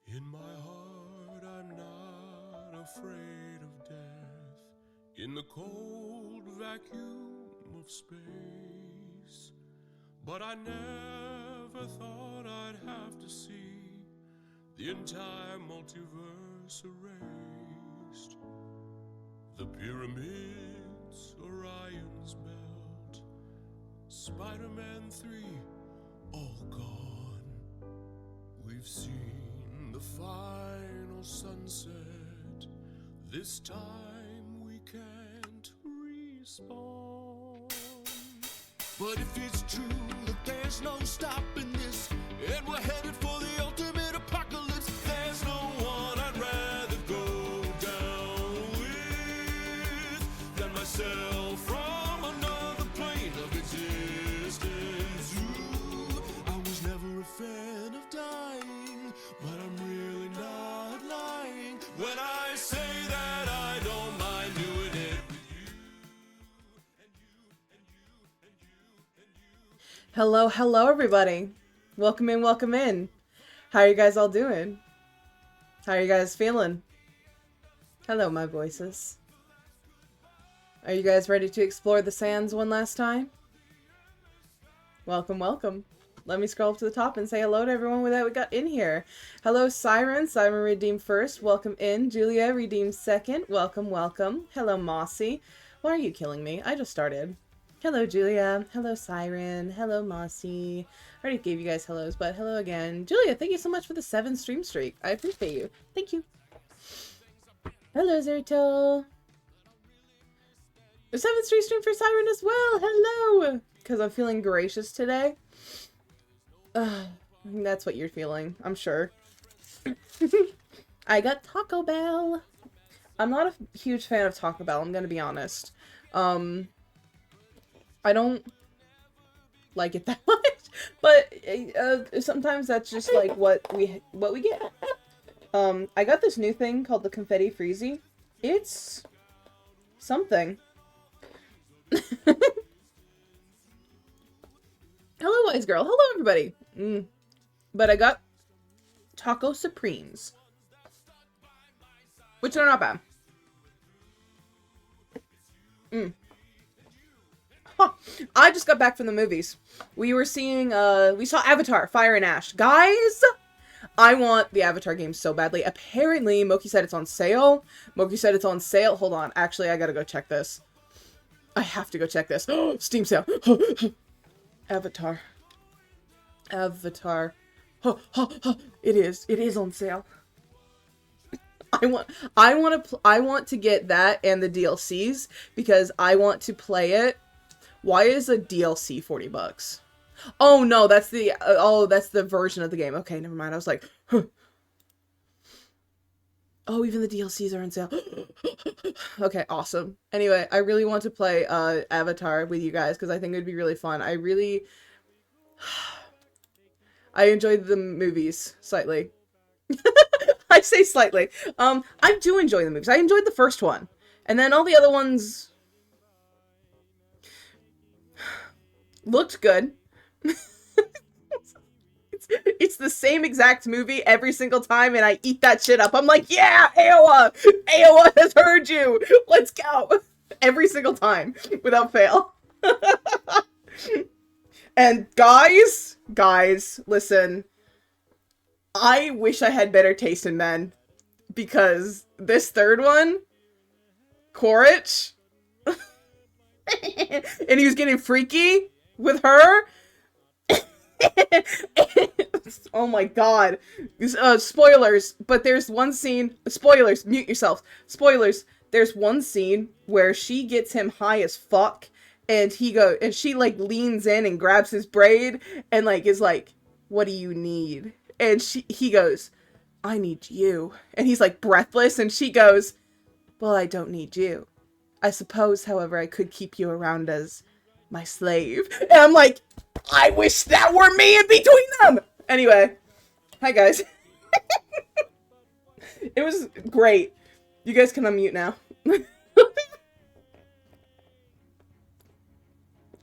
In my heart, I'm not afraid of death. In the cold vacuum of space. But I never thought I'd have to see the entire multiverse erased. The pyramids, Orion's belt, Spider-Man 3, all gone. We've seen the final sunset. This time we can't respawn. But if it's true that there's no stopping this, and we're headed for the ultimate apocalypse, there's no one I'd rather go down with than myself from another plane of existence. Ooh, I was never a fan of dying, but I'm really not lying when I say that I don't mind doing it with you. Hello, hello everybody. Welcome in, welcome in. How are you guys all doing? How are you guys feeling? Hello, my voices. Are you guys ready to explore the sands one last time? Welcome, welcome. Let me scroll up to the top and say hello to everyone that we got in here. Hello, Siren. Siren redeemed first. Welcome in. Julia redeemed second. Welcome, welcome. Hello, Mossy. Why are you killing me? I just started. Hello, Julia. Hello, Siren. Hello, Mossy. I already gave you guys hellos, but hello again. Julia, thank you so much for the 7 stream streak. I appreciate you. Thank you. Hello, Zerto. The 7th stream for Siren as well. Hello. Because I'm feeling gracious today. That's what you're feeling, I'm sure. I got Taco Bell. I'm not a huge fan of Taco Bell, I'm gonna be honest. I don't like it that much, but sometimes that's just like what we get. I got this new thing called the Confetti Freezy. It's something. Hello, Wise Girl. Hello, everybody. But I got Taco Supremes, which are not bad. Huh. I just got back from the movies. We saw Avatar, Fire and Ash. Guys, I want the Avatar game so badly. Apparently, Moki said it's on sale. Hold on. Actually, I gotta go check this. I have to go check this. Steam sale. Avatar. It is on sale. I want to get that and the DLCs because I want to play it. Why is a DLC $40? Oh no, that's the version of the game. Okay, never mind. I was like, huh. Oh, even the DLCs are on sale. Okay, awesome. Anyway, I really want to play Avatar with you guys because I think it would be really fun. I enjoyed the movies slightly. I say slightly. I do enjoy the movies. I enjoyed the first one. And then all the other ones looked good. It's the same exact movie every single time, and I eat that shit up. I'm like, yeah, Aowa! Aowa has heard you! Let's go! Every single time, without fail. And guys, listen. I wish I had better taste in men. Because this third one, Quaritch, and he was getting freaky with her. Oh my god. Spoilers, but there's one scene. Spoilers, mute yourself. Spoilers. There's one scene where she gets him high as fuck, and she like leans in and grabs his braid, and like is like, "What do you need?" And he goes, "I need you." And he's like breathless, and she goes, "Well, I don't need you. I suppose, however, I could keep you around as my slave." And I'm like, I wish that were me in between them! Anyway, hi guys. It was great. You guys can unmute now.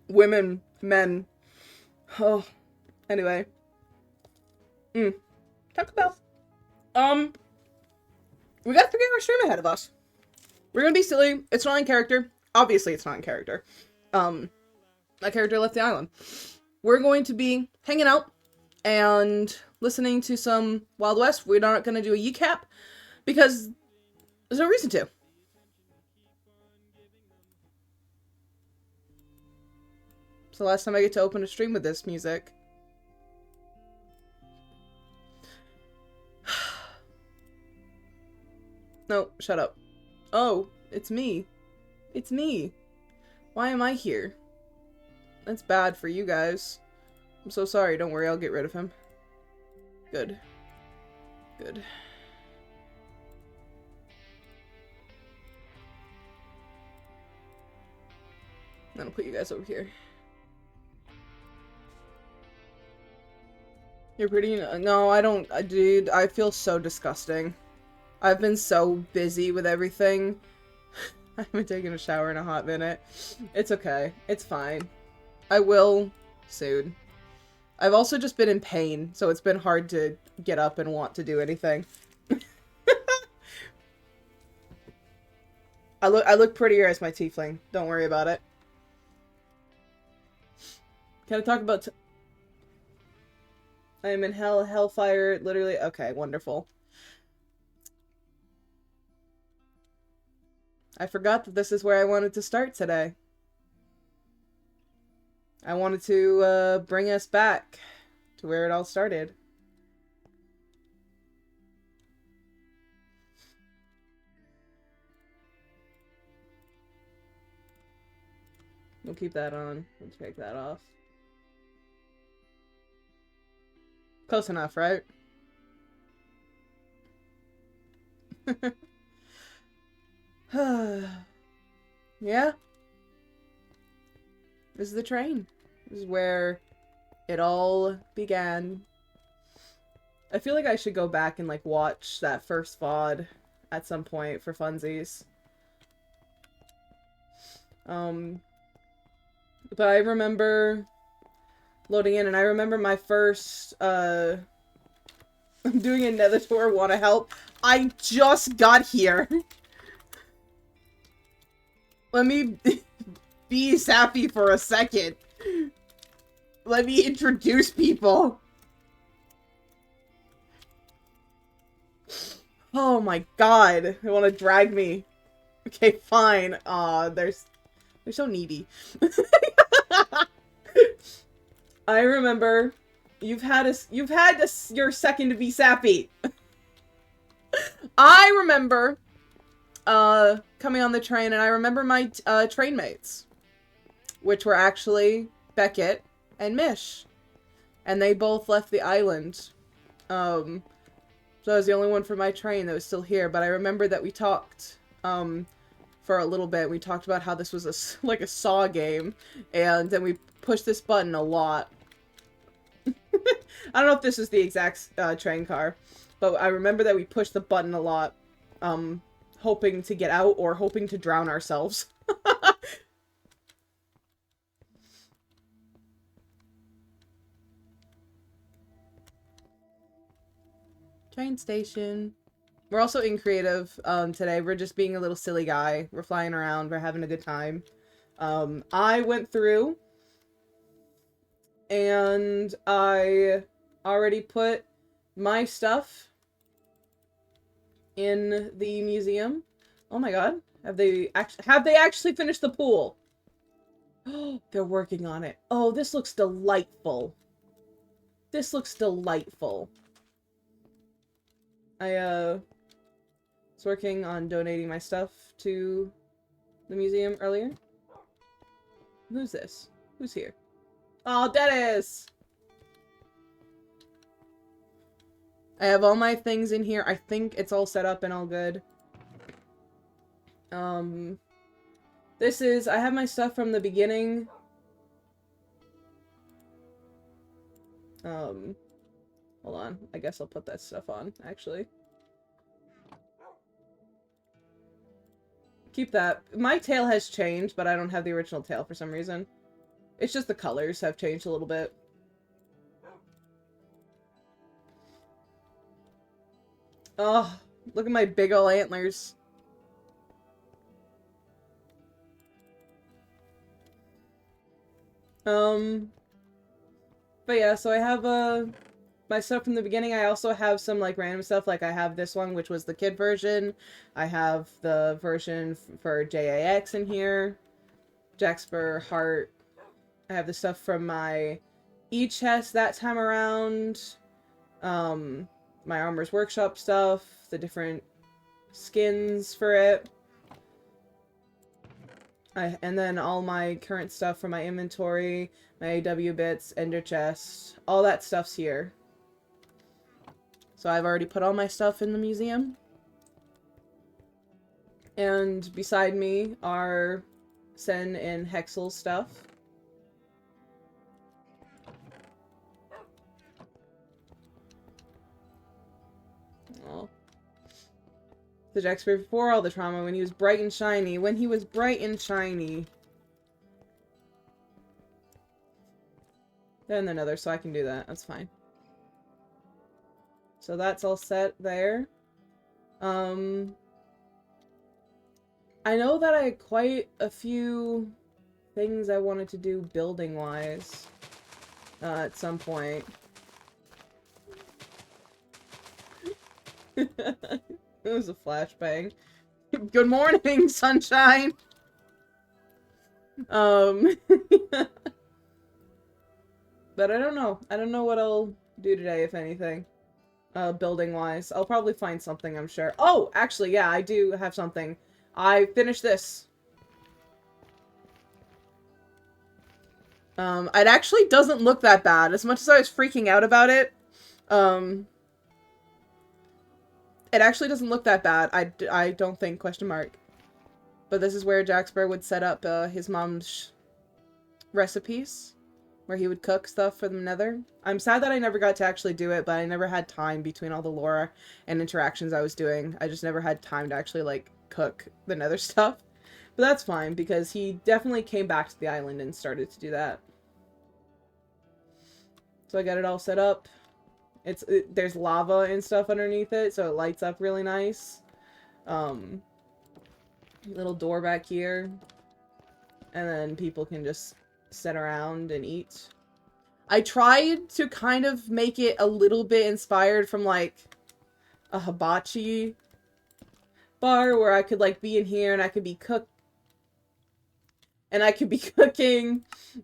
Women, men. Oh, anyway. Taco Bell. We got 3 hours stream ahead of us. We're gonna be silly. It's not in character. Obviously, it's not in character. My character left the island. We're going to be hanging out and listening to some Wild West. We're not gonna do a UCAP because there's no reason to. It's the last time I get to open a stream with this music. No, shut up. Oh, it's me. It's me. Why am I here? That's bad for you guys. I'm so sorry. Don't worry, I'll get rid of him. Good. Good. Then I'll put you guys over here. You're pretty... No, I don't... Dude, I feel so disgusting. I've been so busy with everything. I haven't taken a shower in a hot minute. It's okay. It's fine. I will soon. I've also just been in pain, so it's been hard to get up and want to do anything. I look prettier as my tiefling. Don't worry about it. Can I talk about... I am in hell, hellfire, literally... Okay, wonderful. I forgot that this is where I wanted to start today. I wanted to bring us back to where it all started. We'll keep that on. Let's take that off. Close enough, right? Yeah. This is the train. This is where it all began. I feel like I should go back and, like, watch that first VOD at some point for funsies. But I remember loading in, and I remember my first, I'm doing another tour, wanna help? I just got here! Let me be sappy for a second. Let me introduce people. Oh my god. They want to drag me. Okay, fine. Aw, they're so needy. I remember you've had your second to be sappy. I remember coming on the train, and I remember my train mates, which were actually Beckett and Mish, and they both left the island. So I was the only one from my train that was still here, but I remember that we talked for a little bit. We talked about how this was like a Saw game, and then we pushed this button a lot. I don't know if this is the exact train car, but I remember that we pushed the button a lot, hoping to get out or hoping to drown ourselves. Train station. We're also in creative today. We're just being a little silly guy. We're flying around. We're having a good time. I went through and I already put my stuff in the museum. Oh my god. Have they actually finished the pool? Oh, they're working on it. Oh, this looks delightful. This looks delightful. I was working on donating my stuff to the museum earlier. Who's this? Who's here? Oh, Dennis! I have all my things in here. I think it's all set up and all good. I have my stuff from the beginning. Hold on. I guess I'll put that stuff on, actually. Keep that. My tail has changed, but I don't have the original tail for some reason. It's just the colors have changed a little bit. Oh, look at my big ol' antlers. But yeah, so I have, my stuff from the beginning. I also have some, like, random stuff. Like, I have this one, which was the kid version. I have the version for JAX in here. Jaxper, Heart. I have the stuff from my E-chest that time around. My Armor's Workshop stuff. The different skins for it. And then all my current stuff from my inventory, my AW bits, Ender chest, all that stuff's here. So I've already put all my stuff in the museum. And beside me are Sen and Hexel's stuff. Oh. The Jaxper before all the trauma, when he was bright and shiny. When he was bright and shiny. And another, so I can do that. That's fine. So that's all set there. I know that I had quite a few things I wanted to do building-wise at some point. It was a flashbang. Good morning, sunshine! But I don't know. I don't know what I'll do today, if anything. Building-wise. I'll probably find something, I'm sure. Oh! Actually, yeah, I do have something. I finished this. It actually doesn't look that bad. As much as I was freaking out about it, it actually doesn't look that bad. I don't think, question mark. But this is where Jaxper would set up, his mom's recipes. Where he would cook stuff for the Nether. I'm sad that I never got to actually do it, but I never had time between all the lore and interactions I was doing. I just never had time to actually, like, cook the Nether stuff. But that's fine, because he definitely came back to the island and started to do that. So I got it all set up. There's lava and stuff underneath it, so it lights up really nice. Little door back here. And then people can just sit around and eat. I tried to kind of make it a little bit inspired from, like, a hibachi bar where I could, like, be in here and I could be cooking.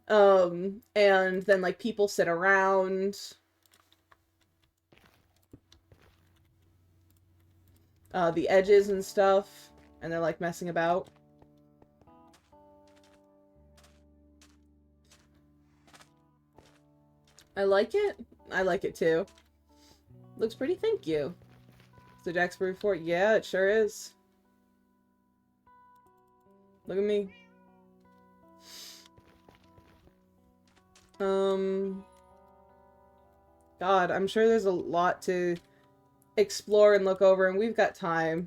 And then, like, people sit around. The edges and stuff. And they're, like, messing about. I like it. I like it too. Looks pretty, thank you. So Jaxper report, yeah, it sure is. Look at me. God, I'm sure there's a lot to explore and look over, and we've got time.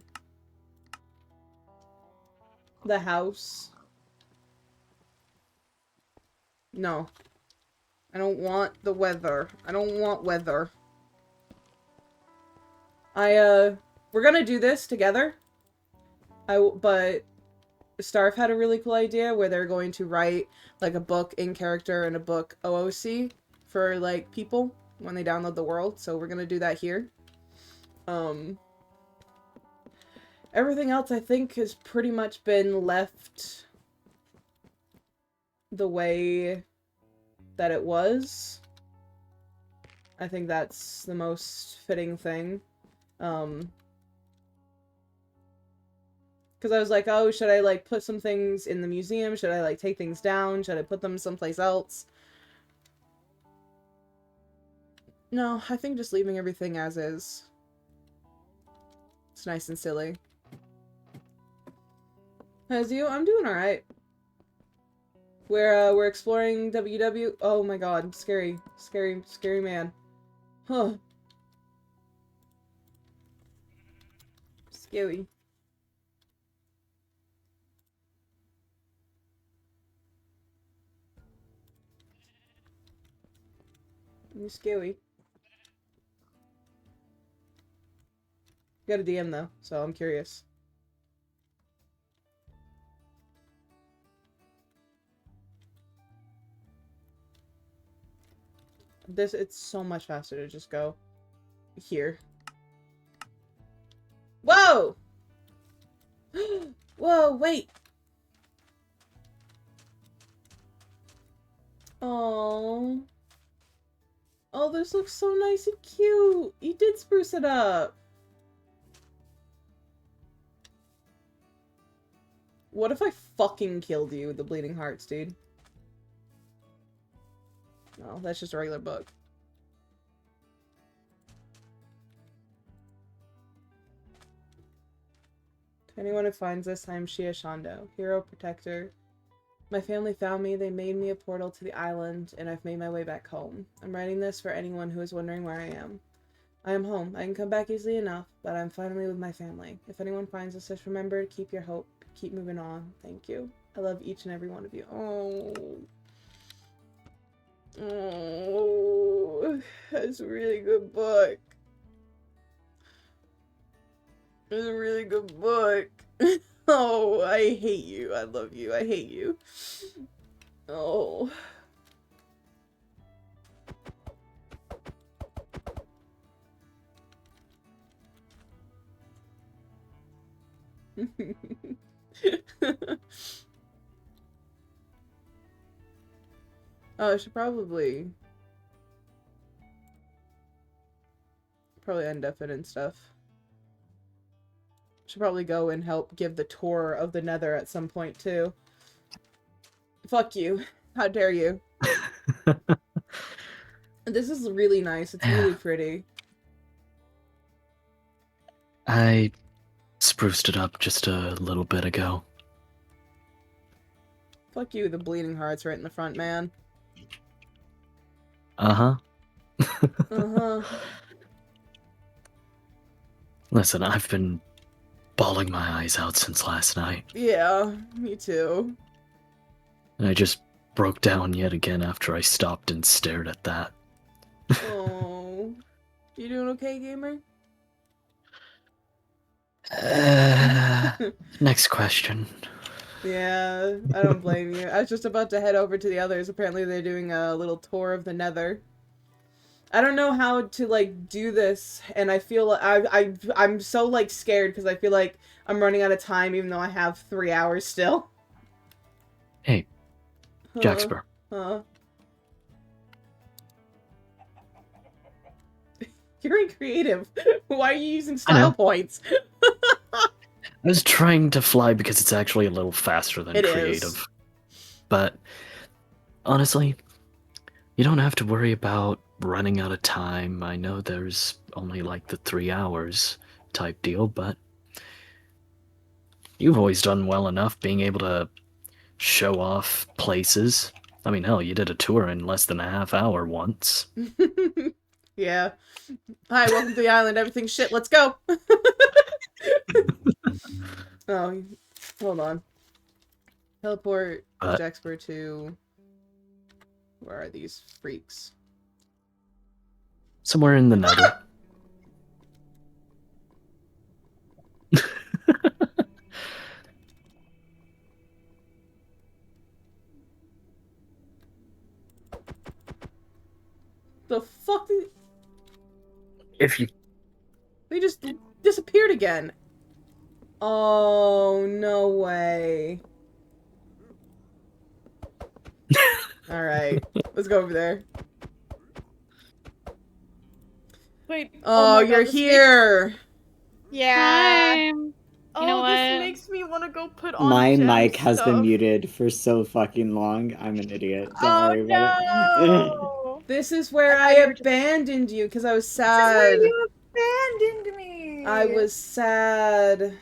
The house. No. I don't want the weather. I don't want weather. We're gonna do this together. But Starf had a really cool idea where they're going to write, like, a book in character and a book OOC for, like, people when they download the world. So we're gonna do that here. Everything else, I think, has pretty much been left the way that it was. I think that's the most fitting thing. Because I was like, oh, should I, like, put some things in the museum? Should I, like, take things down? Should I put them someplace else? No, I think just leaving everything as is. It's nice and silly. How's you? I'm doing alright. We're exploring WW. Oh my god, scary. Scary, scary man. Huh. Scary. Scary. got a DM though, so I'm curious. It's so much faster to just go here. Whoa! Whoa, wait! Oh. Oh, this looks so nice and cute! You did spruce it up! What if I fucking killed you with the bleeding hearts, dude? No, that's just a regular book. To anyone who finds this, I am Shia Shondo, hero protector. My family found me, they made me a portal to the island, and I've made my way back home. I'm writing this for anyone who is wondering where I am. I am home. I can come back easily enough, but I'm finally with my family. If anyone finds this, just remember, keep your hope. Keep moving on. Thank you. I love each and every one of you. Oh. Oh. That's a really good book. It's a really good book. Oh, I hate you. I love you. I hate you. Oh. Oh, I should probably end up it and stuff. Should probably go and help give the tour of the Nether at some point too. Fuck you. How dare you? This is really nice. It's really pretty. I spruced it up just a little bit ago. Fuck you, the bleeding hearts right in the front, man. Uh-huh. Uh-huh. Listen, I've been bawling my eyes out since last night. Yeah, me too. And I just broke down yet again after I stopped and stared at that. Oh. You doing okay, gamer? Next question. Yeah, I don't blame you. I was just about to head over to the others. Apparently they're doing a little tour of the Nether. I don't know how to, like, do this, and I feel I'm so, like, scared because I feel like I'm running out of time even though I have 3 hours still. Hey, Jaxper. You're in creative. Why are you using style points? I was trying to fly because it's actually a little faster than creative. Is. But honestly, you don't have to worry about running out of time. I know there's only like the 3 hours type deal, but you've always done well enough being able to show off places. I mean, hell, you did a tour in less than a half hour once. Yeah. Hi, welcome to the island. Everything's shit. Let's go. Oh, hold on. Teleport Jaxper to... Where are these freaks? Somewhere in the Nether. The fuck did... If you... They just disappeared again. Oh, no way. Alright, let's go over there. Wait. Oh, you're here. Yeah. You know what? This makes me want to go put on My gem mic has stuff. been muted for so fucking long. I'm an idiot. Don't Oh worry about it. no! This is where I abandoned you because I was sad. This is where you abandoned me. I was sad.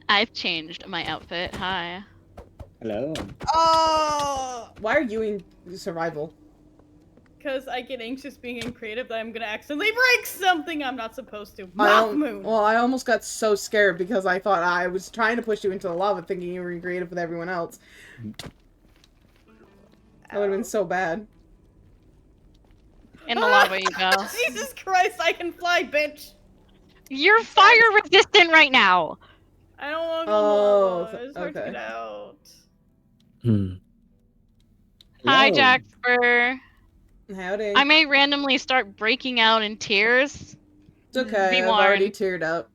I've changed my outfit. Hi. Hello. Oh! Why are you in survival? Because I get anxious being in creative that I'm gonna accidentally break something I'm not supposed to. Mock moon. Well, I almost got so scared because I thought I was trying to push you into the lava thinking you were in creative with everyone else. That would have been so bad. In the lava you go. Jesus Christ, I can fly, bitch! You're fire resistant right now. I don't want to go Oh, lava. It's hard to okay. get out. Hi, Hello. Jackspur. Howdy. I may randomly start breaking out in tears. It's okay. Be I've already warned. teared up.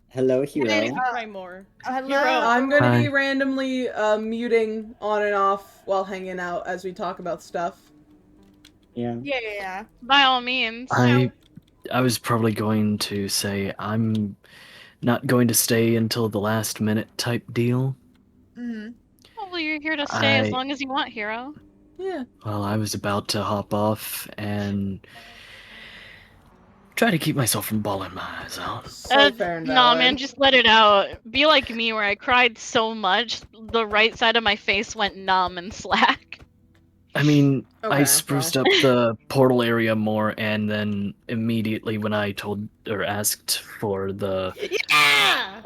Hello, I hero. need to cry more. Hello. Hero. I'm gonna Hi. be randomly muting on and off while hanging out as we talk about stuff. Yeah. Yeah. By all means. I was probably going to say I'm not going to stay until the last minute type deal. Mm-hmm. Well, you're here to stay as I- long as you want, Hero. Yeah. Well, I was about to hop off and try to keep myself from bawling my eyes out. So fair and Nah, valid. man, just let it out. Be like me, where I cried so much, the right side of my face went numb and slack. I mean, Okay, I spruced well. up the portal area more, and then immediately when I told or asked for the Yeah!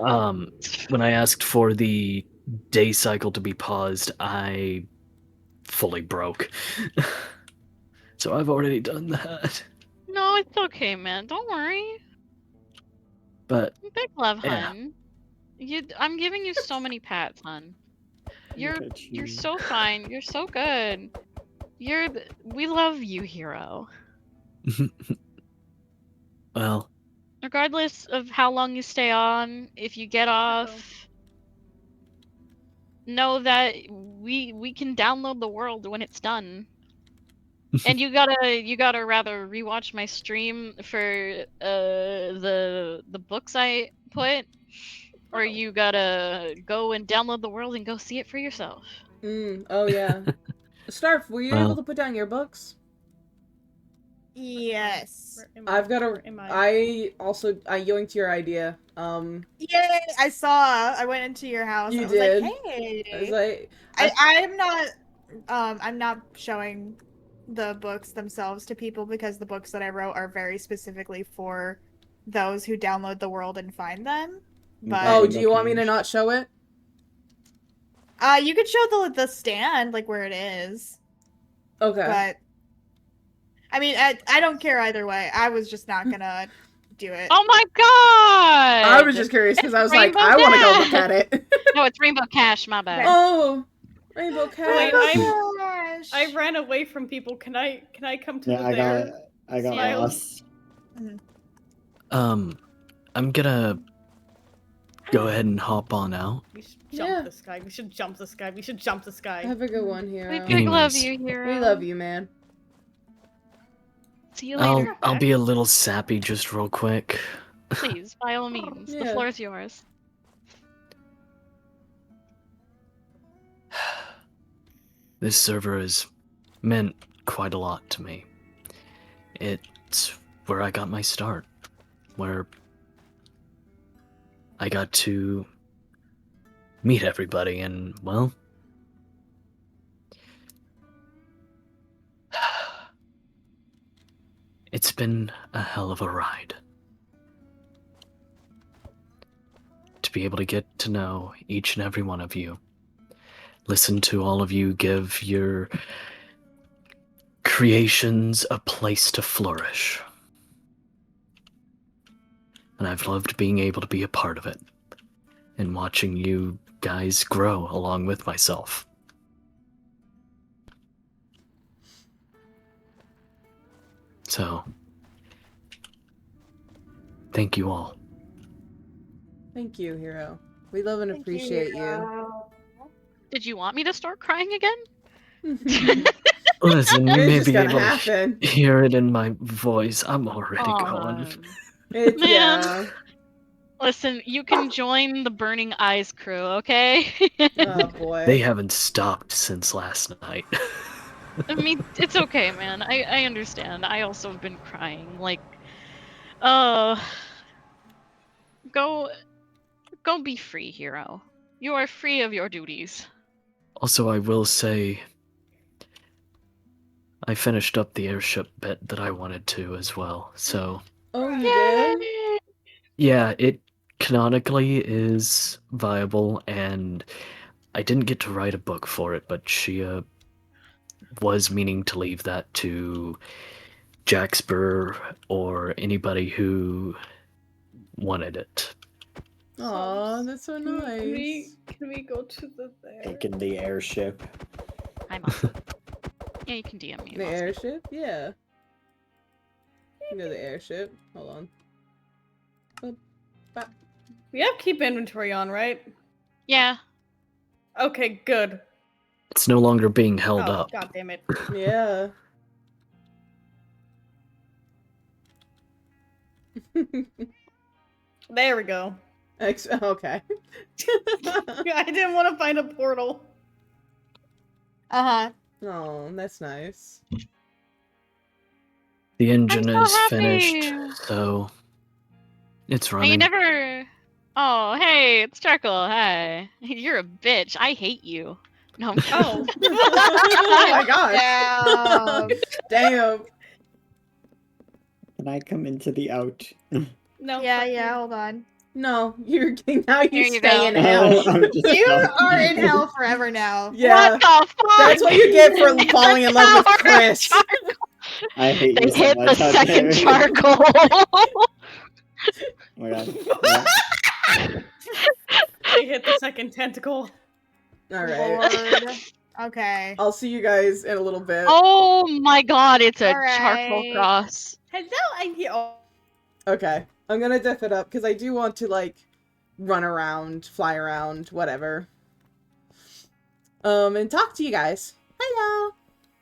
when I asked for the day cycle to be paused, I fully broke. So I've already done that. No, it's okay, man. Don't worry. But Big love, Yeah. hun. I'm giving you so many pats, hun. You're so fine. You're so good. We love you, Hero. well, Regardless of how long you stay on, if you get off, know that we can download the world when it's done. And you gotta rather rewatch my stream for the books I put, or you gotta go and download the world and go see it for yourself. Oh yeah. Starf, were you Well- able to put down your books? Yes. Where am I? I've got Where am I? I yoinked your idea. Yay! I saw. I went into your house. You I was did. like, hey. I was like, I'm not. I'm not showing the books themselves to people because the books that I wrote are very specifically for those who download the world and find them. But oh, do you want me to not show it? you could show the stand like where it is. Okay. But I mean, I don't care either way. I was just not gonna do it. Oh my god! I was just curious because I was like, Rainbow I want to go look Dash! at it. No, it's Rainbow Cash. My bad. Oh, Rainbow Wait, Cat. Gosh. I ran away from people. Can I come to Yeah, the I there? got Smile. lost. I'm gonna go ahead and hop on out. We should jump Yeah. the sky. We should jump the sky. We should jump the sky. Have a good one, We Hero. big love Anyways. you, Hero. We love you, man. See you later. I'll be a little sappy just real quick. Please, by all means. The Yeah. floor is yours. This server has meant quite a lot to me. It's where I got my start, where I got to meet everybody, and, well, it's been a hell of a ride. To be able to get to know each and every one of you, listen to all of you give your creations a place to flourish. And I've loved being able to be a part of it and watching you guys grow along with myself. So, thank you all. Thank you, Hero. We love and appreciate you. Did you want me to start crying again? Listen, you may It's just be gonna able to happen. hear it in my voice. I'm already Aw. going. It's, Man. yeah. Listen, you can join the Burning Eyes crew, okay? Oh boy. They haven't stopped since last night. I mean, it's okay, man. I understand. I also have been crying. Like, go be free, Hero. You are free of your duties. Also, I will say, I finished up the airship bit that I wanted to as well. So, Oh, you did? yeah, it canonically is viable, and I didn't get to write a book for it, but Shia was meaning to leave that to Jaxper or anybody who wanted it. Aw, that's so nice. Can we go to the there? Taking the airship. Hi, Mossy. Yeah, you can DM me. The Mossy. airship? Yeah. You can go to the airship. Hold on. Boop, bop. We have keep inventory on, right? Yeah. Okay, good. It's no longer being held Oh, up. god damn it. Yeah. There we go. Okay. I didn't want to find a portal. Uh-huh. Oh, that's nice. The engine I'm is so finished, happy. so it's And running. you never. Oh, hey, it's Charcoal. Hi. You're a bitch. I hate you. No. Oh. Oh my gosh. Yeah. Damn. Can I come into the out? No. Yeah, fuck you. yeah, hold on. No, you're now Here you you stay go. in hell. I'm just You stuck. are in hell forever now. Yeah. What the fuck? That's what you get for falling in love with Power of Chris. charcoal. I hate They you so hit much. the How second dare you. charcoal. Oh my god. Yeah. They hit the second tentacle. Alright. Lord. Okay. I'll see you guys in a little bit. Oh my god, it's a Alright. charcoal cross. Hello, I'm here. Oh. Okay. I'm gonna diff it up because I do want to, like, run around, fly around, whatever. And talk to you guys. Hello!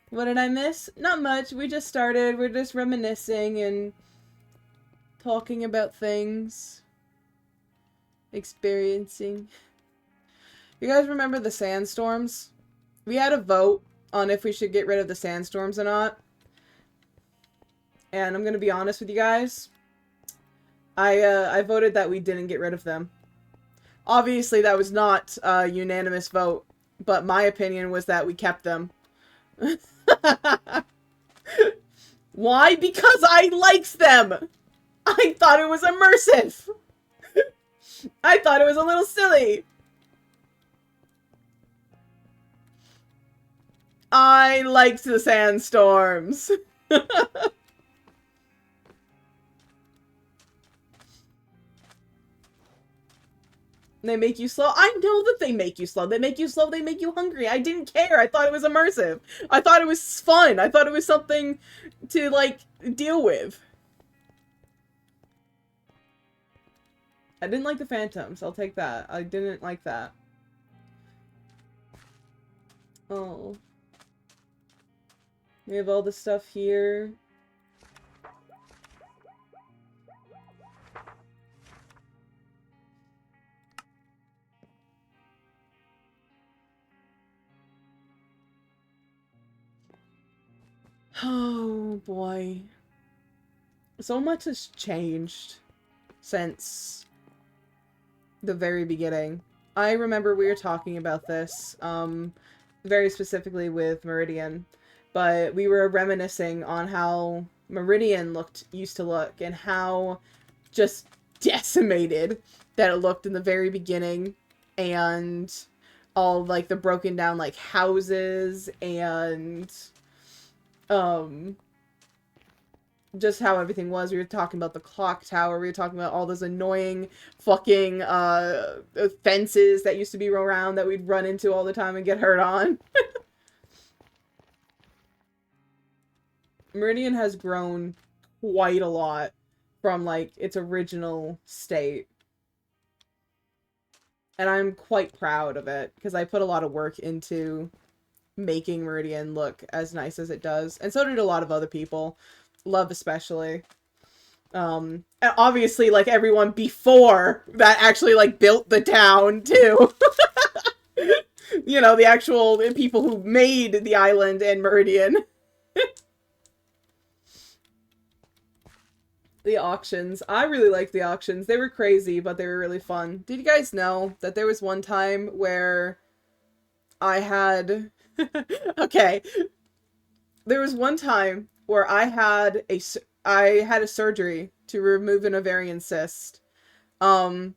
What did I miss? Not much. We just started. We're just reminiscing and talking about things. Experiencing. You guys remember the sandstorms? We had a vote on if we should get rid of the sandstorms or not. And I'm gonna be honest with you guys. I voted that we didn't get rid of them. Obviously, that was not a unanimous vote, but my opinion was that we kept them. Why? Because I liked them! I thought it was immersive! I thought it was a little silly! I liked the sandstorms! They make you slow. I know that they make you slow. They make you slow. They make you hungry. I didn't care. I thought it was immersive. I thought it was fun. I thought it was something to, like, deal with. I didn't like the phantoms. I'll take that. I didn't like that. Oh. We have all this stuff here. Oh boy. So much has changed since the very beginning. I remember we were talking about this, very specifically with Meridian, but we were reminiscing on how Meridian used to look and how just decimated that it looked in the very beginning, and all like the broken down like houses and just how everything was. We were talking about the clock tower. We were talking about all those annoying fucking fences that used to be around that we'd run into all the time and get hurt on. Meridian has grown quite a lot from like its original state. And I'm quite proud of it because I put a lot of work into making Meridian look as nice as it does, and so did a lot of other people, Love especially, and obviously like everyone before that actually like built the town too. You know, the actual people who made the island and Meridian. The auctions, I really liked the auctions. They were crazy, but they were really fun. Did you guys know that there was one time where I had okay. There was one time where I had a surgery to remove an ovarian cyst. And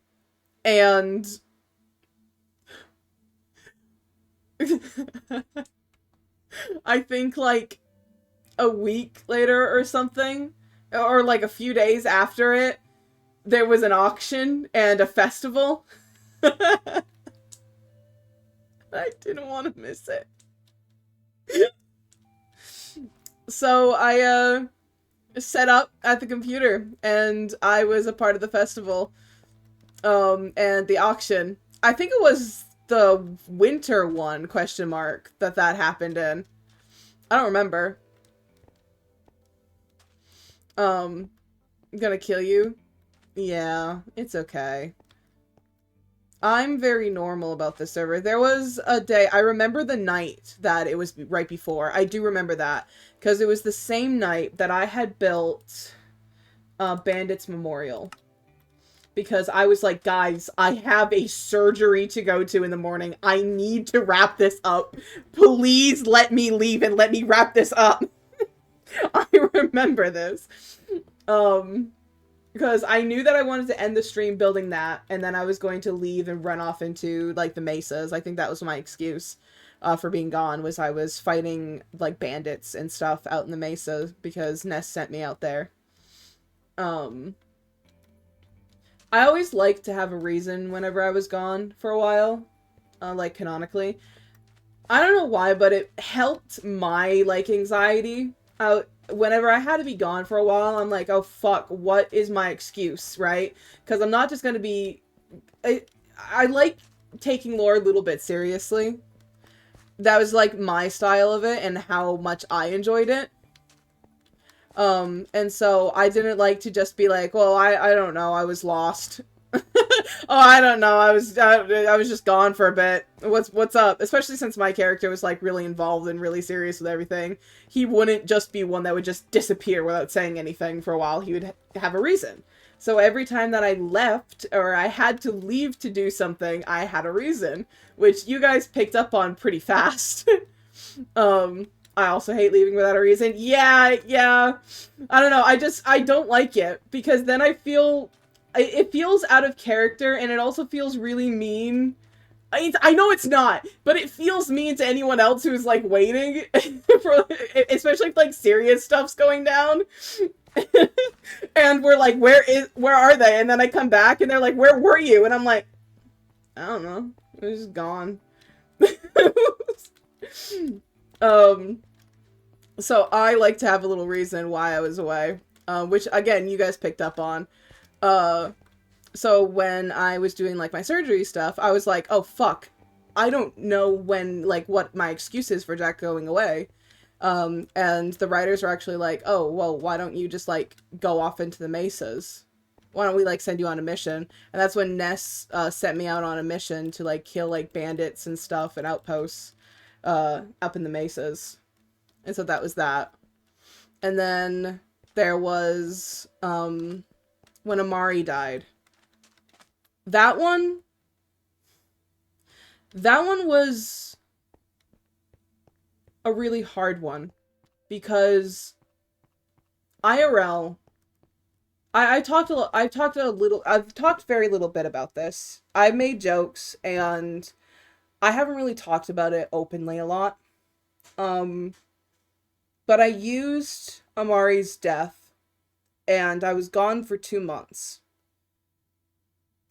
I think like a week later or something, or like a few days after it, there was an auction and a festival. I didn't want to miss it. So I set up at the computer and I was a part of the festival and the auction. I think it was the winter one, question mark, that happened in. I don't remember. Gonna kill you? Yeah, it's okay. I'm very normal about this server. There was a day, I remember the night that it was right before. I do remember that, because it was the same night that I had built Bandit's Memorial. Because I was like, guys, I have a surgery to go to in the morning. I need to wrap this up. Please let me leave and let me wrap this up. I remember this. Because I knew that I wanted to end the stream building that, and then I was going to leave and run off into, like, the mesas. I think that was my excuse for being gone, was I was fighting, like, bandits and stuff out in the mesa, because Ness sent me out there. I always liked to have a reason whenever I was gone for a while, like, canonically. I don't know why, but it helped my, like, anxiety out. Whenever I had to be gone for a while, I'm like, oh fuck, what is my excuse, right? Because I'm not just going to be... I like taking lore a little bit seriously. That was, like, my style of it and how much I enjoyed it. And so I didn't like to just be like, well, I don't know, I was lost. Oh, I don't know, I was just gone for a bit. What's up? Especially since my character was, like, really involved and really serious with everything. He wouldn't just be one that would just disappear without saying anything for a while. He would have a reason. So every time that I left, or I had to leave to do something, I had a reason. Which you guys picked up on pretty fast. I also hate leaving without a reason. Yeah. I don't know, I don't like it. Because then I feel... It feels out of character, and it also feels really mean. I know it's not, but it feels mean to anyone else who's, like, waiting, for, especially if, like, serious stuff's going down. And we're like, where are they? And then I come back, and they're like, where were you? And I'm like, I don't know. It was just gone. So I like to have a little reason why I was away, which, again, you guys picked up on. So when I was doing, like, my surgery stuff, I was like, oh, fuck. I don't know what my excuse is for Jack going away. And the writers were actually like, oh, well, why don't you just, like, go off into the mesas? Why don't we, like, send you on a mission? And that's when Ness, sent me out on a mission to, like, kill, like, bandits and stuff and outposts, up in the mesas. And so that was that. And then there was, when Amari died. That one was a really hard one, because IRL, I've talked very little bit about this. I've made jokes, and I haven't really talked about it openly a lot. But I used Amari's death, and I was gone for 2 months.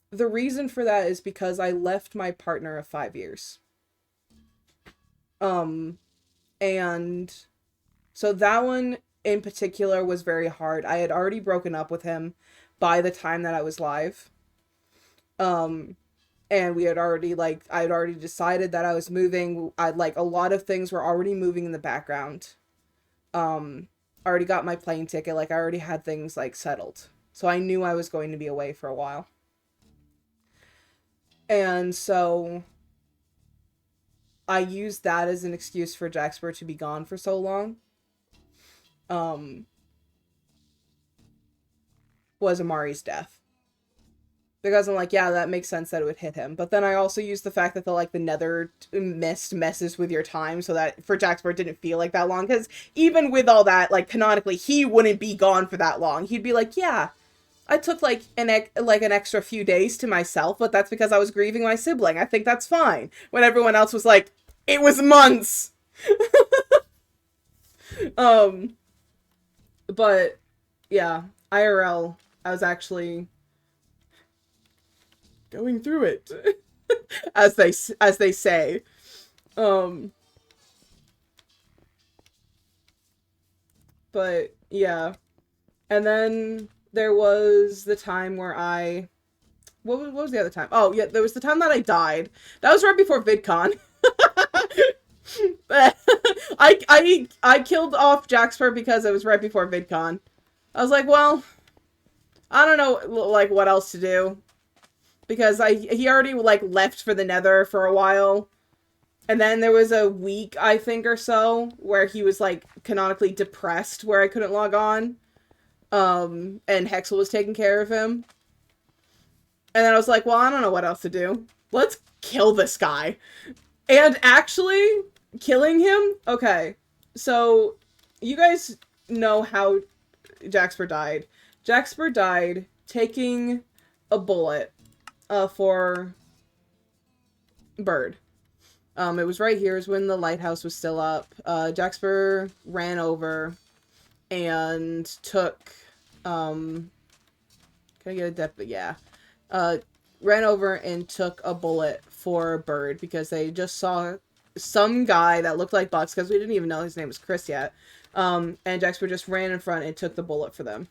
The reason for that is because I left my partner of 5 years. And so that one in particular was very hard. I had already broken up with him by the time that I was live. And we had already, like, I had already decided that I was moving. A lot of things were already moving in the background. I already got my plane ticket. Like, I already had things, like, settled. So I knew I was going to be away for a while. And so I used that as an excuse for Jaxper to be gone for so long. Was Amari's death. Because I'm like, yeah, that makes sense that it would hit him. But then I also used the fact that the nether mist messes with your time, so that for Jaxper it didn't feel like that long. Because even with all that, like, canonically, he wouldn't be gone for that long. He'd be like, yeah, I took like an extra few days to myself, but that's because I was grieving my sibling. I think that's fine. When everyone else was like, it was months. But yeah, IRL, I was actually going through it, as they say. But yeah, and then there was the time where what was the other time? Oh yeah, there was the time that I died. That was right before VidCon. I killed off Jaxper because it was right before VidCon. I was like, well, I don't know, like, what else to do. Because he already, like, left for the Nether for a while. And then there was a week, I think, or so, where he was, like, canonically depressed, where I couldn't log on. And Hexel was taking care of him. And then I was like, well, I don't know what else to do. Let's kill this guy. And actually, killing him? Okay. So, you guys know how Jaxper died. Jaxper died taking a bullet for Bird. It was right here. It was when the lighthouse was still up. Jaxper ran over and took, can I get a depth? Yeah. Ran over and took a bullet for Bird because they just saw some guy that looked like Bucks, because we didn't even know his name was Chris yet. And Jaxper just ran in front and took the bullet for them.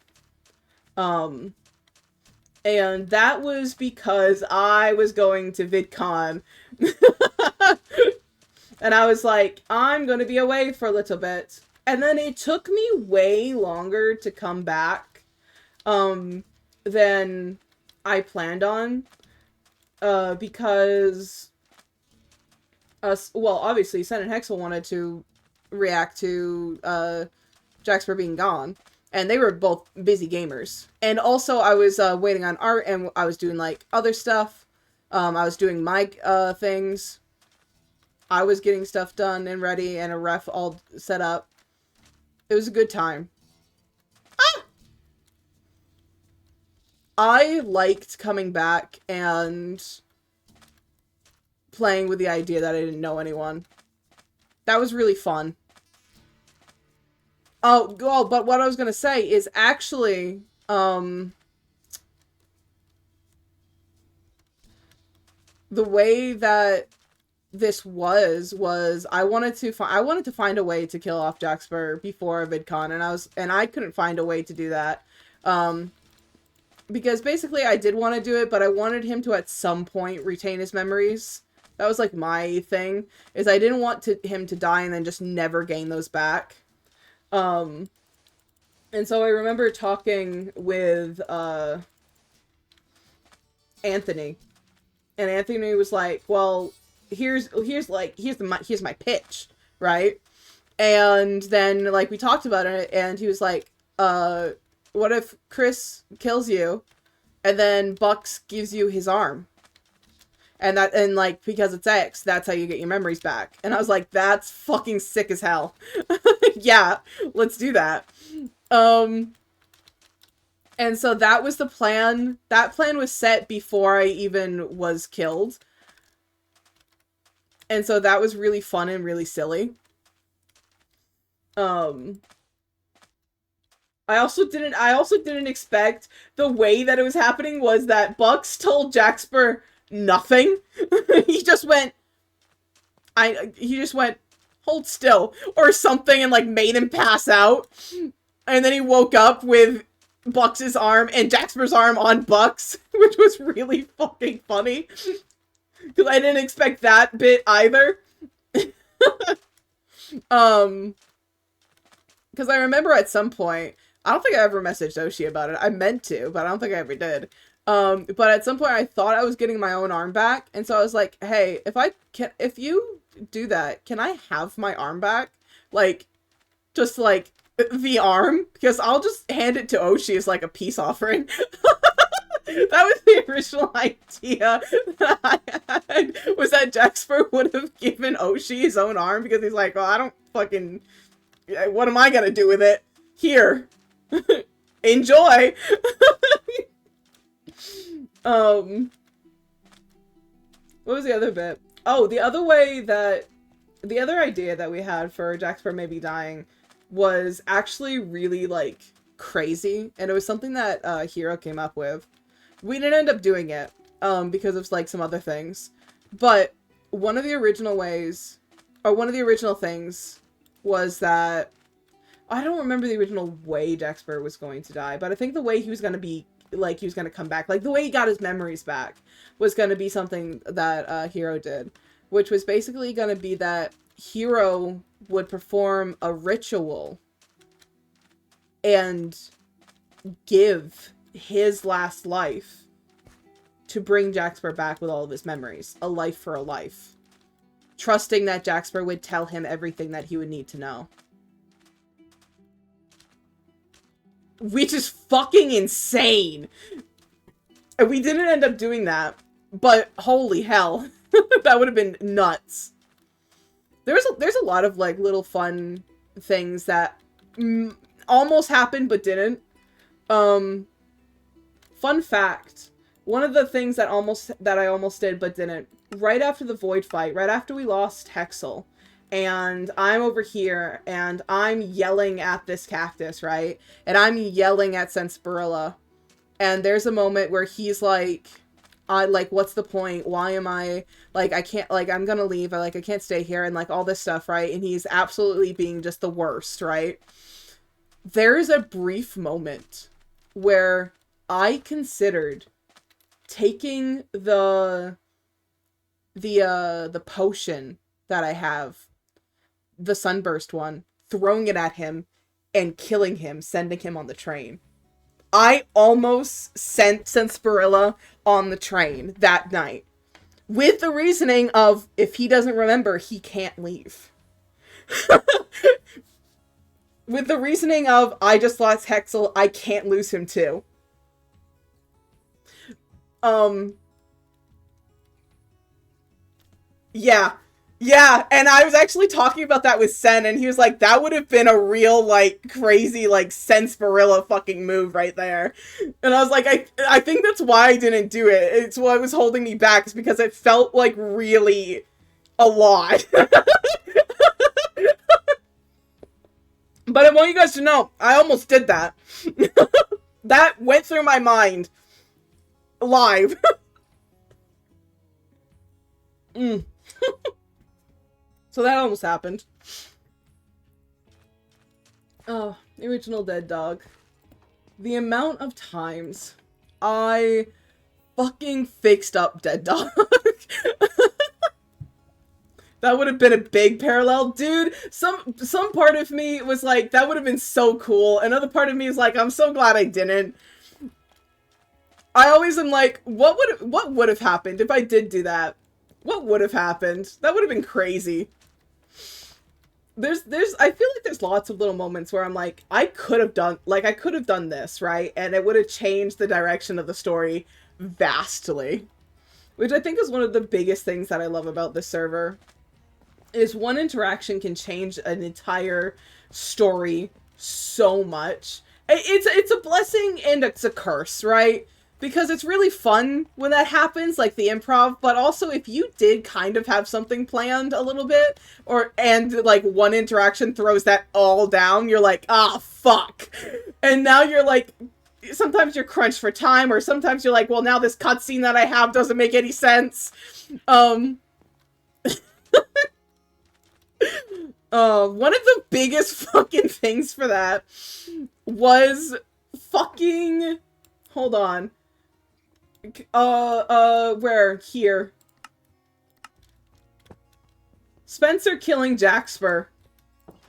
And that was because I was going to VidCon. And I was like, I'm going to be away for a little bit. And then it took me way longer to come back than I planned on. Because well, obviously, Sen and Hexel wanted to react to Jaxper being gone. And they were both busy gamers. And also, I was waiting on art, and I was doing, like, other stuff. I was doing my things. I was getting stuff done and ready, and a ref all set up. It was a good time. Ah! I liked coming back and playing with the idea that I didn't know anyone. That was really fun. Oh, well, but what I was gonna say is actually, the way that this was I wanted to find a way to kill off Jaxper before VidCon, and I couldn't find a way to do that, because basically I did want to do it, but I wanted him to at some point retain his memories. That was like my thing, is I didn't want him to die and then just never gain those back. And so I remember talking with, Anthony. And Anthony was like, well, here's my pitch, right? And then, like, we talked about it, and he was like, what if Chris kills you, and then Bucks gives you his arm? And like, because it's X, that's how you get your memories back. And I was like, that's fucking sick as hell. Yeah, let's do that. And so that was the plan. That plan was set before I even was killed. And so that was really fun and really silly. I also didn't expect the way that it was happening was that Bucks told Jaxper nothing. He just went, hold still, or something, and, like, made him pass out. And then he woke up with Bucks's arm and Jaxper's arm on Bucks, which was really fucking funny. Because I didn't expect that bit either. Because I remember at some point, I don't think I ever messaged Oshi about it. I meant to, but I don't think I ever did. But at some point I thought I was getting my own arm back, and so I was like, hey, if you do that, can I have my arm back? Like, just, like, the arm? Because I'll just hand it to Oshi as, like, a peace offering. That was the original idea that I had, was that Jaxper would have given Oshi his own arm, because he's like, well, I don't fucking, what am I gonna do with it? Here. Enjoy! What was the other bit? Oh, the other idea that we had for Jaxper maybe dying was actually really, like, crazy. And it was something that Hero came up with. We didn't end up doing it, because of, like, some other things. But one of the original ways, or one of the original things was that, I don't remember the original way Dexter was going to die, but I think the way he was going to be, like, he was going to come back, like, the way he got his memories back was going to be something that Hero did, which was basically going to be that Hero would perform a ritual and give his last life to bring Jaxper back with all of his memories. A life for a life. Trusting that Jaxper would tell him everything that he would need to know. Which is fucking insane! And we didn't end up doing that, but holy hell. That would have been nuts. There's a lot of, like, little fun things that almost happened but didn't. Fun fact. One of the things that I almost did but didn't, right after the Void fight, right after we lost Hexel, and I'm over here, and I'm yelling at this cactus, right? And I'm yelling at Senspirilla. And there's a moment where he's like, what's the point? Why am I, like, I can't, like, I'm gonna leave, I can't stay here, and, like, all this stuff, right? And he's absolutely being just the worst, right? There's a brief moment where I considered taking the potion that I have, the sunburst one, throwing it at him, and killing him, sending him on the train. I almost sent Senspirilla on the train that night. With the reasoning of, if he doesn't remember, he can't leave. With the reasoning of, I just lost Hexel, I can't lose him too. Yeah, and I was actually talking about that with Sen, and he was like, that would have been a real, like, crazy, like, Senspirilla fucking move right there. And I was like, I think that's why I didn't do it. It's what was holding me back, is because it felt, like, really a lot. But I want you guys to know, I almost did that. That went through my mind. Live. So that almost happened. Oh, the original Dead Dog. The amount of times I fucking fixed up Dead Dog. That would have been a big parallel. Dude, some part of me was like, that would have been so cool. Another part of me is like, I'm so glad I didn't. I always am like, what would have happened if I did do that? What would have happened? That would have been crazy. I feel like there's lots of little moments where I'm like, I could have done this, right? And it would have changed the direction of the story vastly. Which I think is one of the biggest things that I love about this server. Is one interaction can change an entire story so much. It's a blessing and it's a curse, right? Because it's really fun when that happens, like the improv, but also if you did kind of have something planned a little bit, and like one interaction throws that all down, you're like, ah, fuck. And now you're like, sometimes you're crunched for time, or sometimes you're like, well, now this cutscene that I have doesn't make any sense. One of the biggest fucking things for that was fucking, hold on. Where? Here. Spencer killing Jaxper.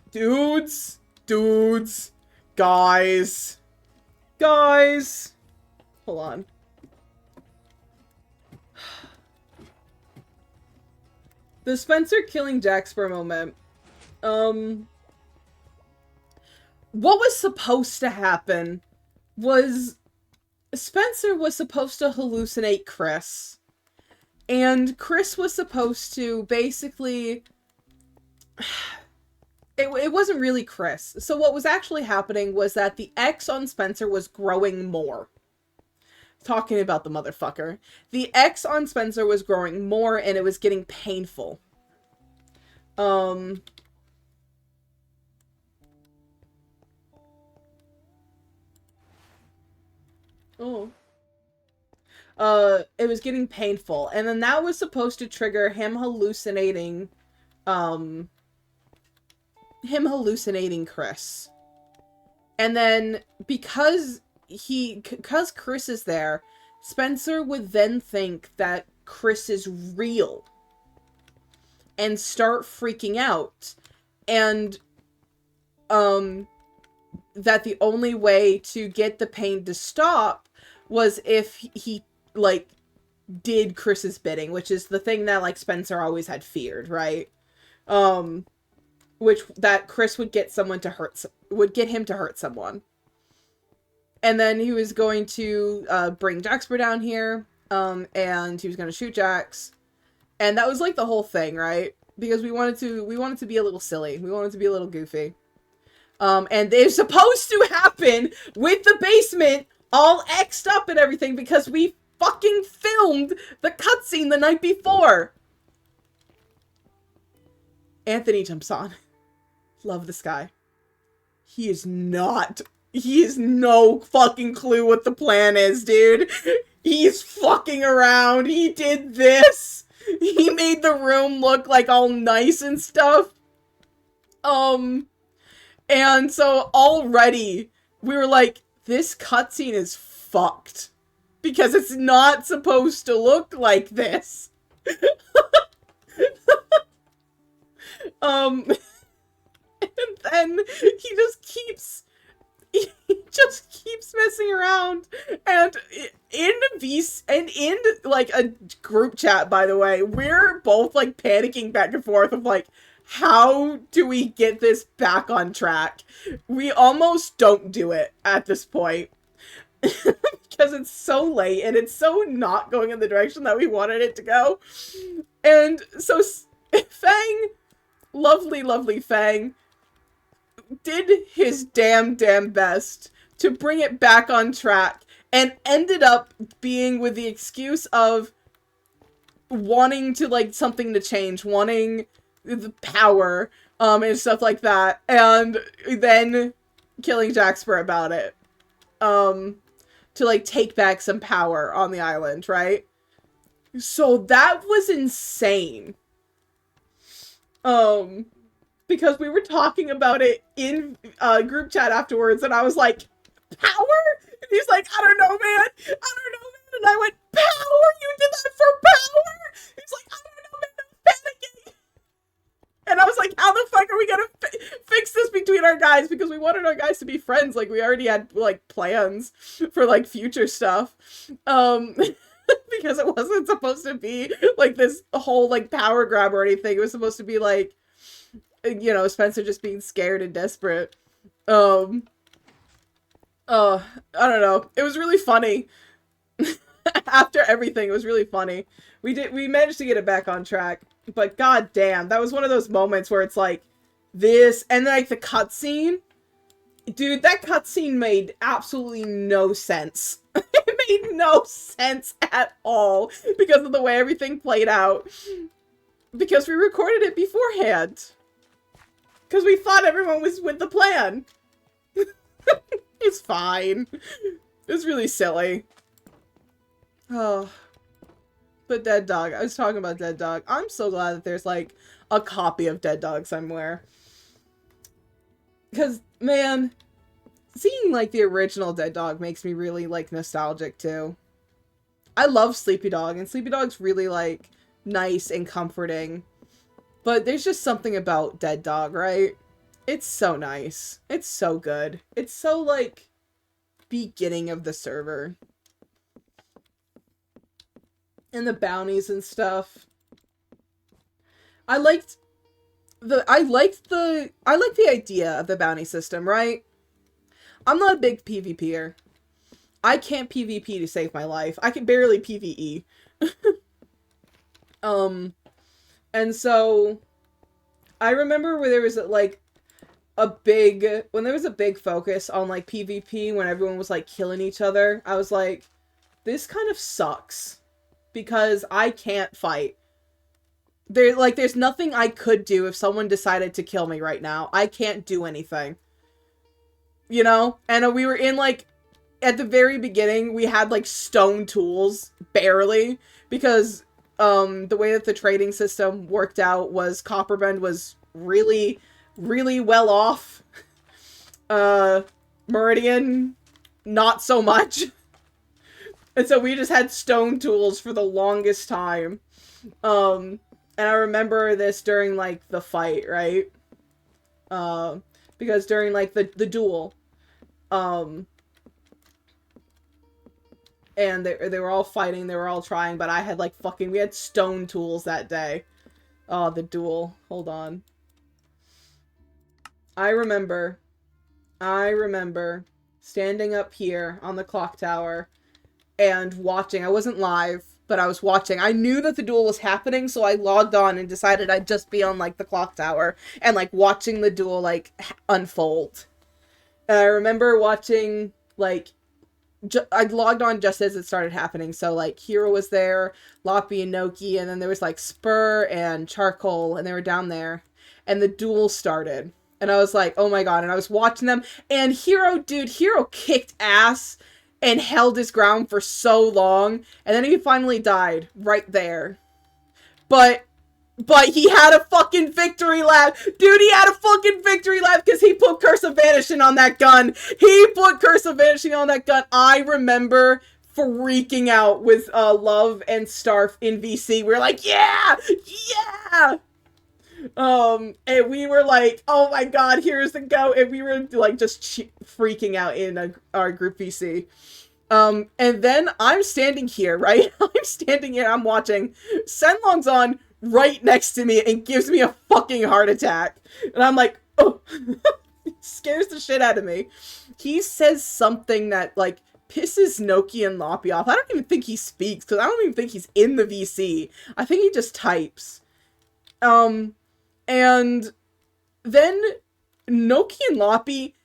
Dudes. Guys. Hold on. The Spencer killing Jaxper moment. What was supposed to happen was Spencer was supposed to hallucinate Chris. And Chris was supposed to basically... It wasn't really Chris. So what was actually happening was that the X on Spencer was growing more. Talking about the motherfucker. The X on Spencer was growing more and it was getting painful. Oh. It was getting painful. And then that was supposed to trigger him hallucinating Chris. And then because Chris is there, Spencer would then think that Chris is real and start freaking out. And that the only way to get the pain to stop was if he like did Chris's bidding, which is the thing that like Spencer always had feared, right? Which that Chris would get him to hurt someone. And then he was going to bring Jaxper down here, and he was going to shoot Jax. And that was like the whole thing, right? Because we wanted to be a little silly. We wanted to be a little goofy. And they're supposed to happen with the basement all X'd up and everything because we fucking filmed the cutscene the night before. Anthony jumps on. Love this guy. He has no fucking clue what the plan is, dude. He's fucking around. He did this. He made the room look like all nice and stuff. And so already we were like, this cutscene is fucked. Because it's not supposed to look like this. And then he just keeps messing around. And in like a group chat, by the way, we're both like panicking back and forth of like, how do we get this back on track? We almost don't do it at this point. Because it's so late and it's so not going in the direction that we wanted it to go. And so Fang, lovely Fang, did his damn best to bring it back on track and ended up being with the excuse of wanting to like something to change, wanting the power, and stuff like that, and then killing Jaxper about it, to like take back some power on the island, right? So that was insane. Because we were talking about it in group chat afterwards, and I was like, power? And he's like, I don't know, man. And I went, power? You did that for power? He's like, I don't know, man. I'm panicking. And I was like, how the fuck are we gonna fix this between our guys? Because we wanted our guys to be friends. Like, we already had, like, plans for, like, future stuff. Because it wasn't supposed to be, like, this whole, like, power grab or anything. It was supposed to be, like, you know, Spencer just being scared and desperate. I don't know. It was really funny. After everything, it was really funny. We managed to get it back on track. But goddamn, that was one of those moments where it's like this, and then like the cutscene. Dude, that cutscene made absolutely no sense. It made no sense at all because of the way everything played out. Because we recorded it beforehand. Because we thought everyone was with the plan. It's fine. It was really silly. Oh. But Dead Dog. I was talking about Dead Dog. I'm so glad that there's, like, a copy of Dead Dog somewhere. Because, man, seeing, like, the original Dead Dog makes me really, like, nostalgic, too. I love Sleepy Dog, and Sleepy Dog's really, like, nice and comforting. But there's just something about Dead Dog, right? It's so nice. It's so good. It's so, like, beginning of the server. And the bounties and stuff. I liked the idea of the bounty system, right? I'm not a big PvPer. I can't PvP to save my life. I can barely PvE. And so I remember where there was like when there was a big focus on like PvP, when everyone was like killing each other, I was like, this kind of sucks because I can't fight. There's nothing I could do if someone decided to kill me right now. I can't do anything. You know? And we were in like at the very beginning, we had, like, stone tools, barely, because, the way that the trading system worked out was Copperbend was really, really well off. Meridian, not so much. And so we just had stone tools for the longest time. And I remember this during, like, the fight, right? Because during, like, the duel, and they were all fighting, they were all trying, but I had, like, we had stone tools that day. Oh, the duel. Hold on. I remember standing up here on the clock tower and watching. I wasn't live, but I was watching. I knew that the duel was happening, so I logged on and decided I'd just be on, like, the clock tower and, like, watching the duel, like, unfold. And I remember watching, like, I logged on just as it started happening, so, like, Hero was there, Loppy and Noki, and then there was, like, Spur and Charcoal, and they were down there, and the duel started. And I was like, oh my god, and I was watching them, and Hero kicked ass and held his ground for so long, and then he finally died right there. But he had a fucking victory lap. Dude, he had a fucking victory lap because he put Curse of Vanishing on that gun. I remember freaking out with Love and Starf in VC. We were like, yeah! Yeah! And we were like, oh my god, here's the go. And we were, like, just freaking out in our group VC. And then I'm standing here, right? I'm watching. Senlong's on right next to me and gives me a fucking heart attack. And I'm like, oh. It scares the shit out of me. He says something that, like, pisses Noki and Loppy off. I don't even think he speaks, because I don't even think he's in the VC. I think he just types. And then Noki and Loppy,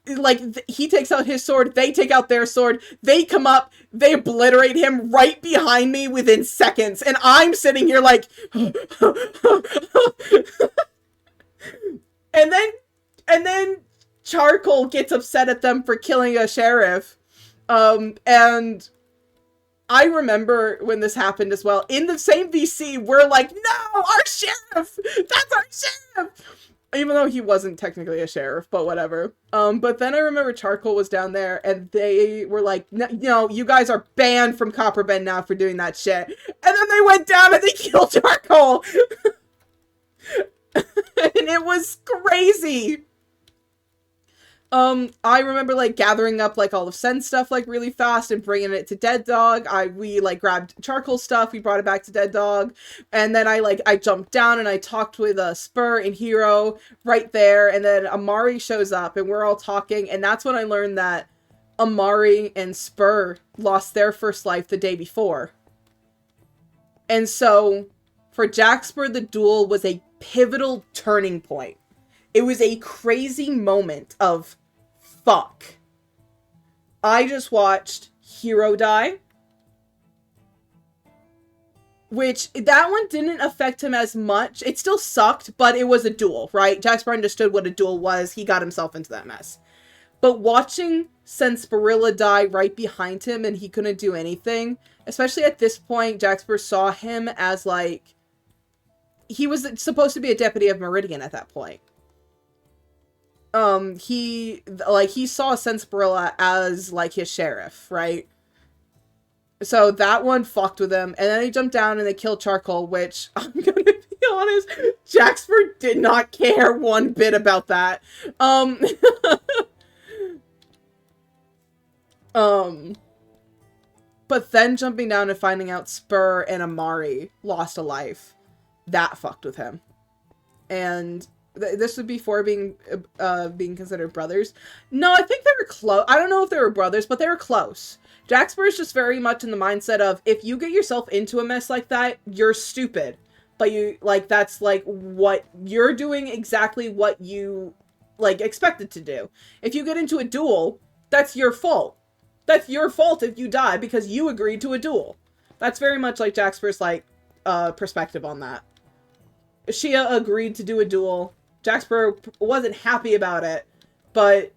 like, he takes out his sword, they take out their sword, they come up, they obliterate him right behind me within seconds, and I'm sitting here like, and then Charcoal gets upset at them for killing a sheriff, and I remember when this happened as well. In the same VC, we're like, no, our sheriff! That's our sheriff! Even though he wasn't technically a sheriff, but whatever. But then I remember Charcoal was down there, and they were like, no, you guys are banned from Copperbend now for doing that shit. And then they went down and they killed Charcoal! And it was crazy! I remember, like, gathering up, like, all of Sen's stuff, like, really fast and bringing it to Dead Dog. We, like, grabbed Charcoal stuff, we brought it back to Dead Dog, and then I jumped down and I talked with, Spur and Hero right there, and then Amari shows up, and we're all talking, and that's when I learned that Amari and Spur lost their first life the day before. And so, for Jaxper, the duel was a pivotal turning point. It was a crazy moment of, fuck. I just watched Hero die. Which, that one didn't affect him as much. It still sucked, but it was a duel, right? Jaxper understood what a duel was. He got himself into that mess. But watching Sensparilla die right behind him and he couldn't do anything, especially at this point, Jaxper saw him as, like, he was supposed to be a deputy of Meridian at that point. He saw Sensparilla as, like, his sheriff, right? So that one fucked with him, and then he jumped down and they killed Charcoal, which, I'm gonna be honest, Jaxper did not care one bit about that. But then jumping down and finding out Spur and Amari lost a life, that fucked with him. And this would be before being considered brothers. No, I think they were close. I don't know if they were brothers, but they were close. Jaxper is just very much in the mindset of, if you get yourself into a mess like that, you're stupid. But you, like, that's, like, what you're doing exactly what you, like, expected to do. If you get into a duel, that's your fault. That's your fault if you die because you agreed to a duel. That's very much like Jaxper's, like, perspective on that. Shia agreed to do a duel. Jaxper wasn't happy about it, but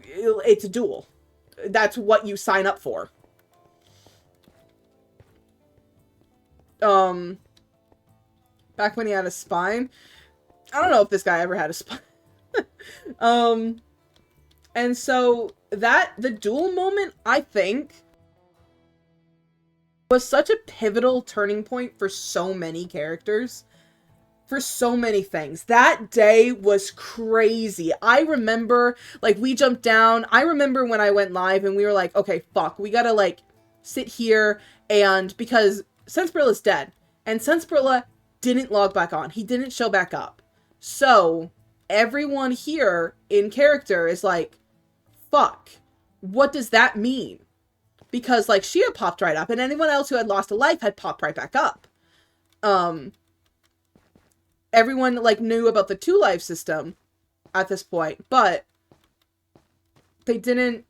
it's a duel. that's what you sign up for. Back when he had a spine. I don't know if this guy ever had a spine. And so the duel moment, I think, was such a pivotal turning point for so many characters. For so many things. That day was crazy. I remember, like, we jumped down. I remember when I went live and we were like, okay, fuck, we gotta, like, sit here and, because Sensbrilla's dead. And Sensbrilla didn't log back on. He didn't show back up. So, everyone here in character is like, fuck, what does that mean? Because, like, she had popped right up and anyone else who had lost a life had popped right back up. Everyone, like, knew about the 2-life system at this point, but they didn't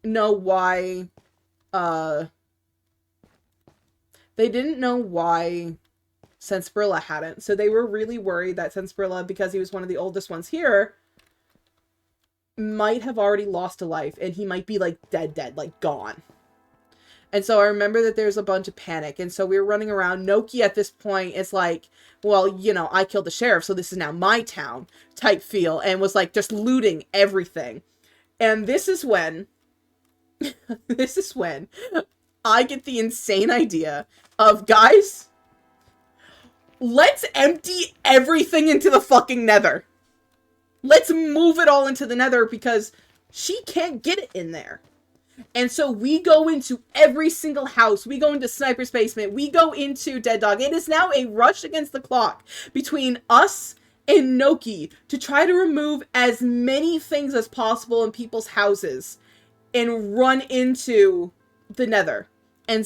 know why, Sensbrilla hadn't. So they were really worried that Sensbrilla, because he was one of the oldest ones here, might have already lost a life, and he might be, like, dead, like, gone. And so I remember that there's a bunch of panic. And so we were running around. Noki at this point is like, well, you know, I killed the sheriff, so this is now my town type feel. And was like just looting everything. And this is when I get the insane idea of, guys, let's empty everything into the fucking nether. Let's move it all into the nether because she can't get it in there. And so we go into every single house. We go into Sniper's basement. We go into Dead Dog. It is now a rush against the clock between us and Noki to try to remove as many things as possible in people's houses and run into the nether. And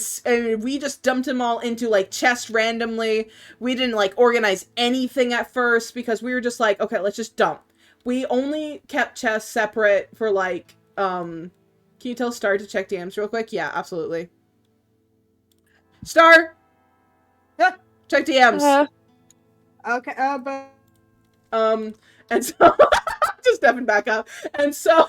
we just dumped them all into, like, chests randomly. We didn't, like, organize anything at first because we were just like, okay, let's just dump. We only kept chests separate for, like, can you tell Star to check DMs real quick? Yeah, absolutely. Star! Yeah. Check DMs. Okay, but... And so... just stepping back up. And so...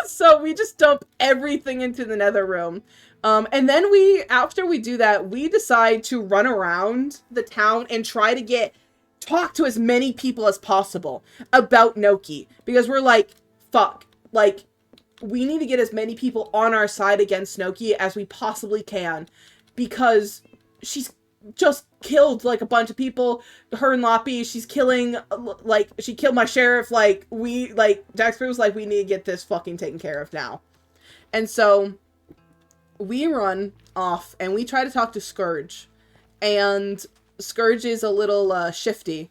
so we just dump everything into the nether room. And then after we do that, we decide to run around the town and try to talk to as many people as possible about Noki. Because we're like, fuck, like, we need to get as many people on our side against Noki as we possibly can. Because she's just killed, like, a bunch of people. Her and Loppy, she's killing, like, she killed my sheriff. Like, Jaxper was like, we need to get this fucking taken care of now. And so, we run off, and we try to talk to Scourge. And Scourge is a little shifty.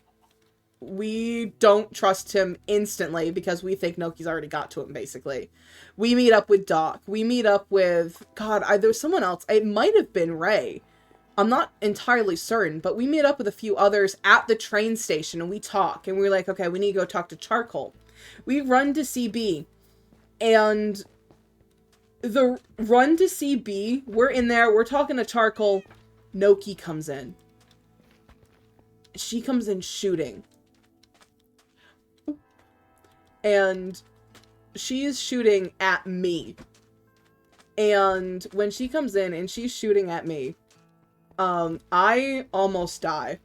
We don't trust him instantly because we think Noki's already got to him, basically. We meet up with Doc. We meet up with... God, there was someone else. It might have been Ray. I'm not entirely certain, but we meet up with a few others at the train station, and we talk. And we're like, okay, we need to go talk to Charcoal. We run to CB. And the run to CB, we're in there, we're talking to Charcoal. Noki comes in. She comes in shooting. And she's shooting at me. And when she comes in and she's shooting at me, I almost die.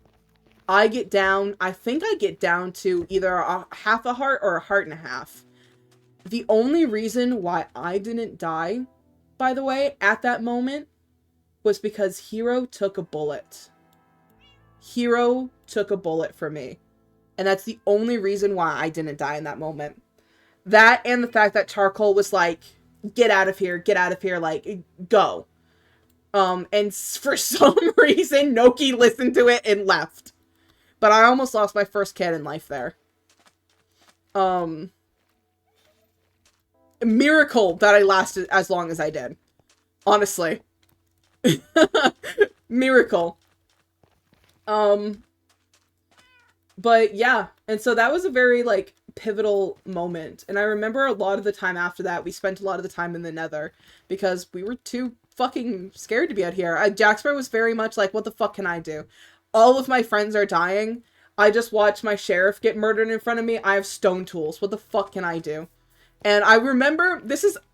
I get down, I think I get down to either a half a heart or a heart and a half. The only reason why I didn't die, by the way, at that moment, was because Hero took a bullet. Hero took a bullet for me. And that's the only reason why I didn't die in that moment. That and the fact that Charcoal was like, get out of here, like, go. And for some reason, Noki listened to it and left. But I almost lost my first cat in life there. Miracle that I lasted as long as I did. Honestly. Miracle. But yeah, and so that was a very, like, pivotal moment. And I remember a lot of the time after that, we spent a lot of the time in the nether because we were too fucking scared to be out here. Jaxper was very much like, what the fuck can I do? All of my friends are dying. I just watched my sheriff get murdered in front of me. I have stone tools. What the fuck can I do? And I remember,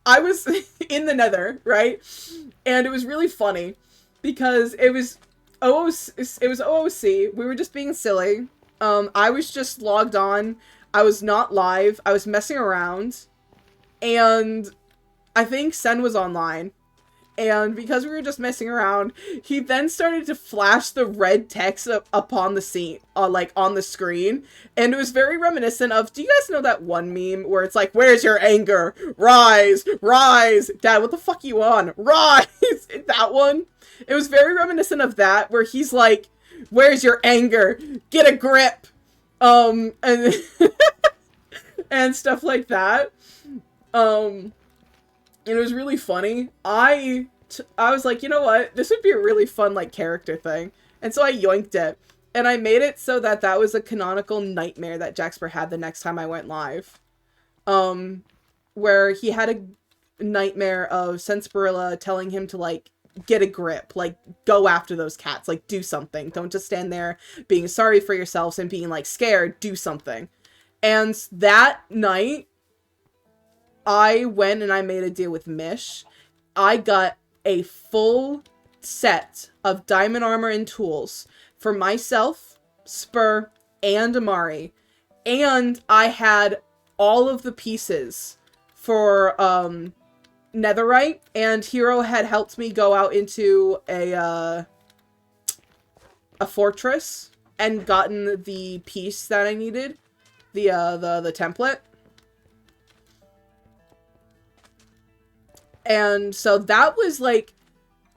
I was in the nether, right? And it was really funny because it was OOC. We were just being silly. I was just logged on. I was not live. I was messing around. And I think Sen was online. And because we were just messing around, he then started to flash the red text upon the scene, like on the screen. And it was very reminiscent of, do you guys know that one meme where it's like, where's your anger? Rise, rise. Dad, what the fuck you on? Rise. That one. It was very reminiscent of that, where he's like, where's your anger? Get a grip. And, and stuff like that. It was really funny. I was like, you know what? This would be a really fun, like, character thing. And so I yoinked it. And I made it so that that was a canonical nightmare that Jaxper had the next time I went live. Where he had a nightmare of Senspirilla telling him to, like, get a grip. Like, go after those cats. Like, do something. Don't just stand there being sorry for yourselves and being, like, scared. Do something. And that night, I went and I made a deal with Mish. I got a full set of diamond armor and tools for myself, Spur, and Amari. And I had all of the pieces for netherite, and Hero had helped me go out into a fortress and gotten the piece that I needed, the template. And so that was like,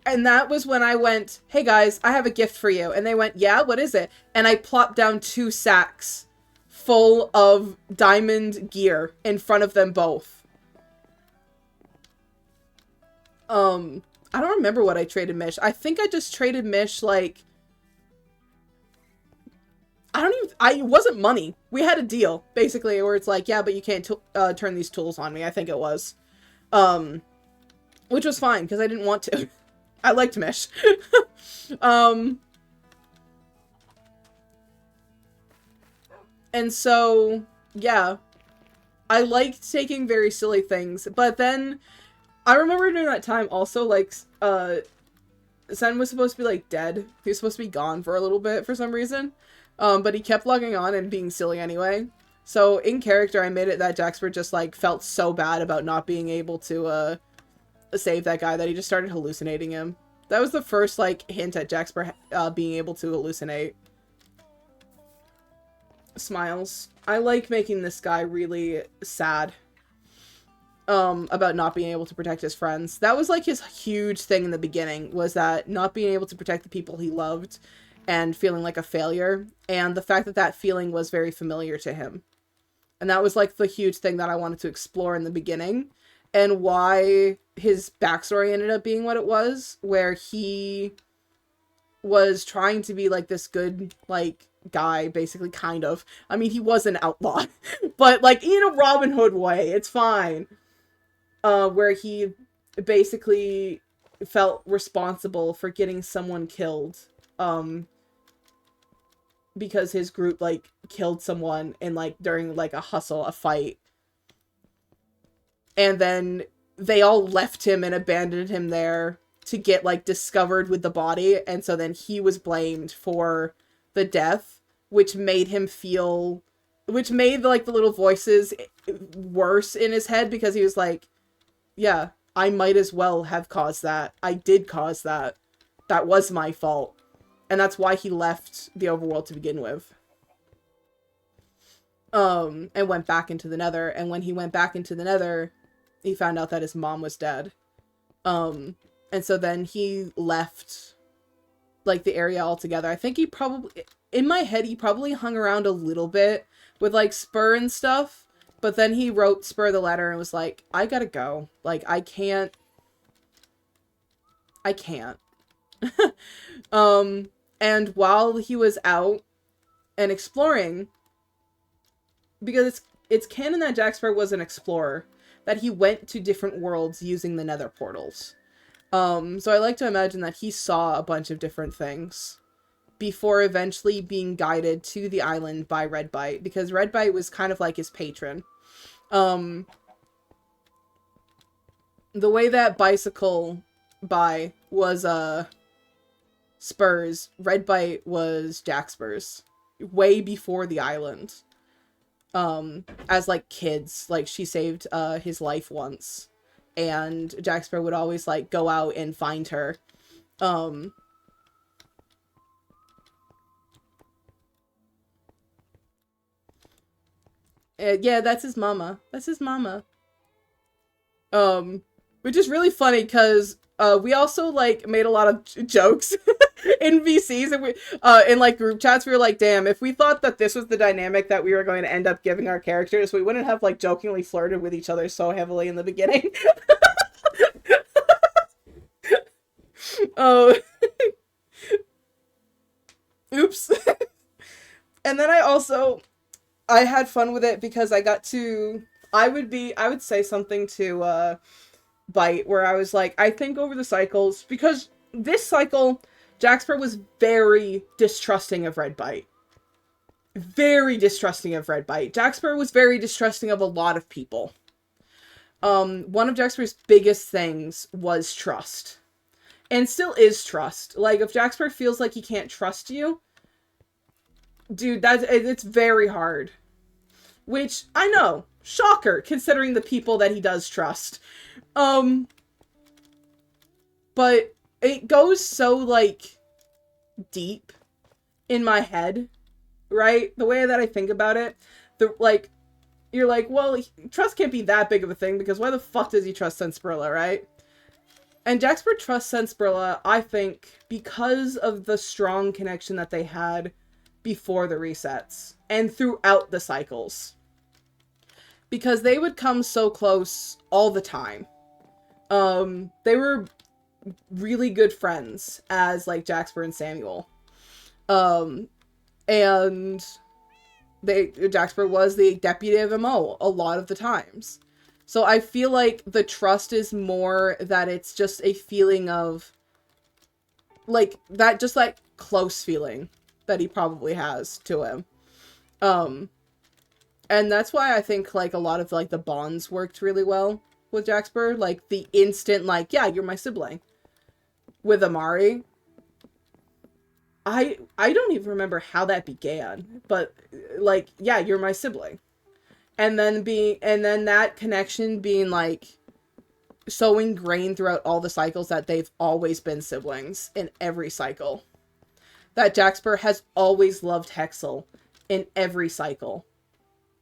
and that was when I went, hey guys, I have a gift for you. And they went, yeah, what is it? And I plopped down 2 sacks full of diamond gear in front of them both. I don't remember what I traded Mish. I think I just traded Mish, like, it wasn't money. We had a deal, basically, where it's like, yeah, but you can't turn these tools on me. I think it was. Which was fine, because I didn't want to. I liked Mish. And so, yeah. I liked taking very silly things, but then I remember during that time also, like, Sen was supposed to be, like, dead. He was supposed to be gone for a little bit for some reason. But he kept logging on and being silly anyway. So, in character, I made it that Jaxper just, like, felt so bad about not being able to, save that guy that he just started hallucinating him. That was the first, like, hint at Jaxper being able to hallucinate. Smiles. I like making this guy really sad. About not being able to protect his friends. That was, like, his huge thing in the beginning, was that not being able to protect the people he loved and feeling like a failure. And the fact that that feeling was very familiar to him. And that was, like, the huge thing that I wanted to explore in the beginning. And why his backstory ended up being what it was, where he was trying to be, like, this good, like, guy, basically, kind of. I mean, he was an outlaw, but, like, in a Robin Hood way, it's fine. Where he basically felt responsible for getting someone killed, because his group, like, killed someone in, like, during, like, a fight. And then they all left him and abandoned him there to get, like, discovered with the body. And so then he was blamed for the death, which made him feel, which made, like, the little voices worse in his head, because he was like, yeah, I might as well have caused that. I did cause that. That was my fault. And that's why he left the overworld to begin with. And went back into the nether. And when he went back into the nether, he found out that his mom was dead. And so then he left, like, the area altogether. I think he probably, in my head, he probably hung around a little bit with, like, Spur and stuff. But then he wrote Spur the letter and was like, I gotta go. Like, I can't. And while he was out and exploring, because it's canon that Jaxper was an explorer, that he went to different worlds using the nether portals. So I like to imagine that he saw a bunch of different things. before eventually being guided to the island by Redbite, because Redbite was kind of like his patron. The way that Bicycle by was Spurs, Redbite was Jack Spurs. Way before the island. As like kids, like she saved his life once. And Jack Spur would always like go out and find her. Yeah, that's his mama. That's his mama. Which is really funny because we also like made a lot of jokes in VCs, and we in like group chats we were like, damn, if we thought that this was the dynamic that we were going to end up giving our characters, we wouldn't have like jokingly flirted with each other so heavily in the beginning. Oh. Oops. And then I had fun with it because I got to, I would say something to Bite where I was like, I think over the cycles, because this cycle, Jackspur was very distrusting of Redbite. Very distrusting of Redbite. Jackspur was very distrusting of a lot of people. One of Jackspur's biggest things was trust. And still is trust. Like, if Jackspur feels like he can't trust you, dude, it's very hard. Which, I know, shocker, considering the people that he does trust. But it goes so, like, deep in my head, right? The way that I think about it, you're like, well, trust can't be that big of a thing, because why the fuck does he trust Sensprilla, right? And Jackspur trusts Sensprilla, I think, because of the strong connection that they had before the resets, and throughout the cycles. Because they would come so close all the time. They were really good friends as, like, Jackspur and Samuel. And Jackspur was the deputy of MO a lot of the times. So I feel like the trust is more that it's just a feeling of, like, that just, like, close feeling that he probably has to him. And that's why I think, like, a lot of, like, the bonds worked really well with Jackspur. Like, the instant, like, yeah, you're my sibling. With Amari, I don't even remember how that began, but, like, yeah, you're my sibling. And then that connection being, like, so ingrained throughout all the cycles that they've always been siblings in every cycle. That Jackspur has always loved Hexel in every cycle.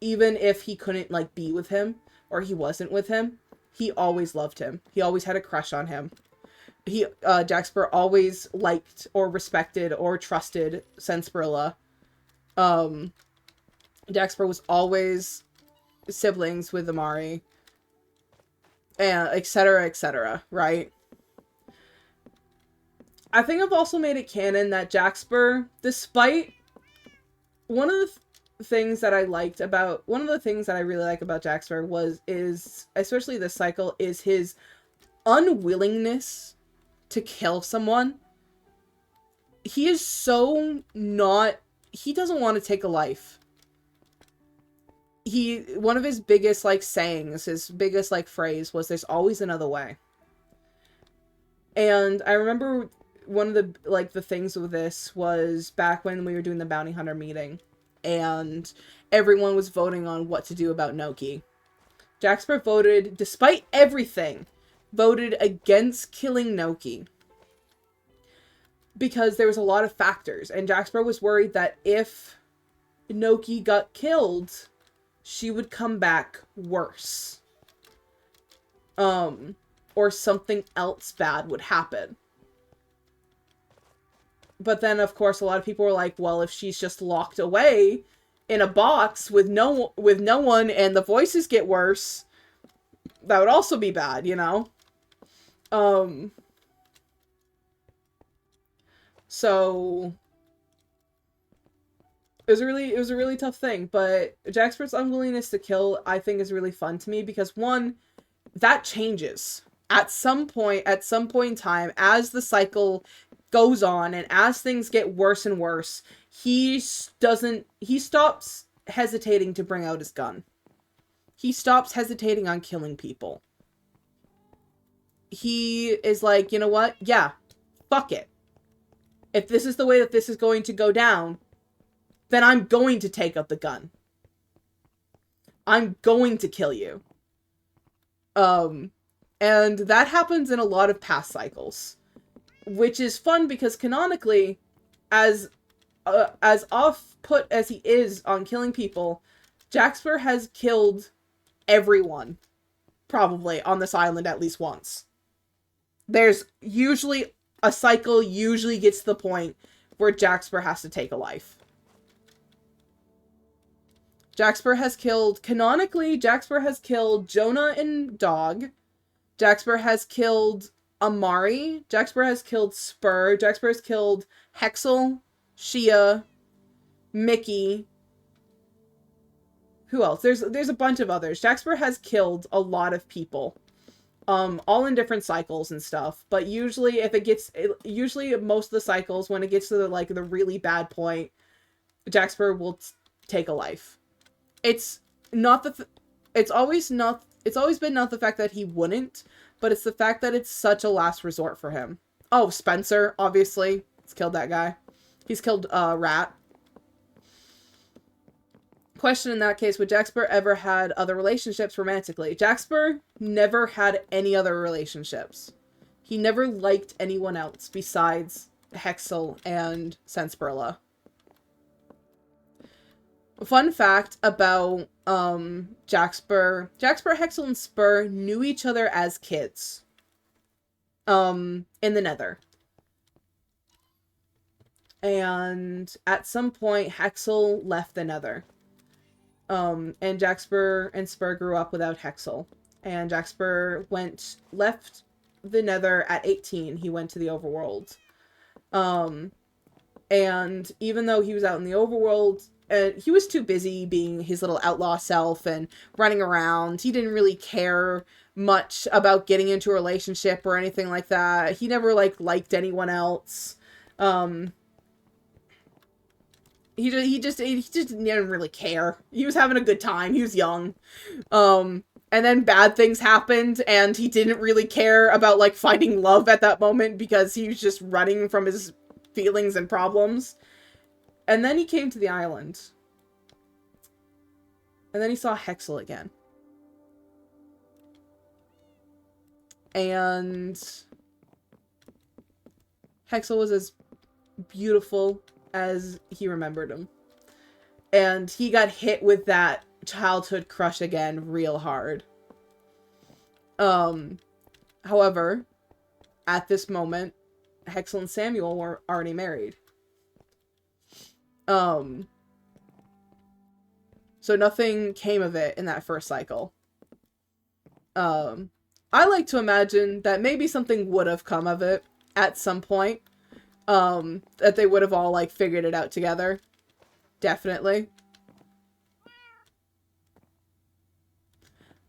Even if he couldn't, like, be with him, or he wasn't with him, he always loved him. He always had a crush on him. Jackspur always liked or respected or trusted Sensprilla. Jackspur was always siblings with Amari, and etc., right? I think I've also made it canon that Jackspur, despite one of the things that I really like about Jackspur is especially this cycle, is his unwillingness to kill someone. He is so not, he doesn't want to take a life. One of his biggest, like, sayings, his biggest, like, phrase was, there's always another way. And I remember one of the, like, the things with this was back when we were doing the Bounty Hunter meeting, and everyone was voting on what to do about Noki. Jackspur voted, despite everything, voted against killing Noki. Because there was a lot of factors, and Jackspur was worried that if Noki got killed, she would come back worse. Or something else bad would happen. But then, of course, a lot of people were like, well, if she's just locked away in a box with no one and the voices get worse, that would also be bad, you know? So it was a really tough thing, but Jackspur's unwillingness to kill, I think, is really fun to me because, one, that changes. At some point in time, as the cycle goes on, and as things get worse and worse, he stops hesitating to bring out his gun. He stops hesitating on killing people. He is like, you know what? Yeah, fuck it. If this is the way that this is going to go down, then I'm going to take up the gun. I'm going to kill you. And that happens in a lot of past cycles, which is fun because canonically, as off-put as he is on killing people, Jaxper has killed everyone, probably, on this island at least once. There's usually a cycle usually gets to the point where Jaxper has to take a life. Canonically, Jaxper has killed Jonah and Dog. Jaxper has killed Amari. Jaxper has killed Spur. Jaxper has killed Hexel, Shia, Mickey. Who else? There's a bunch of others. Jaxper has killed a lot of people. All in different cycles and stuff. But usually most of the cycles, when it gets to the really bad point, Jaxper will take a life. It's not it's always been not the fact that he wouldn't, but it's the fact that it's such a last resort for him. Oh, Spencer, obviously. He's killed that guy. He's killed Rat. Question in that case, would Jaxper ever had other relationships romantically? Jaxper never had any other relationships. He never liked anyone else besides Hexel and Sensperla. Fun fact about Jaxper, Hexel, and Spur knew each other as kids. In the Nether. And at some point, Hexel left the Nether. And Jaxper and Spur grew up without Hexel. And Jaxper left the Nether at 18. He went to the overworld. And even though he was out in the overworld, he was too busy being his little outlaw self and running around. He didn't really care much about getting into a relationship or anything like that. He never, liked anyone else. He just didn't really care. He was having a good time. He was young. And then bad things happened, and he didn't really care about, finding love at that moment because he was just running from his feelings and problems. And then he came to the island. And then he saw Hexel again. And Hexel was as beautiful as he remembered him. And he got hit with that childhood crush again real hard. However, at this moment, Hexel and Samuel were already married. So nothing came of it in that first cycle. I like to imagine that maybe something would have come of it at some point. That they would have all, figured it out together. Definitely.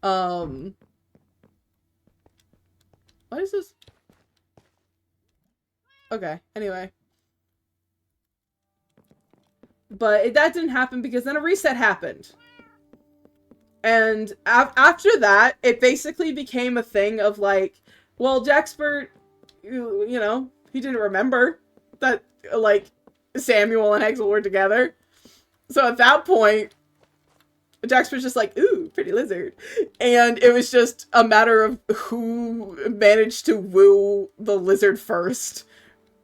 What is this? Okay, anyway. But that didn't happen because then a reset happened. And after that, it basically became a thing of well, Jaxper, you know, he didn't remember that, Samuel and Hexel were together. So at that point, Jaxper's just ooh, pretty lizard. And it was just a matter of who managed to woo the lizard first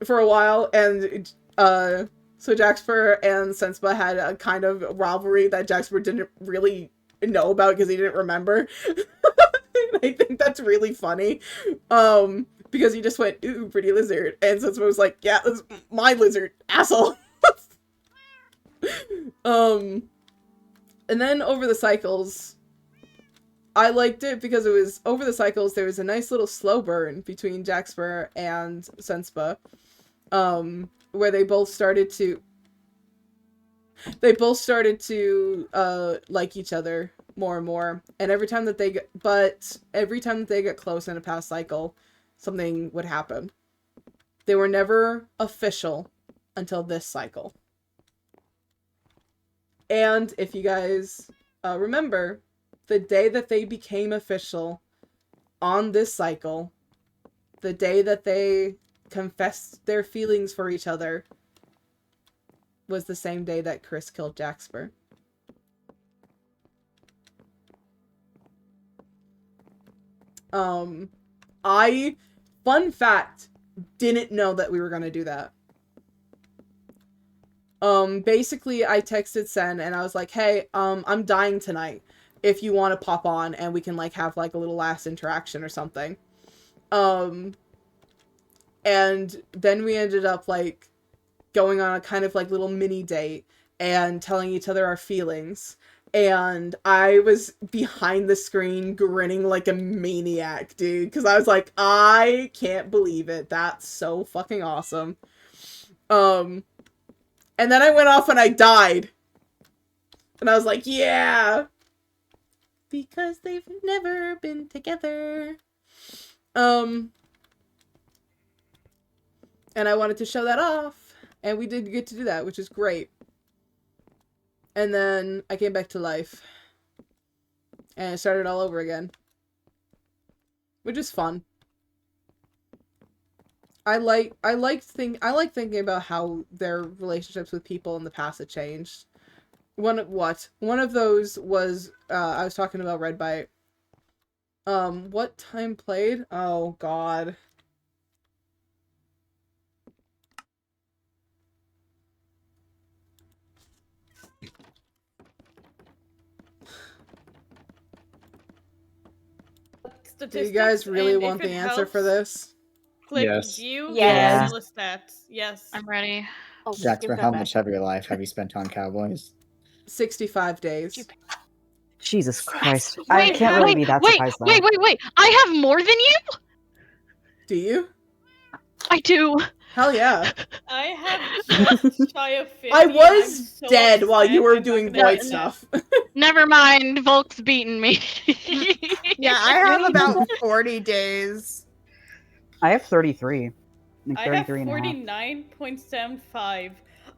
for a while. And, so Jaxper and Senspa had a kind of rivalry that Jaxper didn't really know about because he didn't remember. I think that's really funny. Because he just went, ooh, pretty lizard. And Senspa was like, yeah, that's my lizard, asshole. And then over the cycles, I liked it because it was, over the cycles, there was a nice little slow burn between Jaxper and Senspa. Where they both started to like each other more and more. And every time that they get close in a past cycle, something would happen. They were never official until this cycle. And if you guys remember, the day that they became official on this cycle, the day that they confessed their feelings for each other, was the same day that Chris killed Jaxper. Fun fact, didn't know that we were gonna do that. Basically, I texted Sen and I was like, hey, I'm dying tonight. If you want to pop on and we can, like, have, like, a little last interaction or something. And then we ended up, like, going on a kind of, like, little mini date and telling each other our feelings. And I was behind the screen grinning like a maniac, dude. Because I was like, I can't believe it. That's so fucking awesome. And then I went off and I died. And I was like, yeah. Because they've never been together. And I wanted to show that off. And we did get to do that, which is great. And then I came back to life. And I started all over again. Which is fun. I like thinking about how their relationships with people in the past had changed. One of those was I was talking about Red Bite. What time played? Oh god. Do you guys really want the answer for this? Click Yes. view Yes. vanilla stats. Yes. I'm ready. Oh, Jaxper, give how that much back. of your life have you spent on Cowboys? 65 days. Jesus Christ. Wait, I can't really wait, be that wait, surprised though. wait. I have more than you? Do you? I do. Hell yeah. I have just shy of 50. I I'm was so dead while you upset were I'm not doing gonna void get stuff. Never mind, Volk's beaten me. Yeah, I have Really? about 40 days. I have 33. Like I have 33 and a half. 49.75.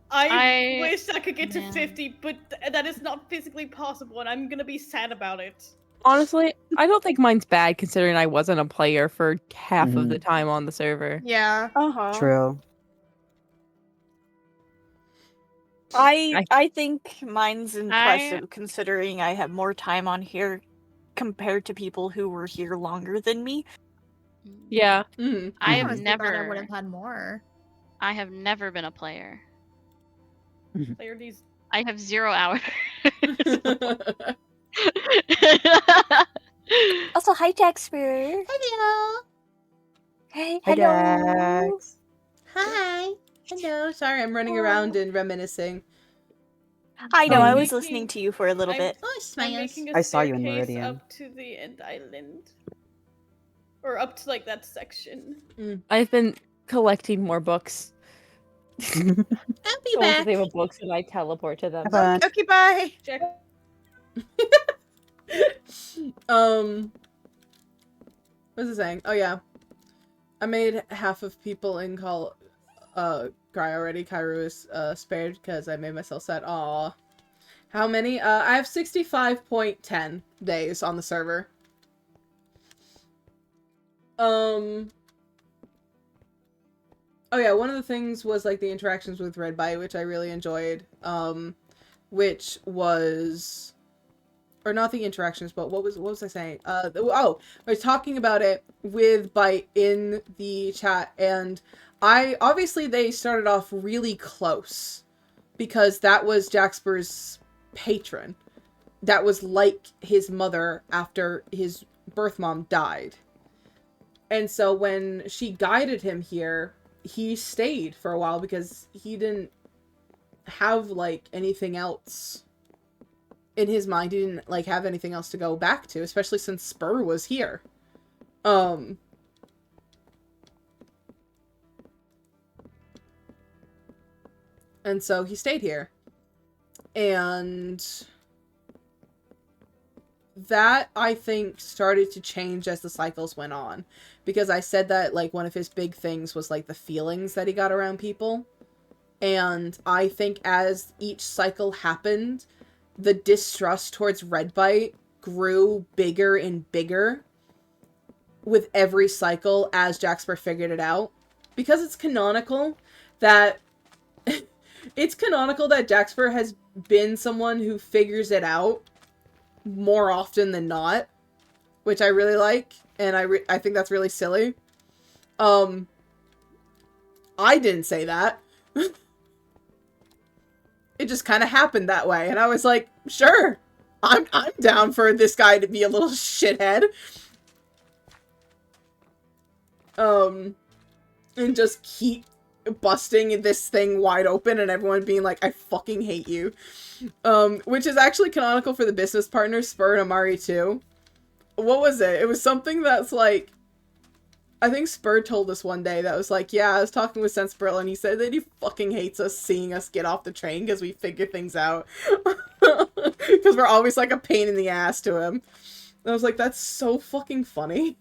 I I- wish I could get to man. 50, but that is not physically possible, and I'm gonna be sad about it. Honestly, I don't think mine's bad considering I wasn't a player for half of Mhm. the time on the server. Yeah. True. I think mine's impressive considering I have more time on here compared to people who were here longer than me. Yeah. Mm. I honestly have thought I never would have had more. I have never been a player. Player these. I have 0 hours. Also, hi Jaxper. Hello. Hey, Hi, hello. Jax. Hi. Hello. Sorry, I'm running around and reminiscing. I know. I I'm was making- listening to you for a little I'm- bit. Oh, I'm making a I saw you in staircase Meridian. up to the end island. Or up to, like, that section. I've been collecting more books. I'll be So once they have books and I teleport to them. Have fun. Okay, bye. Jack. What was I saying? Oh yeah. I made half of people in cry already. Kairu is spared because I made myself sad. Aw. How many? I have 65.10 days on the server. Oh yeah, one of the things was like the interactions with Red Bite, which I really enjoyed. Which was, or not the interactions, but what was I saying? I was talking about it with Bite in the chat, and obviously they started off really close because that was Jaxper's patron. That was like his mother after his birth mom died. And so when she guided him here, he stayed for a while because he didn't have, like, anything else in his mind. He didn't, like, have anything else to go back to, especially since Spur was here. And so he stayed here. And that, I think, started to change as the cycles went on. Because I said that, like, one of his big things was, like, the feelings that he got around people. And I think as each cycle happened, the distrust towards Redbite grew bigger and bigger with every cycle as Jaxper figured it out. Because it's canonical that... it's canonical that Jaxper has been someone who figures it out more often than not, which I really like, and I think that's really silly. I didn't say that. It just kind of happened that way, and I was like, sure, I'm down for this guy to be a little shithead. And just keep busting this thing wide open and everyone being like, I fucking hate you. Which is actually canonical for the business partners, Spur and Amari too. What was it? It was something that's like, I think Spur told us one day that was like, yeah, I was talking with Sensible and he said that he fucking hates us seeing us get off the train because we figure things out. Because we're always like a pain in the ass to him. And I was like, that's so fucking funny.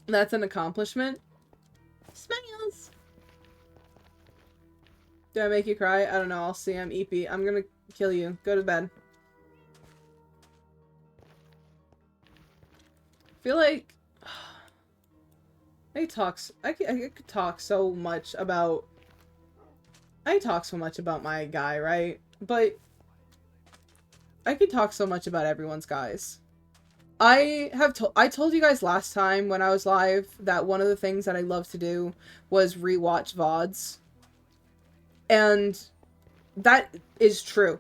That's an accomplishment. Smiles. Did I make you cry? I don't know. I'll see. I'm EP. I'm gonna kill you. Go to bed. I feel like I could talk so much about my guy, right? But I could talk so much about everyone's guys. I told you guys last time when I was live that one of the things that I love to do was rewatch VODs. And that is true.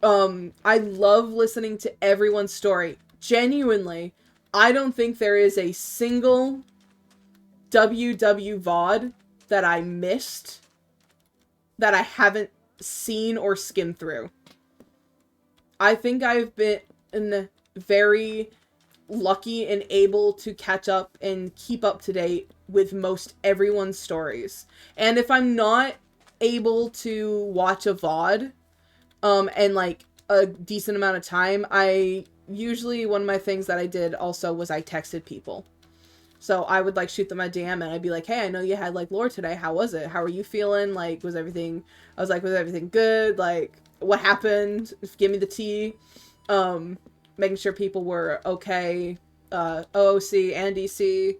I love listening to everyone's story. Genuinely, I don't think there is a single WW VOD that I missed that I haven't seen or skimmed through. I think I've been very lucky and able to catch up and keep up to date with most everyone's stories. And if I'm not able to watch a VOD, and like a decent amount of time, usually one of my things that I did also was I texted people. So I would like shoot them a DM and I'd be like, hey, I know you had like lore today. How was it? How are you feeling? Like, was everything good? Like, what happened? Give me the tea. Making sure people were okay. OOC and DC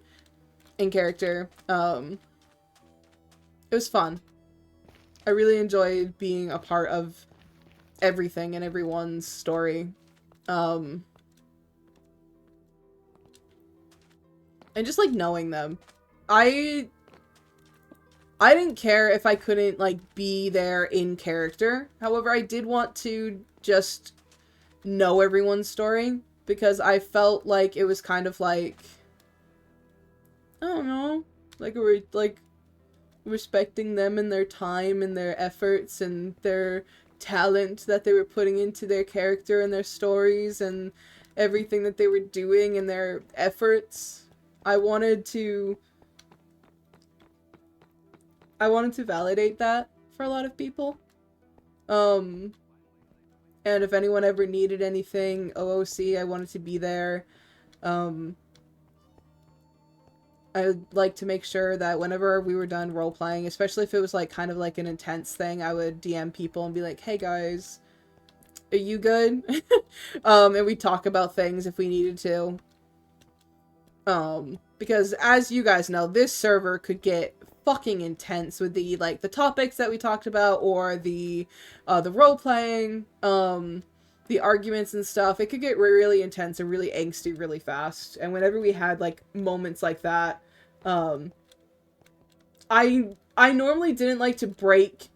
in character. It was fun. I really enjoyed being a part of everything and everyone's story. And just like knowing them. I didn't care if I couldn't like be there in character. However, I did want to just know everyone's story because I felt like it was kind of like, I don't know, like we're like respecting them and their time and their efforts and their talent that they were putting into their character and their stories and everything that they were doing and their efforts. I wanted to validate that for a lot of people. And if anyone ever needed anything, OOC, I wanted to be there. I would like to make sure that whenever we were done role-playing, especially if it was like kind of like an intense thing, I would DM people and be like, hey guys, are you good? And we'd talk about things if we needed to. Because as you guys know, this server could get fucking intense with the like the topics that we talked about or the role-playing, the arguments and stuff. It could get really intense and really angsty really fast. And whenever we had like moments like that, I normally didn't like to break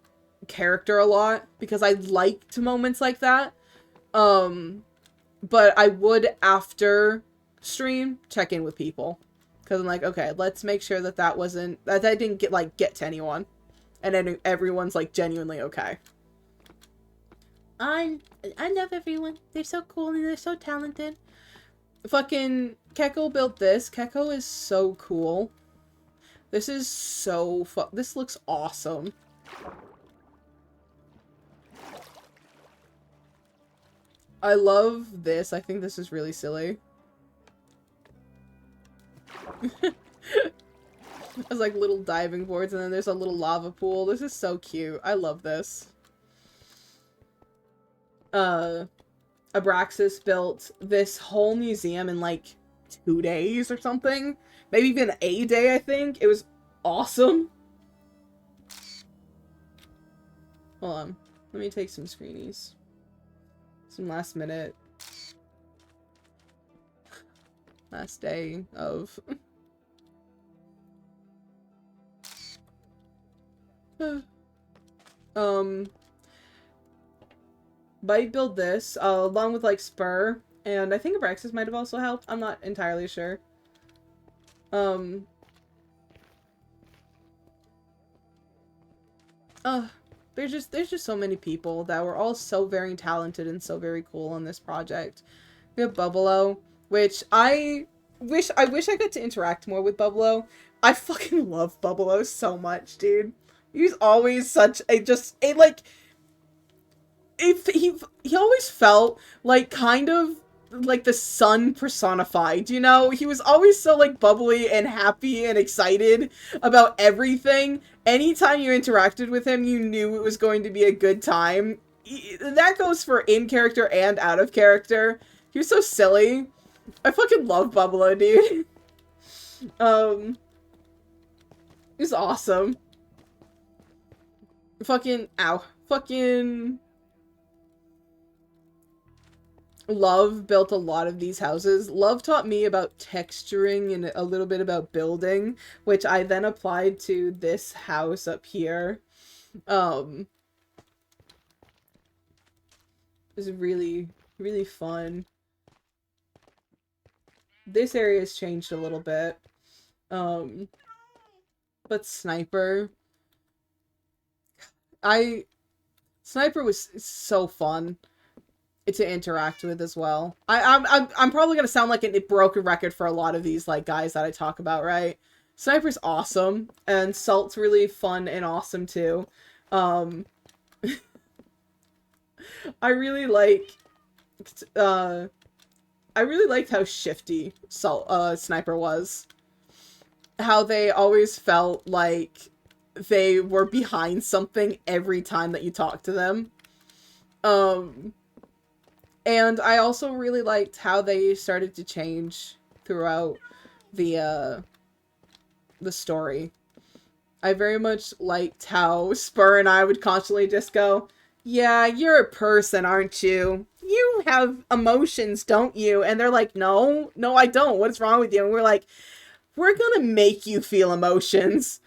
character a lot because I liked moments like that. But I would after stream check in with people because I'm like, okay, let's make sure that that didn't get to anyone, and then everyone's like genuinely okay. I love everyone. They're so cool and they're so talented. Fucking Keko built this. Keko is so cool. This is so this looks awesome. I love this. I think this is really silly. There's like little diving boards and then there's a little lava pool. This is so cute. I love this. Abraxas built this whole museum in like 2 days or something. Maybe even a day, I think. It was awesome. Hold on. Let me take some screenies. Some last minute. Last day of... Bite build this, along with like Spur, and I think Abraxas might have also helped. I'm not entirely sure. There's just so many people that were all so very talented and so very cool on this project. We have Bubble-O, which I wish I got to interact more with Bubble-O. I fucking love Bubble-O so much, dude. He's always such a he always felt like kind of like the sun personified, you know? He was always so like bubbly and happy and excited about everything. Anytime you interacted with him, you knew it was going to be a good time. That goes for in character and out of character. He was so silly. I fucking love Bubble-O, dude. He's awesome. Fucking Love built a lot of these houses. Love taught me about texturing and a little bit about building, which I then applied to this house up here. It was really, really fun. This area has changed a little bit. But Sniper... Sniper was so fun to interact with as well. I'm probably gonna sound like a broken record for a lot of these like guys that I talk about, right? Sniper's awesome, and Salt's really fun and awesome too. I really liked how shifty Sniper was. How they always felt like they were behind something every time that you talked to them. And I also really liked how they started to change throughout the story. I very much liked how Spur and I would constantly just go, yeah, you're a person, aren't you? You have emotions, don't you? And they're like, no, I don't. What's wrong with you? And we're like, we're gonna make you feel emotions.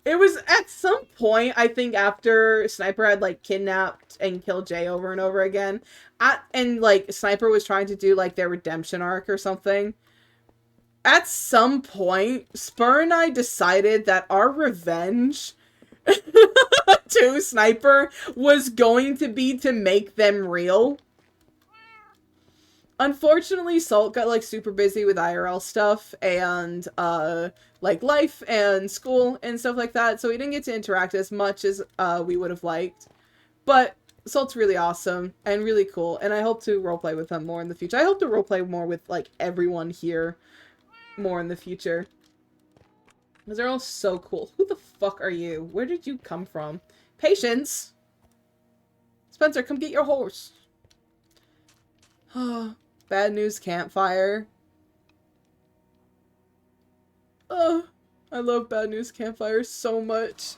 It was at some point, I think, after Sniper had, like, kidnapped and killed Jay over and over again, and, like, Sniper was trying to do, like, their redemption arc or something. At some point, Spur and I decided that our revenge to Sniper was going to be to make them real. Unfortunately, Salt got, like, super busy with IRL stuff and, like, life and school and stuff like that, so we didn't get to interact as much as, we would have liked. But Salt's really awesome and really cool, and I hope to roleplay with him more in the future. I hope to roleplay more with, like, everyone here more in the future. Because they're all so cool. Who the fuck are you? Where did you come from? Patience! Spencer, come get your horse. Bad News Campfire. Oh, I love Bad News Campfire so much.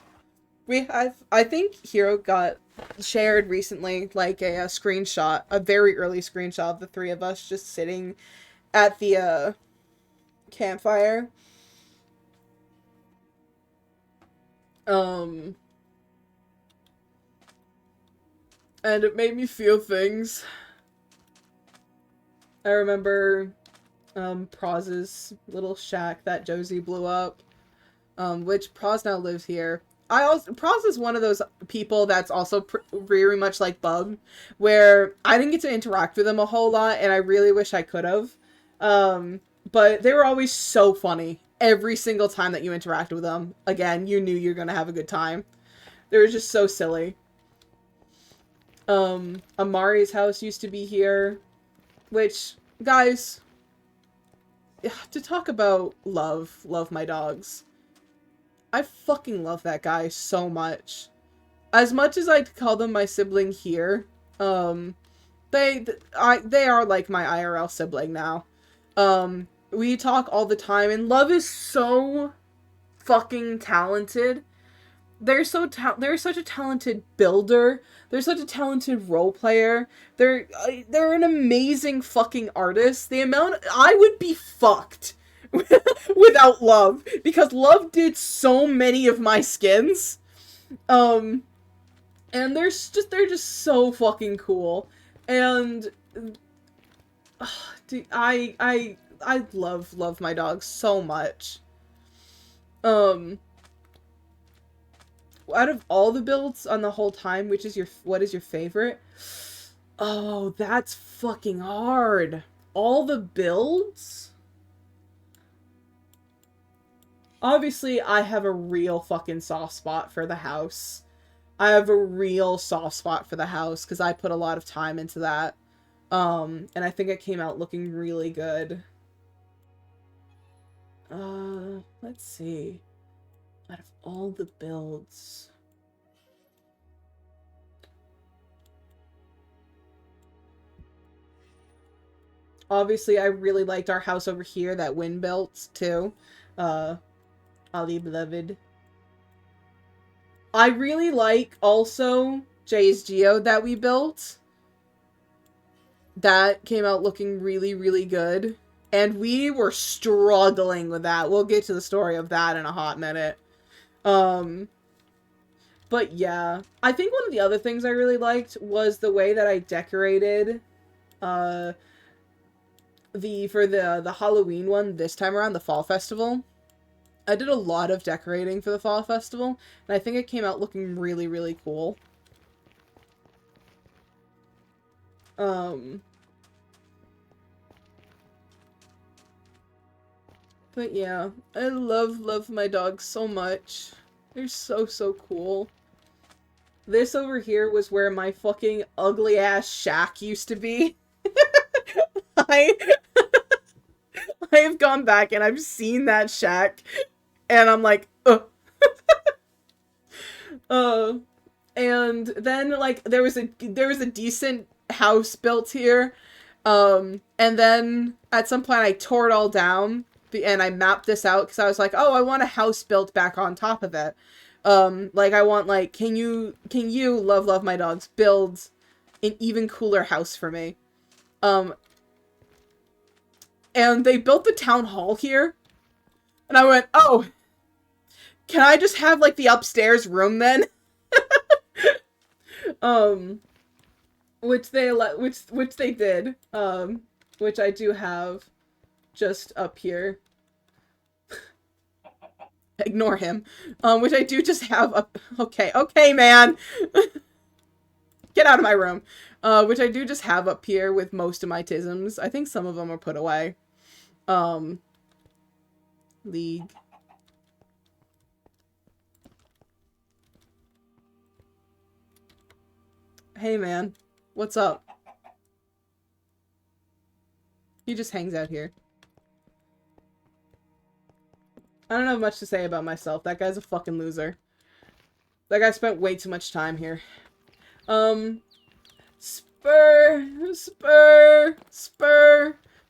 I think Hero got shared recently, like a screenshot, a very early screenshot of the three of us just sitting at the, campfire. And it made me feel things. I remember Proz's little shack that Josie blew up, which Proz now lives here. Proz is one of those people that's also very much like Bug, where I didn't get to interact with him a whole lot, and I really wish I could have. But they were always so funny every single time that you interacted with them, again, you knew you were gonna have a good time. They were just so silly. Amari's house used to be here, which, guys, to talk about love my dogs. I fucking love that guy so much. As much as I call them my sibling here, they are like my IRL sibling now. We talk all the time, and Love is so fucking talented. They're such a talented builder. They're such a talented role player. They're an amazing fucking artist. The amount I would be fucked without Love, because Love did so many of my skins. And they're just so fucking cool. And dude, I love my dogs so much. Out of all the builds on the whole time, what is your favorite? Oh, that's fucking hard. All the builds? Obviously, I have a real fucking soft spot for the house. I have a real soft spot for the house because I put a lot of time into that. And I think it came out looking really good. Let's see. Out of all the builds. Obviously, I really liked our house over here that Win built, too. Ali Beloved. I really like, also, Jay's Geode that we built. That came out looking really, really good. And we were struggling with that. We'll get to the story of that in a hot minute. But yeah, I think one of the other things I really liked was the way that I decorated for the Halloween one this time around, the Fall Festival. I did a lot of decorating for the Fall Festival, and I think it came out looking really, really cool. But yeah, I love my dogs so much. They're so cool. This over here was where my fucking ugly ass shack used to be. I have gone back and I've seen that shack and I'm like, ugh. And then like there was a decent house built here. And then at some point I tore it all down and I mapped this out because I was like, oh, I want a house built back on top of it. Like I want like, can you love my dogs build an even cooler house for me? And they built the town hall here. And I went, oh, can I just have like the upstairs room then? Which they did. Which I do have just up here. Ignore him. Which I do just have up. Okay, man. Get out of my room. Which I do just have up here with most of my tisms. I think some of them are put away. League. Hey, man. What's up? He just hangs out here. I don't have much to say about myself. That guy's a fucking loser. That guy spent way too much time here.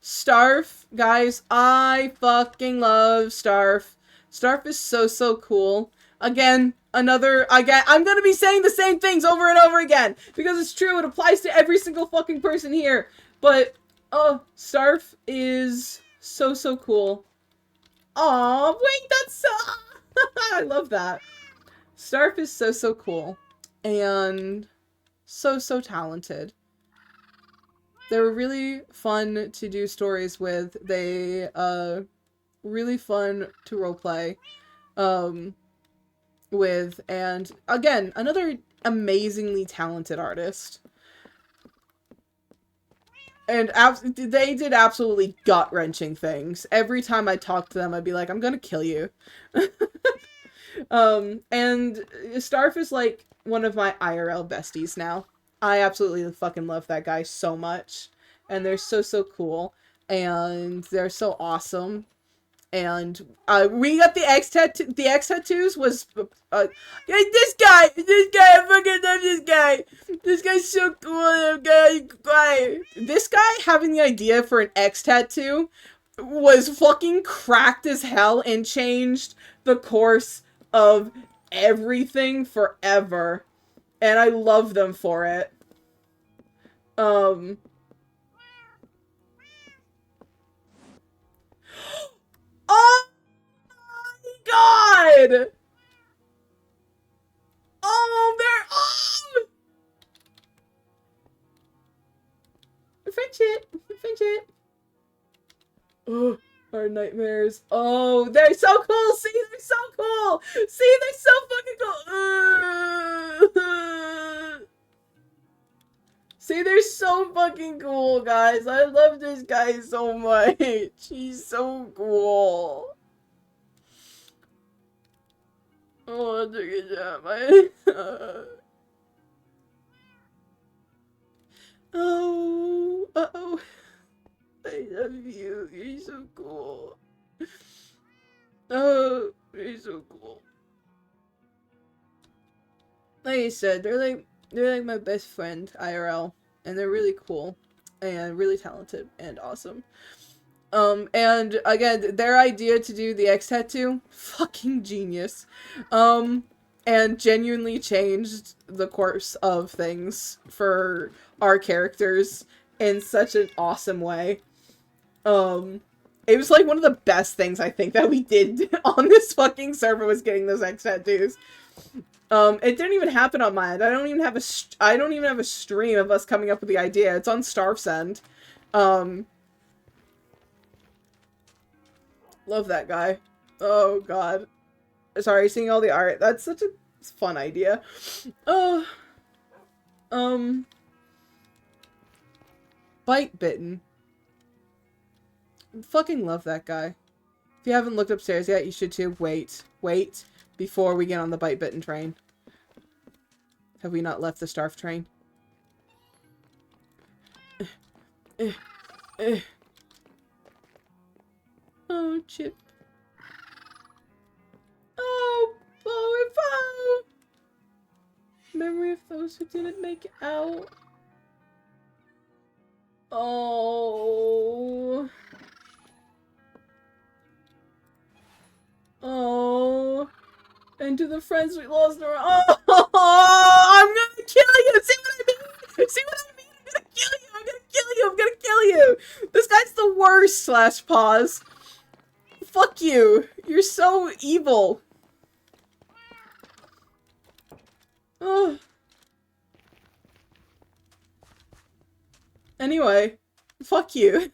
Starf. Guys, I fucking love Starf. Starf is so cool. Again, I'm gonna be saying the same things over and over again. Because it's true, it applies to every single fucking person here. But, Starf is so cool. Aw, wait, that's so... I love that. Starf is so cool. And so talented. They were really fun to do stories with. They, really fun to roleplay, with. And, again, another amazingly talented artist. And they did absolutely gut-wrenching things. Every time I talked to them, I'd be like, I'm gonna kill you. And Starf is like one of my IRL besties now. I absolutely fucking love that guy so much. And they're so cool. And they're so awesome. And we got the X tattoos was hey, this guy, I fucking love this guy. This guy's so cool. This guy having the idea for an X tattoo was fucking cracked as hell and changed the course of everything forever. And I love them for it. Oh my god! Oh, they're friendship. Oh, our nightmares. Oh, they're so cool. See, they're so cool. See, they're so fucking cool. See, they're so fucking cool, guys. I love this guy so much. He's so cool. Oh, look at that. Oh, uh-oh. I love you. You're so cool. Oh, you're so cool. Like I said, they're like my best friend IRL, and they're really cool and really talented and awesome. And again, their idea to do the X tattoo, fucking genius. And genuinely changed the course of things for our characters in such an awesome way. It was like one of the best things I think that we did on this fucking server was getting those X tattoos. It didn't even happen on mine. I don't even have a stream of us coming up with the idea. It's on Starf's end. Love that guy. Oh god. Sorry, seeing all the art. That's such a fun idea. Oh. Bite Bitten. Fucking love that guy. If you haven't looked upstairs yet, you should too. Wait before we get on the Bite Bitten train. Have we not left the Starf train? Oh, Chip. Oh, Bo and Bo! Memory of those who didn't make it out. Oh. Oh. And to the friends we lost in our— oh, I'm gonna kill you! See what I mean? See what I mean? I'm gonna kill you! I'm gonna kill you! I'm gonna kill you! This guy's the worst, slash pause. Fuck you! You're so evil. Oh. Anyway, fuck you.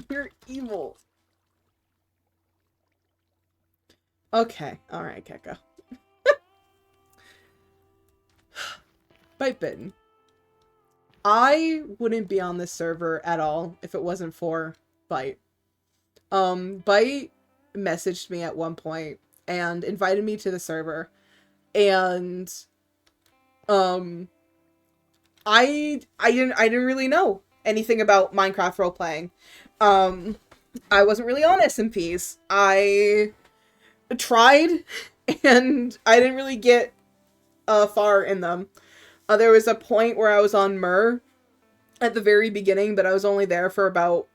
You're evil. Okay, alright, Keko. Bite Bitten. I wouldn't be on this server at all if it wasn't for Bite. Bite messaged me at one point and invited me to the server. And I didn't really know anything about Minecraft role-playing. I wasn't really on SMPs. I tried, and I didn't really get far in them. There was a point where I was on Myrrh at the very beginning, but I was only there for about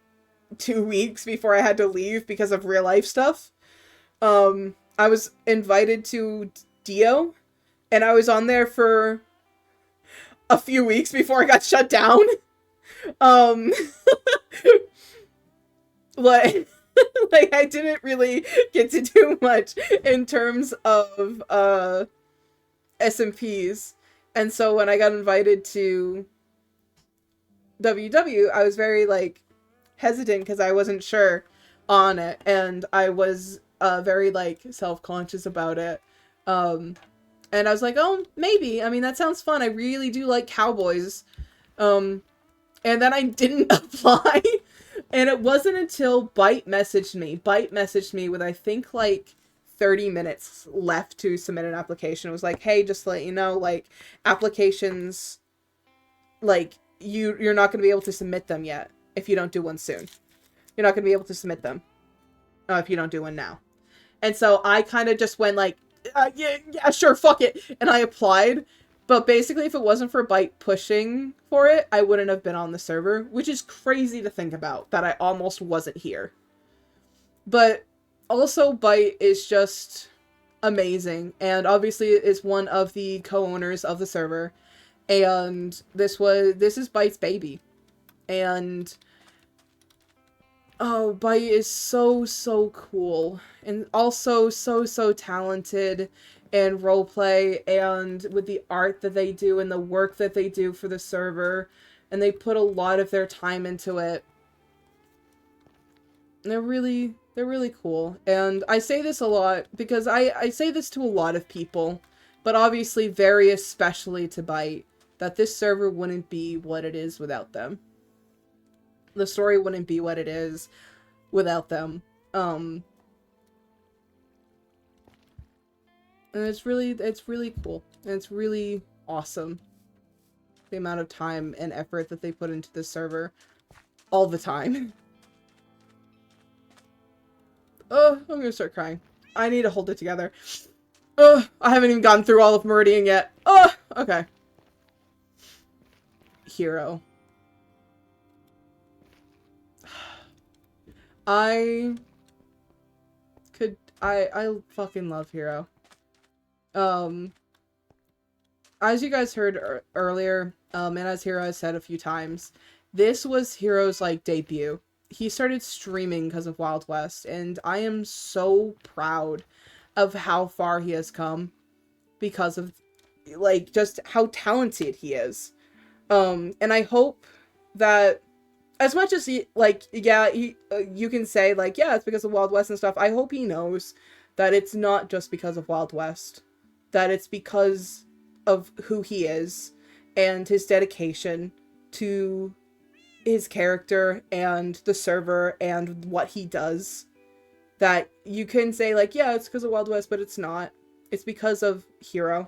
2 weeks before I had to leave because of real life stuff. I was invited to Dio, and I was on there for a few weeks before I got shut down. Like I didn't really get to do much in terms of SMPs. And so when I got invited to WW, I was very, like, hesitant because I wasn't sure on it. And I was very, like, self-conscious about it. And I was like, oh, maybe. I mean, that sounds fun. I really do like cowboys. And then I didn't apply. And it wasn't until Byte messaged me with, I think, like, 30 minutes left to submit an application. It was like, hey, just to let you know, like, applications, like, you're not going to be able to submit them yet if you don't do one soon. You're not going to be able to submit them if you don't do one now. And so I kind of just went like, yeah, sure, fuck it. And I applied. But basically, if it wasn't for Byte pushing for it, I wouldn't have been on the server, which is crazy to think about, that I almost wasn't here. But also, Byte is just amazing, and obviously is one of the co-owners of the server, and this is Byte's baby. And oh, Byte is so cool, and also so talented in roleplay, and with the art that they do and the work that they do for the server, and they put a lot of their time into it. They're really cool. And I say this a lot because I say this to a lot of people, but obviously very especially to Byte, that this server wouldn't be what it is without them. The story wouldn't be what it is without them. And it's really cool. And it's really awesome. The amount of time and effort that they put into this server all the time. Oh, I'm gonna start crying. I need to hold it together. Oh, I haven't even gotten through all of Meridian yet. Oh, okay. Hero. I fucking love Hero. As you guys heard earlier, and as Hero has said a few times, this was Hero's, like, debut. He started streaming because of Wild West, and I am so proud of how far he has come because of, like, just how talented he is. And I hope that, as much as he, like, yeah, you can say, like, yeah, it's because of Wild West and stuff, I hope he knows that it's not just because of Wild West. That it's because of who he is and his dedication to his character and the server and what he does. That you can say, like, yeah, it's because of Wild West, but it's not. It's because of Hero.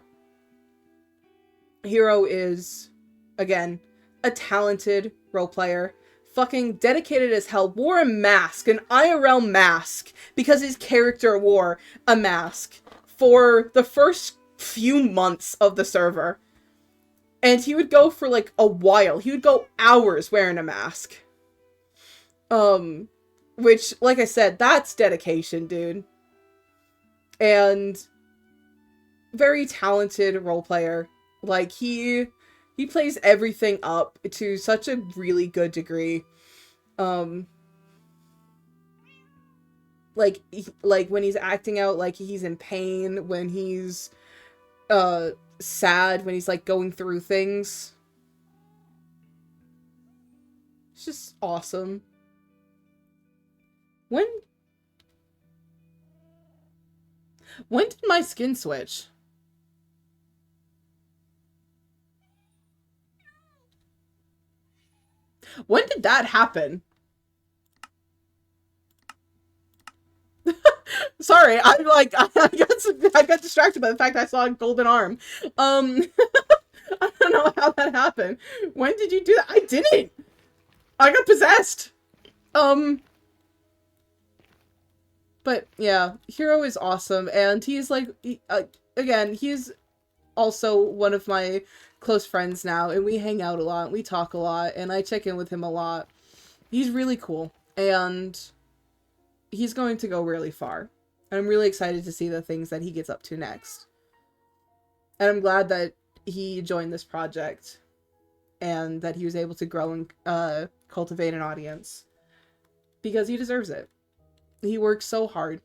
Hero is, again, a talented role player. Fucking dedicated as hell. Wore a mask, an IRL mask, because his character wore a mask for the first few months of the server. And he would go for, like, a while. He would go hours wearing a mask. Which, like I said, that's dedication, dude. And very talented role player. Like, he plays everything up to such a really good degree. Like when he's acting out like he's in pain, when he's sad, when he's, like, going through things. It's just awesome. When did my skin switch? When did that happen? Sorry, I got distracted by the fact I saw a golden arm. I don't know how that happened. When did you do that? I didn't! I got possessed! But, yeah, Hero is awesome, and he's, like, again, he's also one of my close friends now, and we hang out a lot, and we talk a lot, and I check in with him a lot. He's really cool, and he's going to go really far. And I'm really excited to see the things that he gets up to next. And I'm glad that he joined this project, and that he was able to grow and cultivate an audience. Because he deserves it. He worked so hard.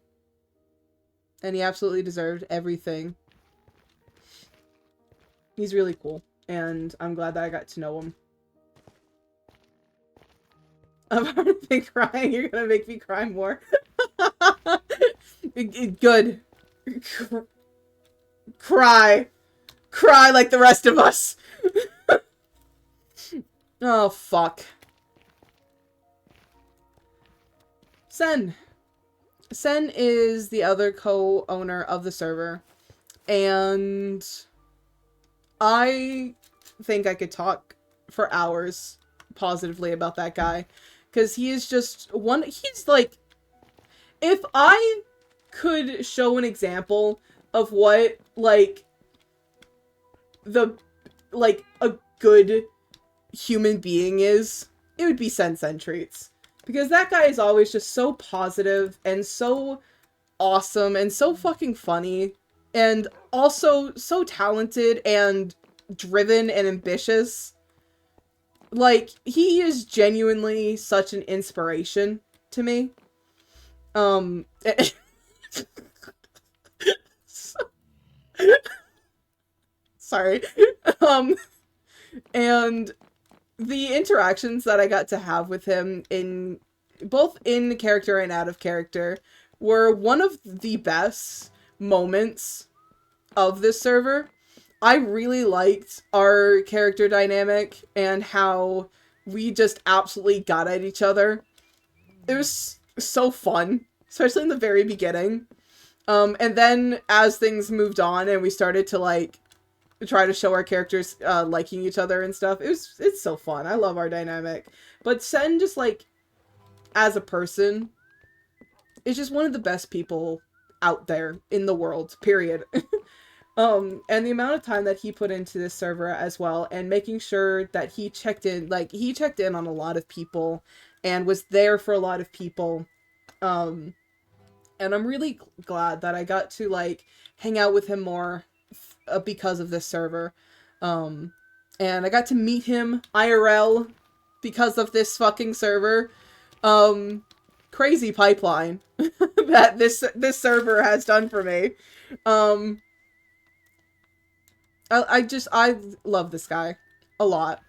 And he absolutely deserved everything. He's really cool. And I'm glad that I got to know him. I'm already crying. You're gonna make me cry more. Good. Cry. Cry like the rest of us. Oh, fuck. Sen. Sen is the other co-owner of the server. And I think I could talk for hours positively about that guy. Because he is just one... He's like... If I could show an example of what, like... a good human being is, it would be Sen Treats. Because that guy is always just so positive and so awesome and so fucking funny. And also so talented and driven and ambitious. Like, he is genuinely such an inspiration to me. Sorry. And the interactions that I got to have with him in both in character and out of character were one of the best moments of this server. I really liked our character dynamic and how we just absolutely got at each other. It was so fun, especially in the very beginning. And then as things moved on and we started to like try to show our characters liking each other and stuff, it's so fun. I love our dynamic. But Sen, just like as a person, is just one of the best people out there in the world, period. And the amount of time that he put into this server as well, and making sure that he checked in on a lot of people and was there for a lot of people. And I'm really glad that I got to like hang out with him more because of this server. And I got to meet him IRL because of this fucking server. Crazy pipeline that this server has done for me. I love this guy a lot.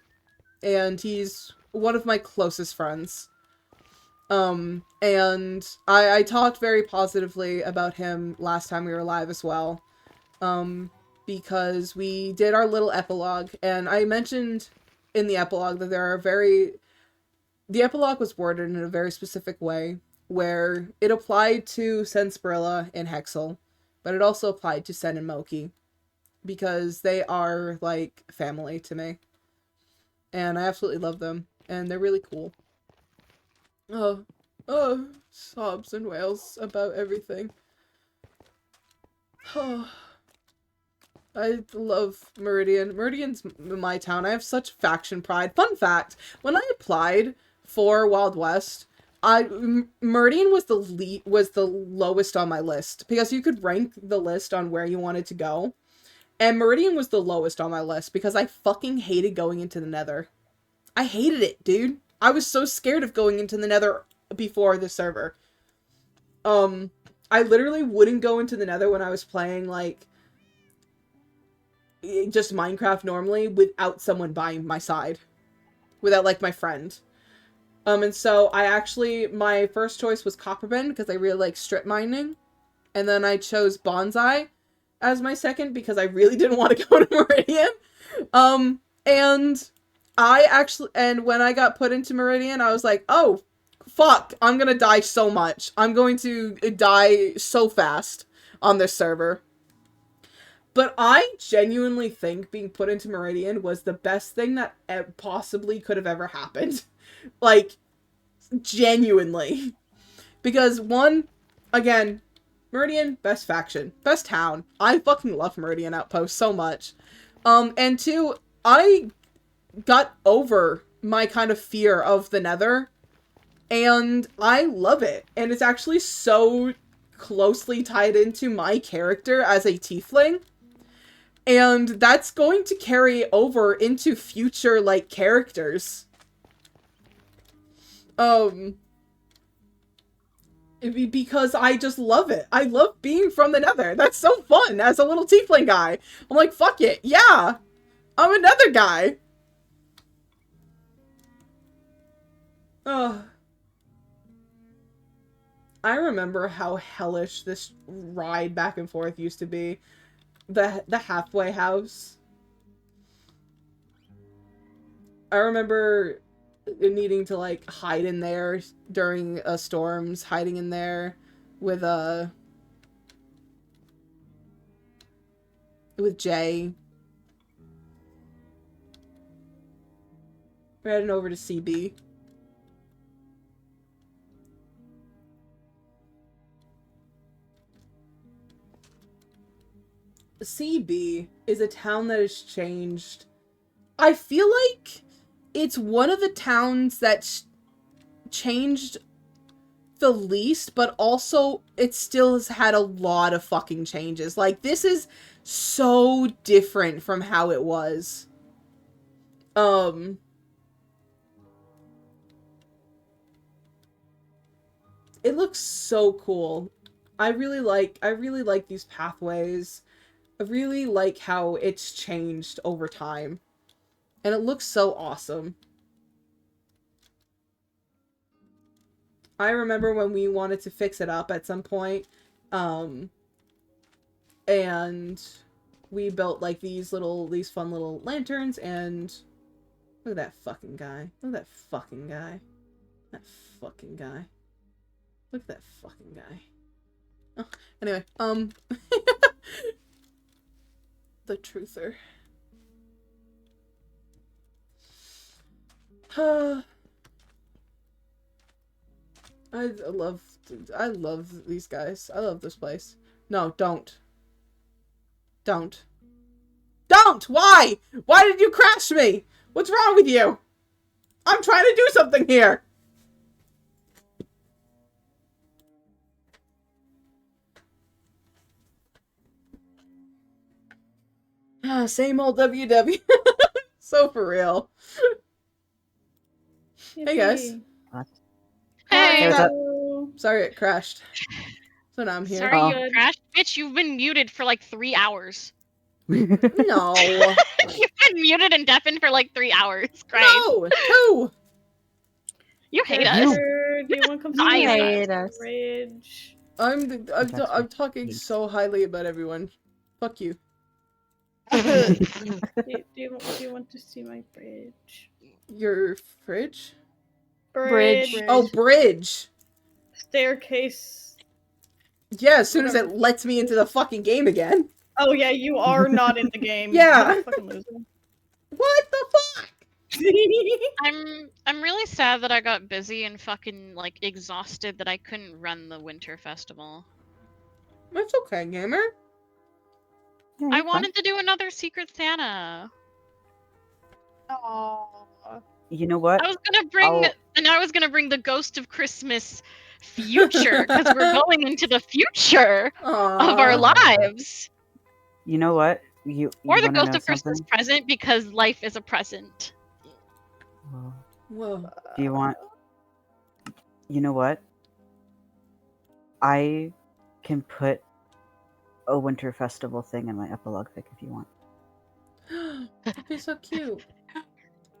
And he's one of my closest friends. And I talked very positively about him last time we were live as well. Because we did our little epilogue, and I mentioned in the epilogue that the epilogue was worded in a very specific way, where it applied to Sensprilla and Hexel, but it also applied to Sen and Moki, because they are, like, family to me. And I absolutely love them, and they're really cool. Oh, sobs and wails about everything. Oh. I love Meridian. Meridian's my town. I have such faction pride. Fun fact, when I applied for Wild West, Meridian was the lowest on my list, because you could rank the list on where you wanted to go. And Meridian was the lowest on my list because I fucking hated going into the Nether. I hated it, dude. I was so scared of going into the Nether before the server. I literally wouldn't go into the Nether when I was playing, like, just Minecraft normally without someone by my side. Without, like, my friend. And so my first choice was Copperbend because I really like strip mining. And then I chose Bonsai as my second because I really didn't want to go to Meridian. And when I got put into Meridian, I was like, oh, fuck, I'm gonna die so much. I'm going to die so fast on this server. But I genuinely think being put into Meridian was the best thing that possibly could have ever happened. Like, genuinely. Because one, again, Meridian, best faction, best town. I fucking love Meridian Outpost so much. And two, I got over my kind of fear of the Nether, and I love it. And it's actually so closely tied into my character as a tiefling. And that's going to carry over into future, like, characters. Because I just love it. I love being from the Nether. That's so fun as a little tiefling guy. I'm like, fuck it. Yeah. I'm a Nether guy. I remember how hellish this ride back and forth used to be. the halfway house. I remember needing to like hide in there during storms, hiding in there with Jay. We're heading over to CB. CB is a town that has changed. I feel like it's one of the towns that changed the least, but also it still has had a lot of fucking changes. Like, this is so different from how it was. It looks so cool. I really like these pathways. I really like how it's changed over time. And it looks so awesome. I remember when we wanted to fix it up at some point, and we built like these fun little lanterns, and look at that fucking guy. Look at that fucking guy. That fucking guy. Look at that fucking guy. Oh, anyway, the truther. I love these guys. I love this place. No, don't. Don't. Don't! Why? Why did you crash me? What's wrong with you? I'm trying to do something here! Same old WW. So for real. Hey guys. Hey. What's up? Sorry it crashed. So now I'm here. Sorry you crashed. Bitch, you've been muted for like 3 hours. No. You've been muted and deafened for like 3 hours. Christ. No! 2! You hate us. Do you want to come I see hate my us. fridge? I'm talking so highly about everyone. Fuck you. do you want to see my fridge? Your fridge? Bridge. Oh, bridge! Staircase. Yeah, as soon as it lets me into the fucking game again. Oh yeah, you are not in the game. Yeah. You're a fucking loser. What the fuck? I'm really sad that I got busy and fucking like exhausted that I couldn't run the winter festival. That's okay, gamer. Yeah, I you're fine. wanted to do another Secret Santa. Aww. You know what? I was gonna bring the Ghost of Christmas future because we're going into the future of our lives. You know what? You Or the wanna Ghost know of Christmas something? present because life is a present. Well, Whoa. do you want? You know what? I can put a winter festival thing in my epilogue fic if you want. That'd be so cute.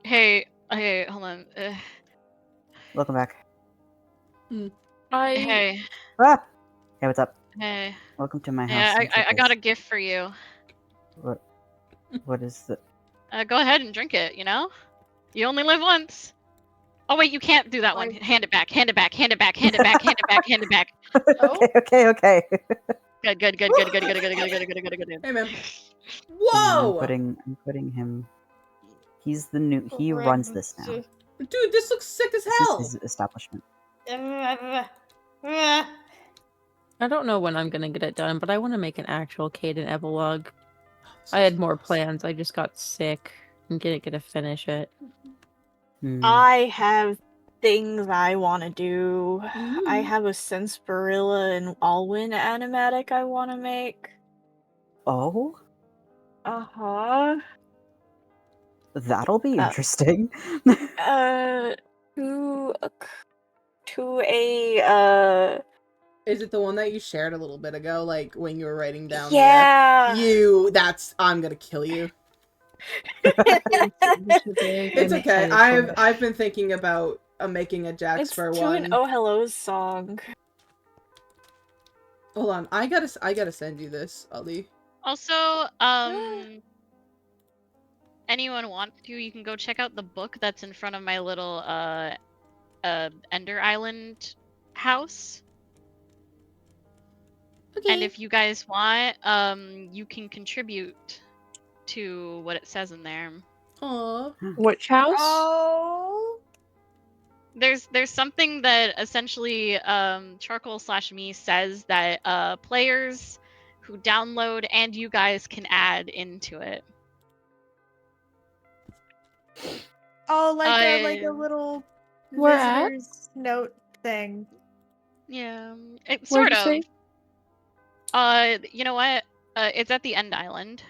Hey, hold on. Welcome back. Hey, Ah! Hey, what's up? hey. Welcome to my house. Yeah, and I got a showcase. gift for you. What is the? Go ahead and drink it, you know? You only live once. Oh wait, you can't do that one. Hand it back, hand it back, hand it back, hand it back, hand it back, hand it back. Okay. Good. Hey, man. I'm Whoa! putting him. He's the new. He runs this now. Dude, this looks sick as This hell! is his establishment. I don't know when I'm gonna get it done, but I want to make an actual Caden epilogue. I had more plans. I just got sick and didn't get to finish it. I have things I want to do. I have a Senspirilla and Alwyn animatic I want to make. Oh, that'll be interesting. To a Is it the one that you shared a little bit ago, like when you were writing down? Yeah. I'm gonna kill you. It's okay. I've been thinking about making a Jack It's Spur to one. an Oh Hello song. Hold on, I gotta send you this, Ali. Also, anyone want to, you can go check out the book that's in front of my little Ender Island house. Okay. And if you guys want, you can contribute to what it says in there. Aw. Which house? Oh. There's something that essentially Charcoal/me says that players who download and you guys can add into it. Oh, like a little Where at? visitor's note thing. Yeah, Where'd sort you of. say? You know what? It's at the End Island.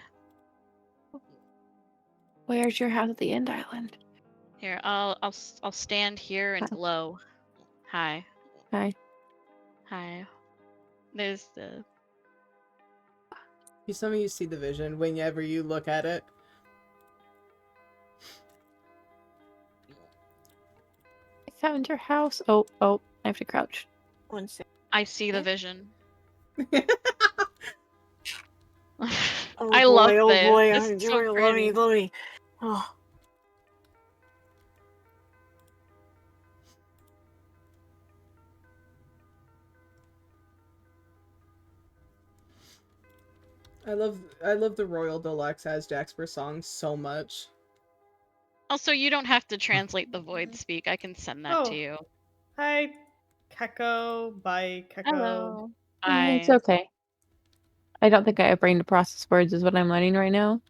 Where's your house at the End Island? Here, I'll stand here and glow. Hi. Hi. Hi. There's the. Some of you see the vision whenever you look at it. I found your house. Oh, I have to crouch. One second. I see the vision. Oh I boy, love oh this. boy, This is so let me. pretty. Oh. I love the Royal Deluxe as Jaxper song so much. Also, you don't have to translate the void speak. I can send that to you. Hi, Keko. Bye, Keko. Hello. It's Bye. okay. I don't think I have brain to process words is what I'm learning right now.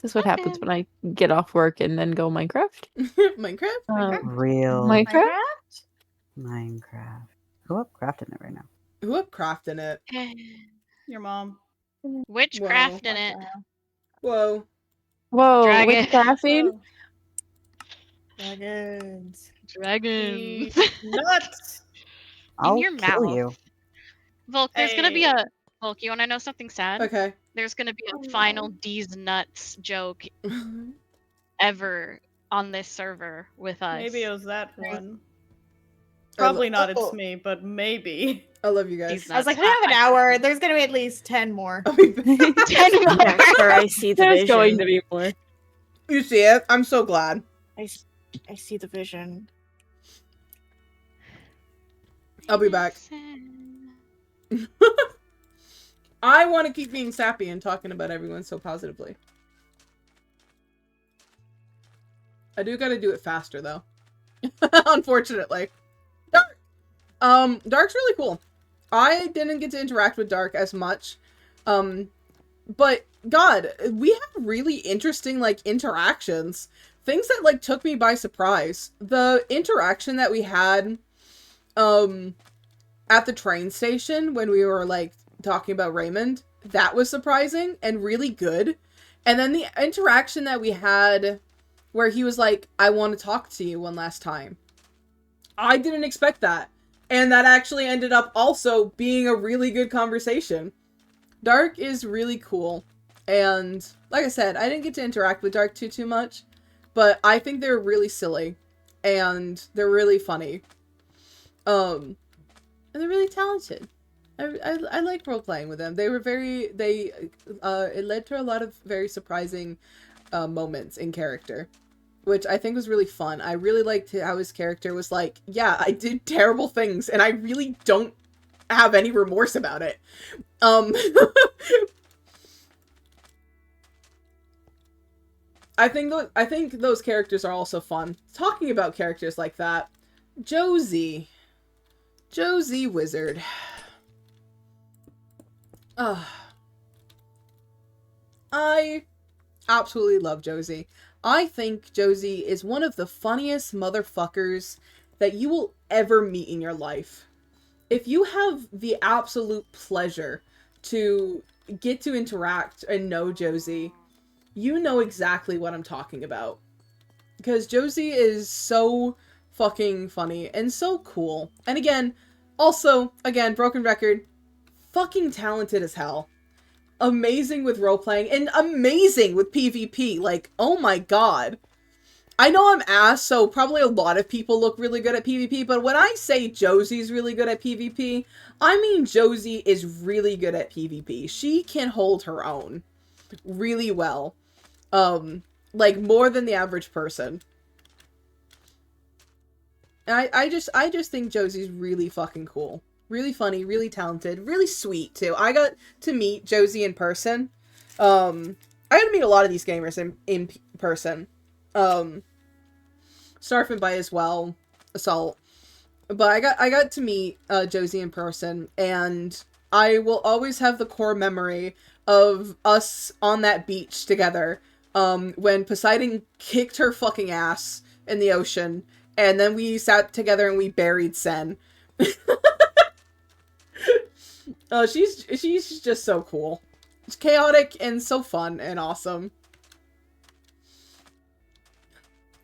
This is what happens when I get off work and then go Minecraft. Minecraft? Real Minecraft? Minecraft. Who up crafting it right now? Who up crafting it? Your mom. Witchcraft in it. Whoa. Whoa, Dragon. witchcrafting? Dragons. Dragons. Nuts. I'll your kill mouth. you. Volk, there's gonna be Hey. a Volk. You want to know something sad? Okay. There's gonna be a final D's nuts joke ever on this server with us. Maybe it was that one. Probably not. It's me, but maybe. I love you guys. I was like, we have an hour. There's gonna be at least 10 more. 10 more. Yeah, sure, I see the There's vision. going to be more. You see it? I'm so glad. I see the vision. I'll be back. I want to keep being sappy and talking about everyone so positively. I do gotta do it faster though. Unfortunately. Dark! Dark's really cool. I didn't get to interact with Dark as much. But God, we had really interesting like interactions. Things that like took me by surprise. The interaction that we had at the train station when we were like talking about Raymond, that was surprising and really good. And then the interaction that we had where he was like, I want to talk to you one last time. I didn't expect that. And that actually ended up also being a really good conversation. Dark is really cool. And like I said, I didn't get to interact with Dark too much, but I think they're really silly and they're really funny. And they're really talented. I like role-playing with them. They were it led to a lot of very surprising moments in character, which I think was really fun. I really liked how his character was like, yeah, I did terrible things, and I really don't have any remorse about it. I think those characters are also fun. Talking about characters like that, Josie Wizard. I absolutely love Josie. I think Josie is one of the funniest motherfuckers that you will ever meet in your life. If you have the absolute pleasure to get to interact and know Josie, you know exactly what I'm talking about. Because Josie is so fucking funny and so cool. And again, broken record, fucking talented as hell. Amazing with role-playing and amazing with PvP. Like, oh my god. I know I'm ass, so probably a lot of people look really good at PvP, but when I say Josie's really good at PvP, I mean Josie is really good at PvP. She can hold her own really well. Like more than the average person. I just think Josie's really fucking cool. Really funny, really talented, really sweet too. I got to meet Josie in person. I got to meet a lot of these gamers in person. Snarf and Bite as well. Assault. But I got to meet Josie in person, and I will always have the core memory of us on that beach together. When Poseidon kicked her fucking ass in the ocean, and then we sat together and we buried Sen. She's just so cool. It's chaotic and so fun and awesome.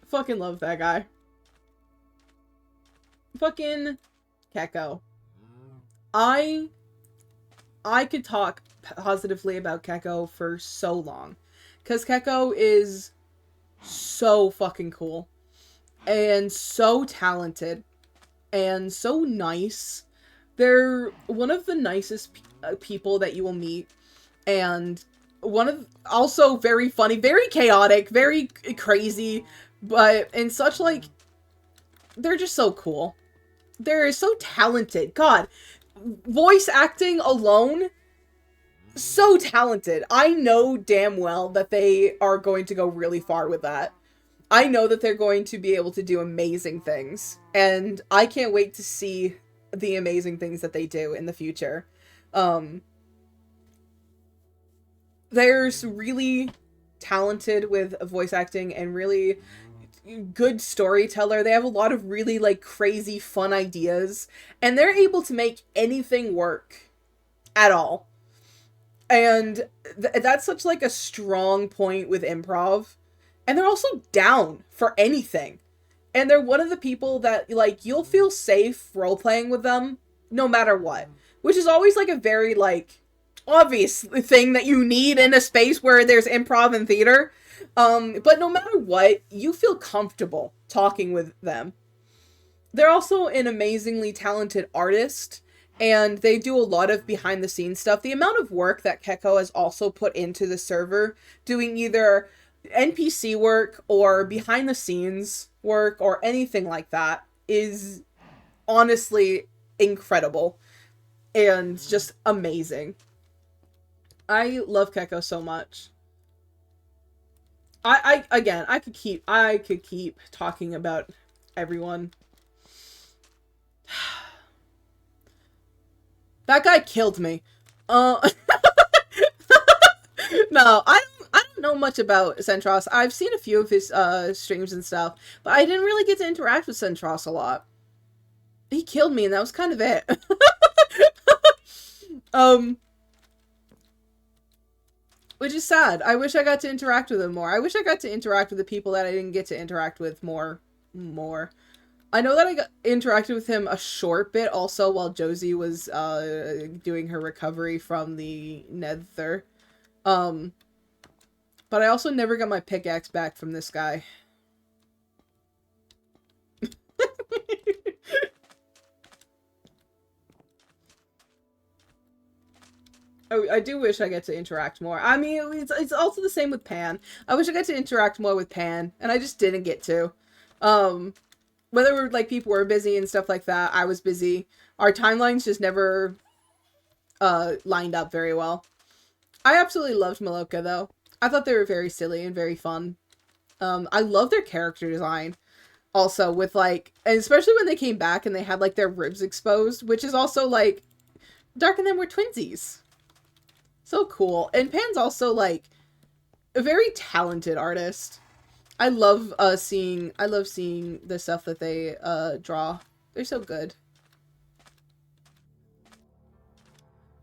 Fucking love that guy. Fucking Keko. I could talk positively about Keko for so long. Because Keko is so fucking cool. And so talented. And so nice. They're one of the nicest people that you will meet. And also very funny, very chaotic, very crazy. But in such like, they're just so cool. They're so talented. God, voice acting alone, so talented. I know damn well that they are going to go really far with that. I know that they're going to be able to do amazing things. And I can't wait to see the amazing things that they do in the future. They're really talented with voice acting and really good storyteller. They have a lot of really like crazy fun ideas, and they're able to make anything work at all. And that's such like a strong point with improv. And they're also down for anything. And they're one of the people that like you'll feel safe role playing with them no matter what, which is always like a very like obvious thing that you need in a space where there's improv and theater. But no matter what, you feel comfortable talking with them. They're also an amazingly talented artist, and they do a lot of behind the scenes stuff. The amount of work that Keko has also put into the server, doing either NPC work or behind the scenes work or anything like that, is honestly incredible and just amazing. I love Keko so much. I could keep talking about everyone. That guy killed me. No, I don't know much about Centros. I've seen a few of his streams and stuff, but I didn't really get to interact with Centros a lot. He killed me, and that was kind of it. Which is sad. I wish I got to interact with him more. I wish I got to interact with the people that I didn't get to interact with more. I know that I interacted with him a short bit also while Josie was doing her recovery from the nether. But I also never got my pickaxe back from this guy. I do wish I get to interact more. I mean, it's also the same with Pan. I wish I got to interact more with Pan, and I just didn't get to. Whether like people were busy and stuff like that, I was busy. Our timelines just never lined up very well. I absolutely loved Maloka though. I thought they were very silly and very fun. I love their character design. Also with like, and especially when they came back and they had like their ribs exposed, which is also like, Dark and them were twinsies. So cool. And Pan's also like a very talented artist. I love seeing the stuff that they draw. They're so good.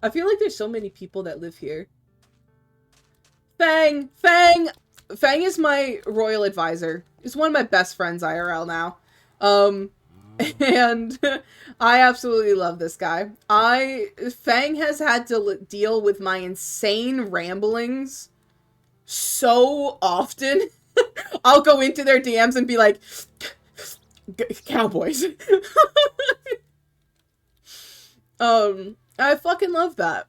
I feel like there's so many people that live here. Fang is my royal advisor. He's one of my best friends IRL now. And I absolutely love this guy. Fang has had to deal with my insane ramblings so often. I'll go into their DMs and be like, cowboys. I fucking love that.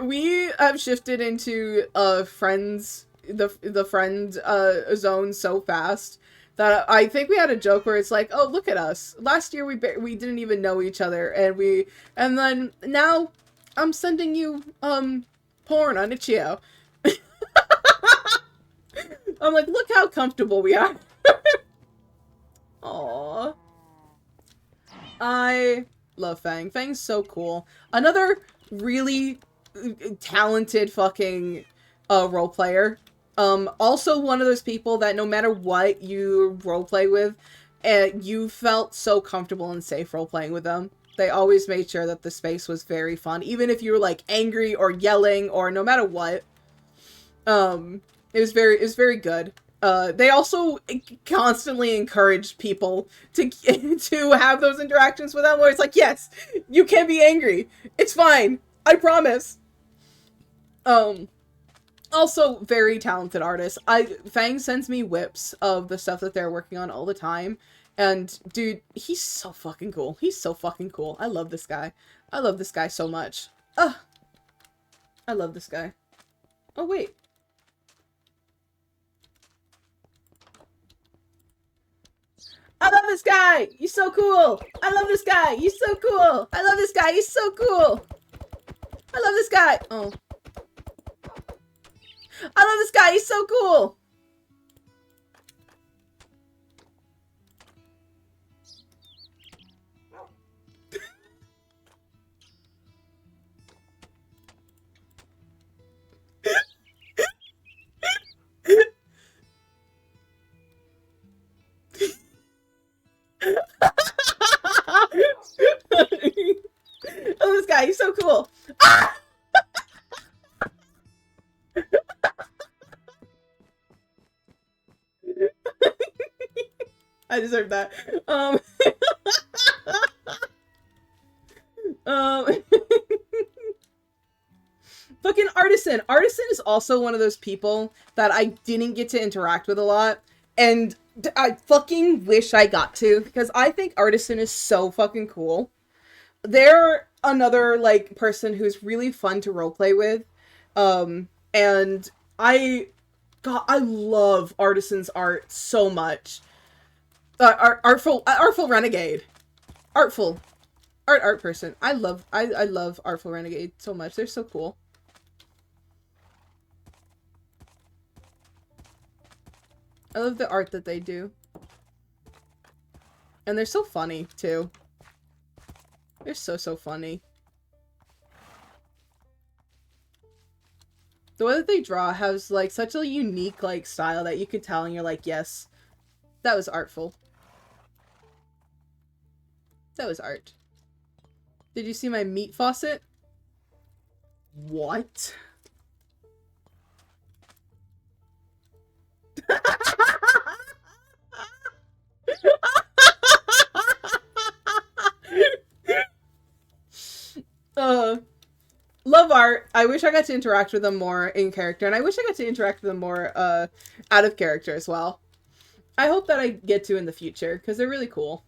We have shifted into friends, the friend zone so fast that I think we had a joke where it's like, oh, look at us. Last year we didn't even know each other, and then now I'm sending you porn on Itch.io. I'm like, look how comfortable we are. Aww. I love Fang. Fang's so cool. Another really talented fucking role player. Also one of those people that no matter what you roleplay with, you felt so comfortable and safe roleplaying with them. They always made sure that the space was very fun, even if you were like angry or yelling or no matter what. It was very good. They also constantly encourage people to have those interactions with them where it's like, yes, you can be angry. It's fine. I promise. Also very talented artist. Fang sends me whips of the stuff that they're working on all the time. And dude, he's so fucking cool. He's so fucking cool. I love this guy. I love this guy so much. Ugh. I love this guy. Oh, wait. I love this guy! He's so cool! I love this guy! He's so cool! I love this guy! He's so cool! I love this guy! Oh. I love this guy! He's so cool! Oh, this guy, he's so cool. Ah! I deserve that. Fucking Artisan. Artisan is also one of those people that I didn't get to interact with a lot. And I fucking wish I got to, because I think Artisan is so fucking cool. They're another, like, person who's really fun to roleplay with. And I love Artisan's art so much. Artful Renegade. Artful. Art person. I love Artful Renegade so much. They're so cool. I love the art that they do. And they're so funny, too. They're so funny. The way that they draw has, like, such a unique, like, style that you could tell and you're like, yes, that was artful. That was art. Did you see my meat faucet? What? Love art. I wish I got to interact with them more in character, and I wish I got to interact with them more out of character as well. I hope that I get to in the future, because they're really cool.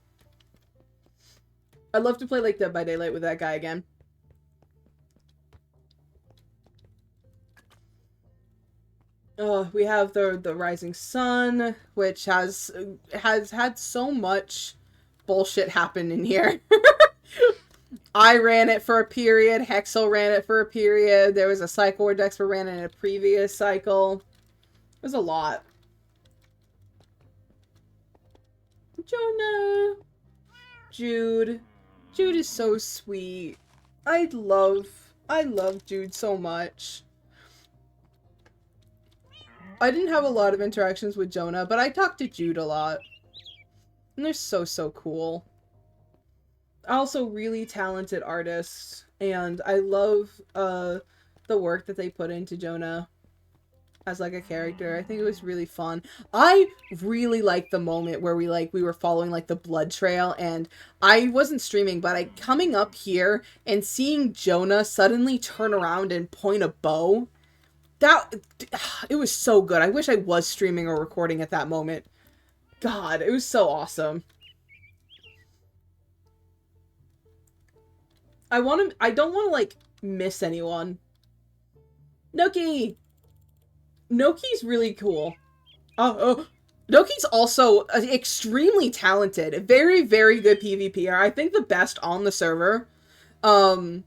I'd love to play like Dead by Daylight with that guy again. We have the Rising Sun, which has had so much bullshit happen in here. I ran it for a period. Hexel ran it for a period. There was a cycle where Dexter ran it in a previous cycle. It was a lot. Jonah. Jude. Jude is so sweet. I love Jude so much. I didn't have a lot of interactions with Jonah, but I talked to Jude a lot. And they're so cool. Also really talented artists, and I love the work that they put into Jonah. as like a character. I think it was really fun. I really liked the moment where we were following like the blood trail, and I wasn't streaming, but coming up here and seeing Jonah suddenly turn around and point a bow. It was so good. I wish I was streaming or recording at that moment. God, it was so awesome. I don't want to like miss anyone. Noki! Noki's really cool. Noki's also extremely talented. Very, very good PvPer. I think the best on the server. And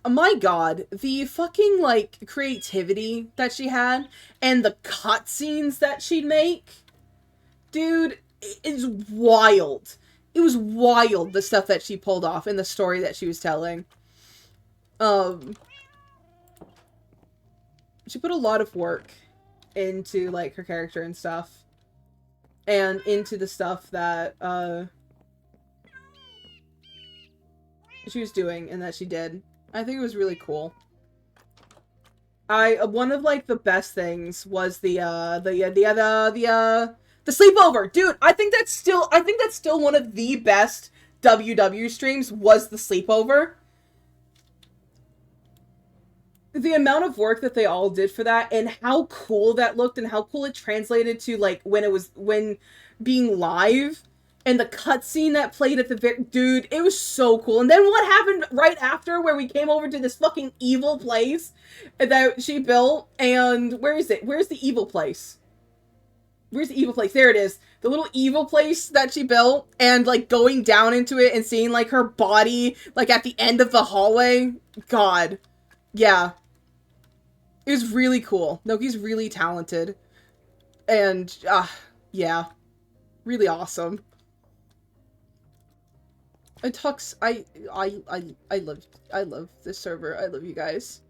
my god, the fucking, like, creativity that she had and the cutscenes that she'd make, dude, is wild. It was wild, the stuff that she pulled off in the story that she was telling. She put a lot of work into, like, her character and stuff. And into the stuff that, she was doing and that she did. I think it was really cool. One of, like, the best things was the sleepover. Dude, I think that's still one of the best WW streams was the sleepover. The amount of work that they all did for that and how cool that looked and how cool it translated to, like, when being live and the cutscene that played at the very... Dude, it was so cool. And then what happened right after where we came over to this fucking evil place that she built, and where is it? Where's the evil place? Where's the evil place? There it is. The little evil place that she built, and, like, going down into it and seeing, like, her body, like, at the end of the hallway. God. Yeah. It was really cool. Noki's really talented. And, yeah. Really awesome. And Tux, I love this server. I love you guys.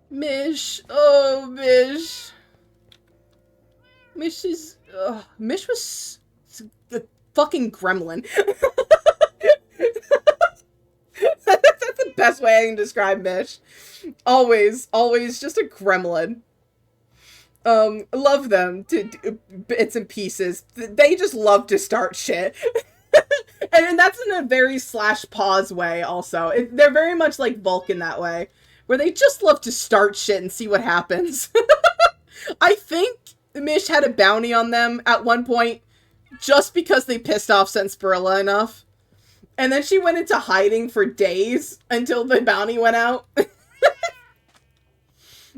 Mish. Oh, Mish. Mish was a fucking gremlin. That's the best way I can describe Mish. Always just a gremlin. Love them to bits and pieces. They just love to start shit. and that's in a very /pause way also. They're very much like Vulcan that way, where they just love to start shit and see what happens. I think Mish had a bounty on them at one point just because they pissed off Sensperilla enough. And then she went into hiding for days until the bounty went out.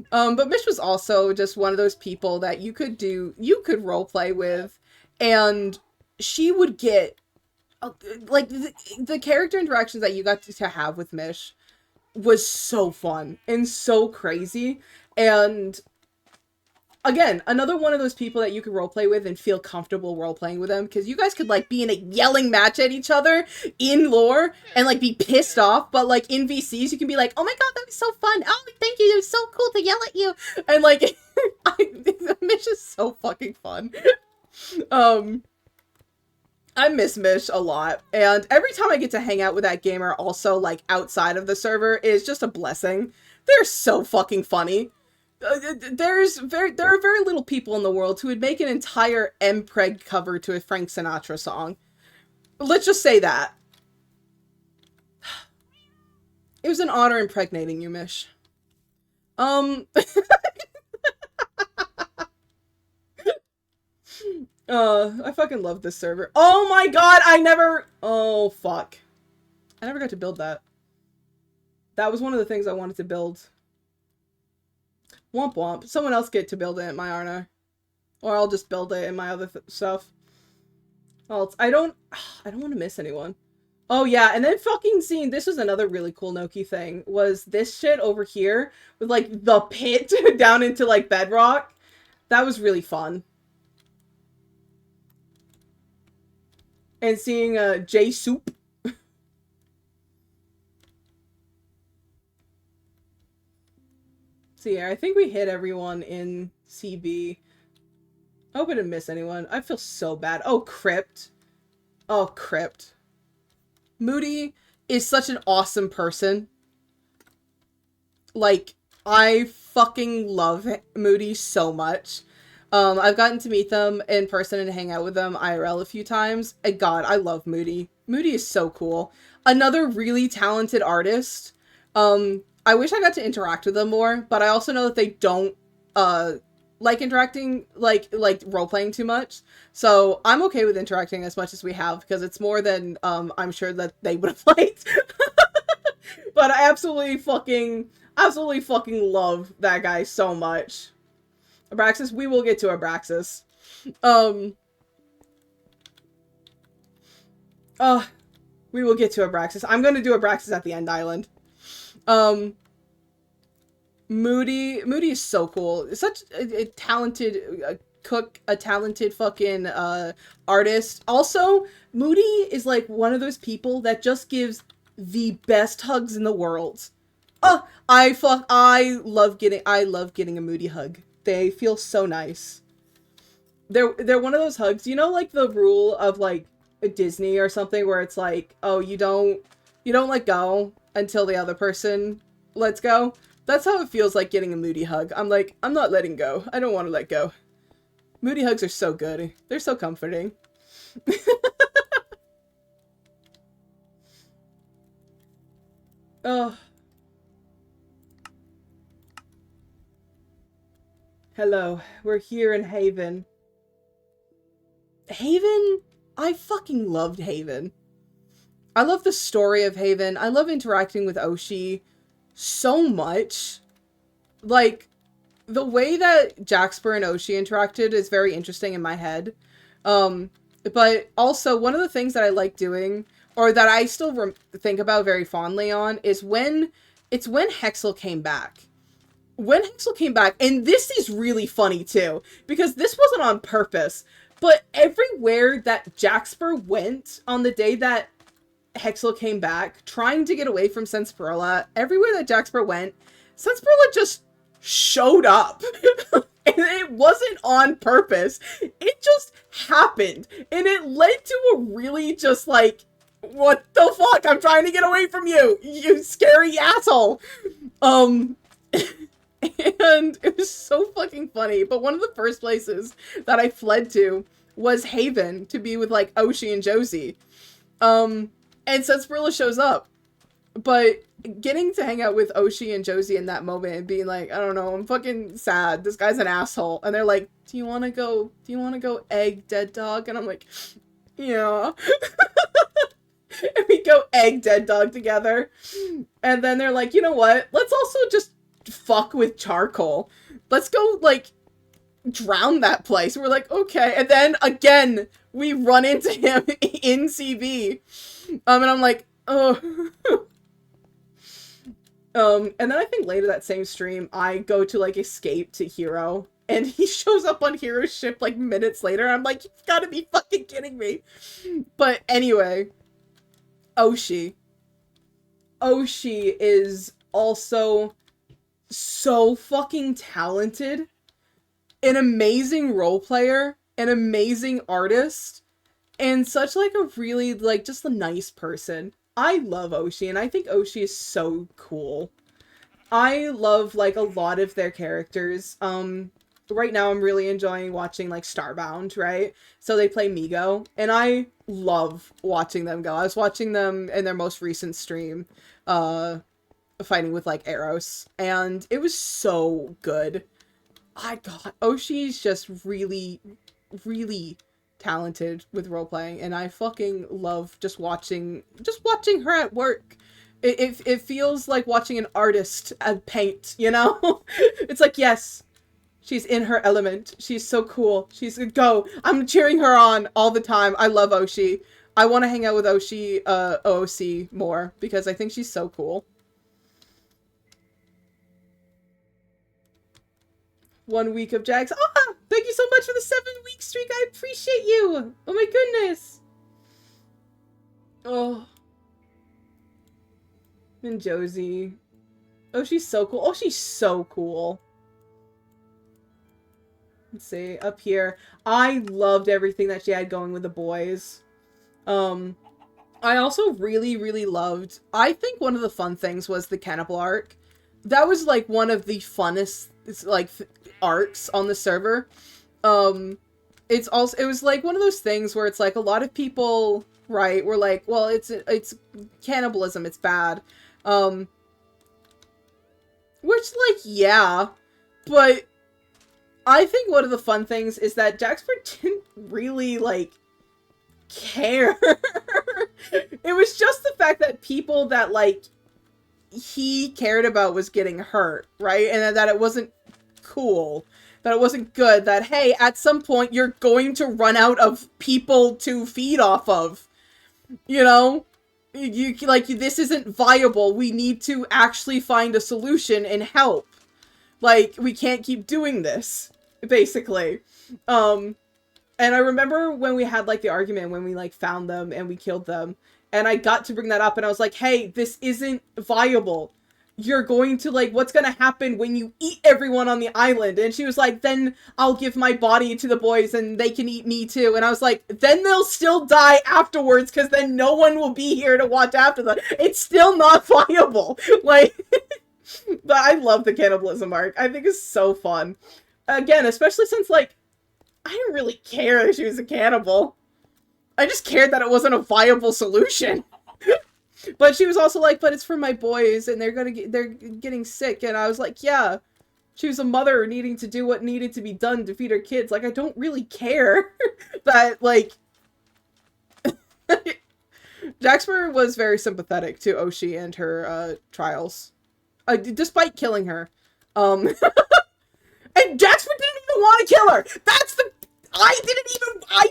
But Mish was also just one of those people that you could roleplay with, and she would get, like, the character interactions that you got to have with Mish was so fun and so crazy. And again, another one of those people that you could roleplay with and feel comfortable roleplaying with them, because you guys could, like, be in a yelling match at each other in lore and, like, be pissed off, but, like, in VCs, you can be like, oh my god, that was so fun, oh, thank you, it was so cool to yell at you, and, like, Mish is so fucking fun. I miss Mish a lot, and every time I get to hang out with that gamer also, like, outside of the server is just a blessing. They're so fucking funny. There are very little people in the world who would make an entire Mpreg cover to a Frank Sinatra song. Let's just say that. It was an honor impregnating you, Mish. I fucking love this server. Oh my god, oh fuck. I never got to build that. That was one of the things I wanted to build. Womp womp. Someone else get to build it in my Arna. Or I'll just build it in my other stuff. Well, I don't want to miss anyone. Oh yeah, and then fucking seeing, this was another really cool Noki thing, was this shit over here with, like, the pit down into, like, bedrock. That was really fun. And seeing J Soup. So yeah, I think we hit everyone in CB. I hope I didn't miss anyone. I feel so bad. Oh, Crypt. Oh, Crypt. Moody is such an awesome person. Like, I fucking love Moody so much. I've gotten to meet them in person and hang out with them IRL a few times. And God, I love Moody. Moody is so cool. Another really talented artist. I wish I got to interact with them more, but I also know that they don't like interacting, like role-playing too much. So I'm okay with interacting as much as we have, because it's more than I'm sure that they would have liked. But I absolutely fucking love that guy so much. Abraxas, we will get to Abraxas. We will get to Abraxas. I'm gonna do Abraxas at the end island. Moody is so cool. Such a talented cook, a talented fucking artist. Also, Moody is like one of those people that just gives the best hugs in the world. Oh, I love getting a Moody hug. They feel so nice. They're one of those hugs, you know, like the rule of like a Disney or something where it's like, oh, you don't let go until the other person lets go. That's how it feels like getting a Moody hug. I'm like, I'm not letting go. I don't want to let go. Moody hugs are so good. They're so comforting. Oh. Hello. We're here in Haven. Haven? I fucking loved Haven. I love the story of Haven. I love interacting with Oshi so much. Like, the way that Jaxper and Oshi interacted is very interesting in my head. But also, one of the things that I like doing, or that I still think about very fondly on, is when Hexel came back. When Hexel came back, and this is really funny too, because this wasn't on purpose, but everywhere that Jaxper went on the day that Hexel came back, trying to get away from Senspirilla, everywhere that Jaxper went, Senspirilla just showed up. And it wasn't on purpose. It just happened. And it led to a really just like, what the fuck? I'm trying to get away from you, you scary asshole. And it was so fucking funny. But one of the first places that I fled to was Haven to be with like Oshi and Josie. And Senspirilla shows up. But getting to hang out with Oshi and Josie in that moment and being like, I don't know, I'm fucking sad. This guy's an asshole. And they're like, do you want to go egg dead dog? And I'm like, yeah. And we go egg dead dog together. And then they're like, you know what? Let's also just fuck with charcoal. Let's go, like, drown that place. We're like, okay. And then, again, we run into him in CB. And I'm like, oh. And then I think later that same stream, I go to, like, escape to Hero. And he shows up on Hero's ship, like, minutes later. I'm like, you've got to be fucking kidding me. But anyway, Oshi. Oshi is also so fucking talented. An amazing role player. An amazing artist. And such, like, a really, like, just a nice person. I love Oshi, and I think Oshi is so cool. I love, like, a lot of their characters. Right now I'm really enjoying watching, like, Starbound, right? So they play Migo, and I love watching them go. I was watching them in their most recent stream, fighting with, like, Eros, and it was so good. God, Oshi's just really, really talented with role-playing, and I fucking love just watching her at work. It feels like watching an artist paint, you know? It's like, yes, she's in her element. She's so cool. She's a go. I'm cheering her on all the time. I love Oshi. I want to hang out with Oshi, OOC more, because I think she's so cool. 1 week of Jags. Ah! Thank you so much for the 7-week streak. I appreciate you. Oh my goodness. Oh. And Josie. Oh, she's so cool. Oh, she's so cool. Let's see. Up here. I loved everything that she had going with the boys. I also really, really loved... I think one of the fun things was the cannibal arc. that was like one of the funnest like arcs on the server. It was like one of those things where it's like a lot of people, right, were like, well, it's cannibalism, it's bad. Which, like, yeah, but I think one of the fun things is that Jaxper didn't really, like, care. It was just the fact that people that, like, he cared about was getting hurt, right? And that it wasn't cool. That it wasn't good. That, hey, at some point you're going to run out of people to feed off of. You know? You like, this isn't viable. We need to actually find a solution and help. Like, we can't keep doing this, basically. And I remember when we had, like, the argument when we, like, found them and we killed them, and I got to bring that up, and I was like, hey, this isn't viable. You're going to, like, what's gonna happen when you eat everyone on the island? And she was like, then I'll give my body to the boys and they can eat me too. And I was like, then they'll still die afterwards because then no one will be here to watch after them. It's still not viable. Like, but I love the cannibalism arc. I think it's so fun. Again, especially since, like, I didn't really care that she was a cannibal. I just cared that it wasn't a viable solution. But she was also like, but it's for my boys, and they're getting sick, and I was like, yeah. She was a mother needing to do what needed to be done to feed her kids. Like, I don't really care that, like... Jaxper was very sympathetic to Oshi and her, trials. Despite killing her. And Jaxper didn't even want to kill her! That's the... I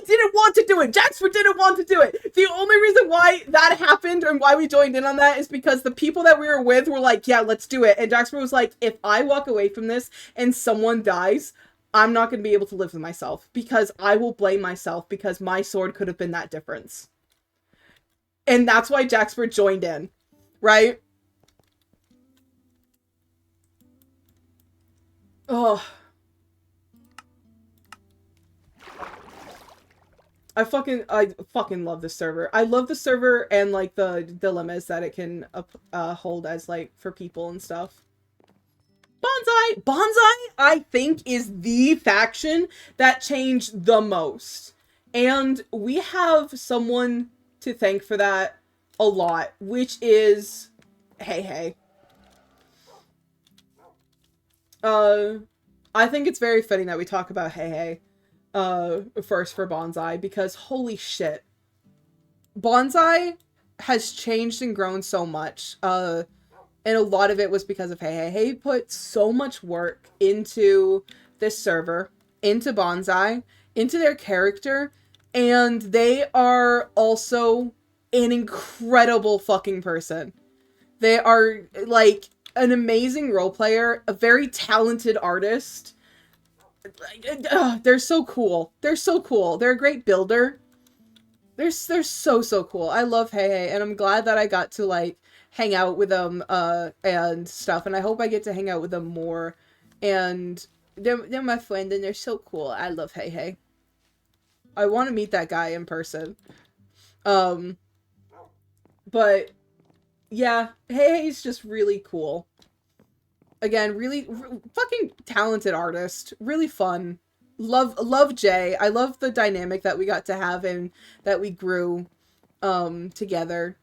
didn't want to do it. Jaxper didn't want to do it. The only reason why that happened and why we joined in on that is because the people that we were with were like, yeah, let's do it. And Jaxper was like, if I walk away from this and someone dies, I'm not going to be able to live with myself because I will blame myself because my sword could have been that difference. And that's why Jaxper joined in, right? Oh. I fucking love this server. I love the server and, like, the dilemmas that it can hold as, like, for people and stuff. Bonsai! Bonsai, I think, is the faction that changed the most. And we have someone to thank for that a lot, which is Hey. I think it's very fitting that we talk about Hey. First for Bonsai, because holy shit. Bonsai has changed and grown so much, and a lot of it was because of Hey. Hey put so much work into this server, into Bonsai, into their character, and they are also an incredible fucking person. They are, like, an amazing role player, a very talented artist. They're so cool. They're so cool. They're a great builder. They're so cool. I love Hey, and I'm glad that I got to, like, hang out with them, and stuff, and I hope I get to hang out with them more, and they're my friend, and they're so cool. I love Hey. I want to meet that guy in person. But, yeah, Hey's just really cool. Again, really fucking talented artist. Really fun. Love Jay. I love the dynamic that we got to have and that we grew together.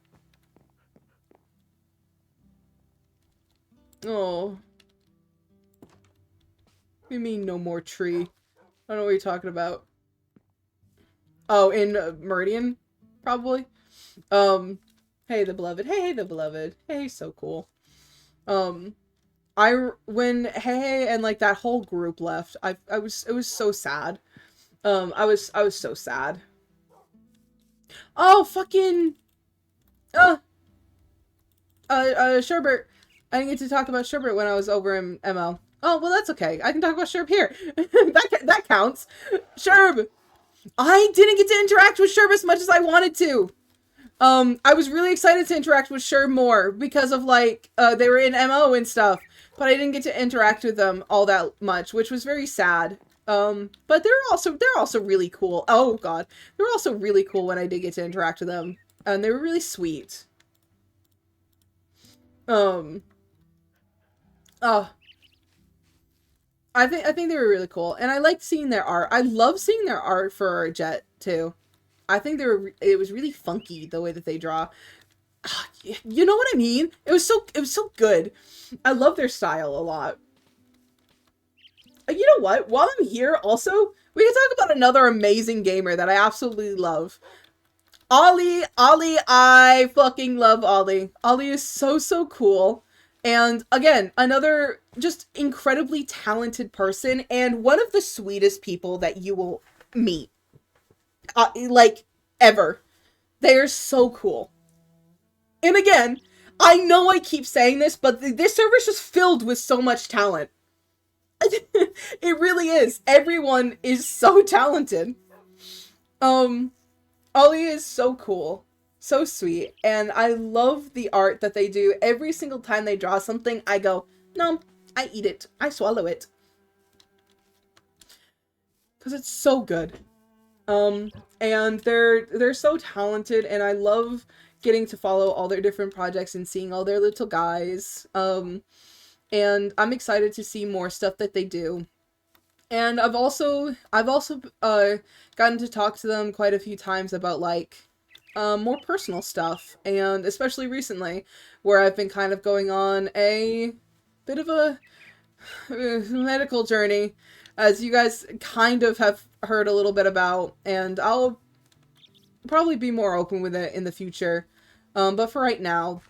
Oh. You mean no more tree? I don't know what you're talking about. Oh, in Meridian? Probably. Hey the Beloved. Hey the Beloved. Hey, so cool. When Hey and, like, that whole group left, it was so sad. I was so sad. Oh, fucking, Sherbert. I didn't get to talk about Sherbert when I was over in ML. Oh, well, that's okay. I can talk about Sherb here. that counts. Sherb! I didn't get to interact with Sherb as much as I wanted to. I was really excited to interact with Sherb more because of, like, they were in MO and stuff. But I didn't get to interact with them all that much, which was very sad. But they're also really cool. Oh god. They were also really cool when I did get to interact with them. And they were really sweet. Oh, I think they were really cool, and I liked seeing their art. I love seeing their art for Jet too. I think it was really funky the way that they draw. You know what I mean? It was so good. I love their style a lot. You know what? While I'm here, also, we can talk about another amazing gamer that I absolutely love. Ollie, I fucking love Ollie. Ollie is so cool. And again, another just incredibly talented person and one of the sweetest people that you will meet. Like, ever. They are so cool. And again, I know I keep saying this, but this server is just filled with so much talent. It really is. Everyone is so talented. Ollie is so cool. So sweet. And I love the art that they do. Every single time they draw something, I go, no, I eat it. I swallow it. Because it's so good. And they're so talented, and I love getting to follow all their different projects and seeing all their little guys. And I'm excited to see more stuff that they do. And I've also gotten to talk to them quite a few times about like more personal stuff, and especially recently where I've been kind of going on a bit of a medical journey, as you guys kind of have heard a little bit about, and I'll probably be more open with it in the future. But for right now,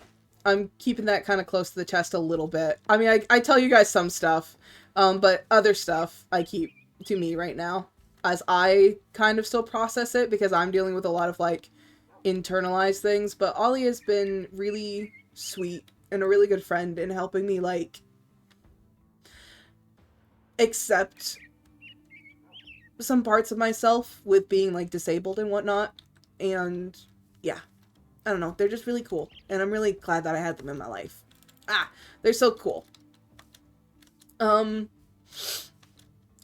I'm keeping that kind of close to the chest a little bit. I mean, I tell you guys some stuff, but other stuff I keep to me right now, as I kind of still process it, because I'm dealing with a lot of, like, internalized things. But Ollie has been really sweet and a really good friend in helping me, like, accept some parts of myself with being, like, disabled and whatnot. And, yeah. I don't know, they're just really cool, and I'm really glad that I had them in my life. They're so cool.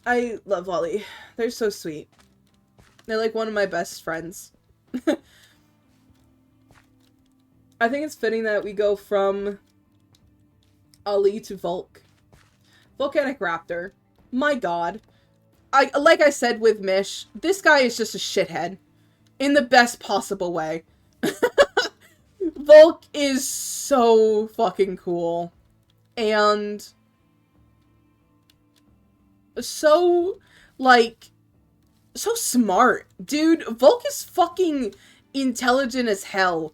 I love Ollie. They're so sweet. They're like one of my best friends. I think it's fitting that we go from Ollie to Volk. Volcanic Raptor. My god. Like I said with Mish, this guy is just a shithead. In the best possible way. Volk is so fucking cool. And so, like, so smart. Dude, Volk is fucking intelligent as hell.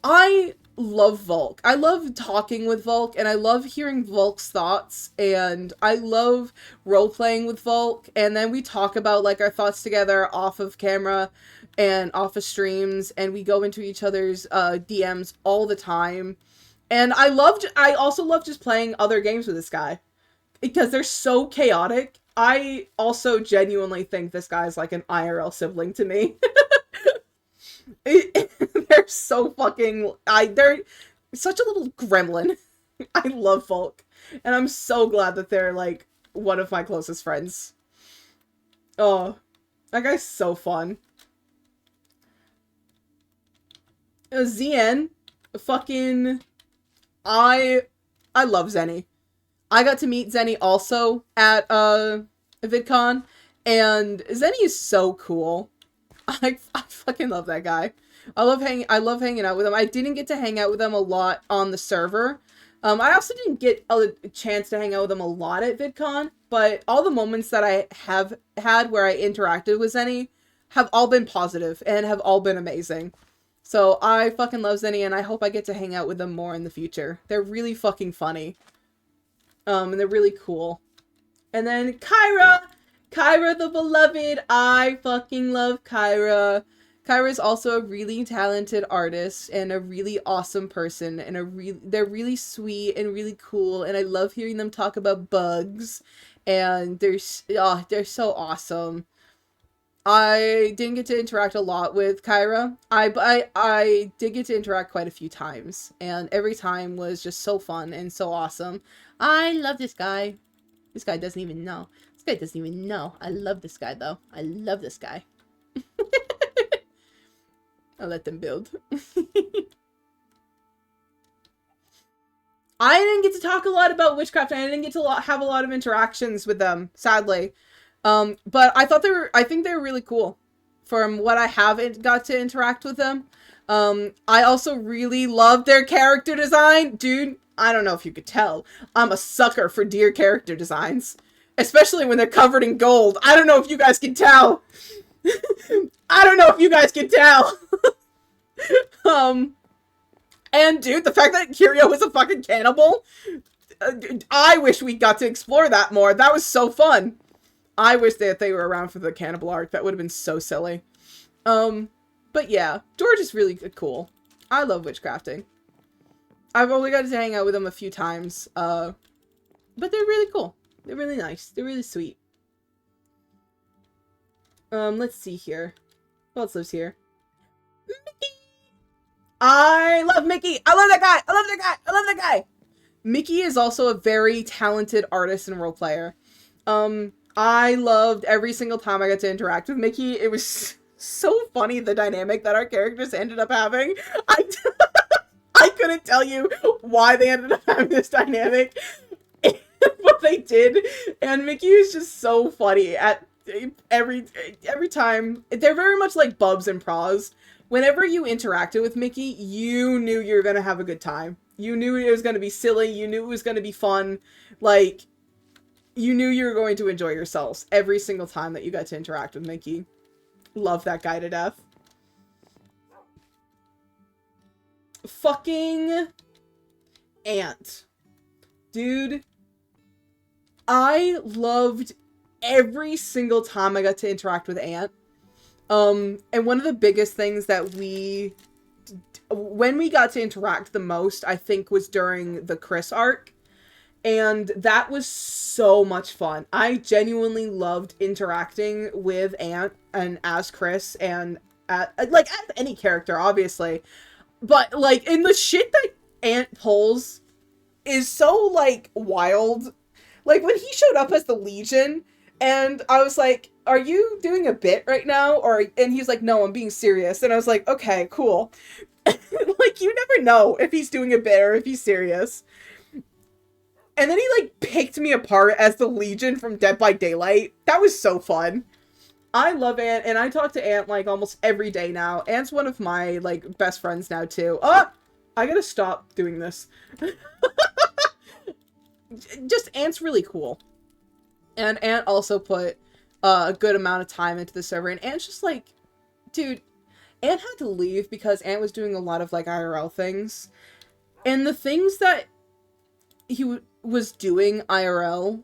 I love Volk. I love talking with Volk, and I love hearing Volk's thoughts, and I love role-playing with Volk, and then we talk about, like, our thoughts together off of camera and off of streams, and we go into each other's DMs all the time. And I also love just playing other games with this guy, because they're so chaotic. I also genuinely think this guy's like an IRL sibling to me. They're so fucking... they're such a little gremlin. I love Volk. And I'm so glad that they're, like, one of my closest friends. Oh, that guy's so fun. Zien, fucking... I love Zenny. I got to meet Zenny also at, VidCon, and Zenny is so cool. I fucking love that guy. I love hanging out with him. I didn't get to hang out with him a lot on the server. I also didn't get a chance to hang out with him a lot at VidCon, but all the moments that I have had where I interacted with Zenny have all been positive and have all been amazing. So I fucking love Zenny, and I hope I get to hang out with them more in the future. They're really fucking funny. And they're really cool. And then Kyra! Kyra the beloved! I fucking love Kyra. Kyra is also a really talented artist and a really awesome person, and they're really sweet and really cool, and I love hearing them talk about bugs, and they're so awesome. I didn't get to interact a lot with Kyra. I did get to interact quite a few times, and every time was just so fun and so awesome. I love this guy. This guy doesn't even know. This guy doesn't even know. I love this guy, though. I love this guy. I'll let them build. I didn't get to talk a lot about witchcraft, and I didn't get to have a lot of interactions with them, sadly. But I think they were really cool from what I have got to interact with them. I also really loved their character design. Dude, I don't know if you could tell. I'm a sucker for deer character designs. Especially when they're covered in gold. I don't know if you guys can tell. I don't know if you guys can tell. And dude, the fact that Kirio was a fucking cannibal, I wish we got to explore that more. That was so fun. I wish that they were around for the cannibal arc. That would have been so silly. But yeah, George is really cool. I love witchcrafting. I've only got to hang out with them a few times, but they're really cool. They're really nice. They're really sweet. Let's see here. Who else lives here? Mickey! I love Mickey! I love that guy! I love that guy! I love that guy! Mickey is also a very talented artist and role player. I loved every single time I got to interact with Mickey. It was so funny, the dynamic that our characters ended up having. I couldn't tell you why they ended up having this dynamic, but they did, and Mickey is just so funny at every time. They're very much like Bubs and Praz. Whenever you interacted with Mickey, you knew you were gonna have a good time. You knew it was gonna be silly. You knew it was gonna be fun. Like, you knew you were going to enjoy yourselves every single time that you got to interact with Mickey. Love that guy to death. Fucking Ant. Dude, I loved every single time I got to interact with Ant. And one of the biggest things that when we got to interact the most, I think, was during the Chris arc. And that was so much fun. I genuinely loved interacting with Ant and as Chris and as any character, obviously. But, like, in the shit that Ant pulls is so, like, wild. Like, when he showed up as the Legion, and I was like, are you doing a bit right now? And he's like, no, I'm being serious. And I was like, okay, cool. Like, you never know if he's doing a bit or if he's serious. And then he, like, picked me apart as the Legion from Dead by Daylight. That was so fun. I love Ant, and I talk to Ant, like, almost every day now. Ant's one of my, like, best friends now, too. Oh! I gotta stop doing this. Just, Ant's really cool. And Ant also put a good amount of time into the server, and Ant's just like, dude, Ant had to leave because Ant was doing a lot of, like, IRL things. And the things that he was doing IRL,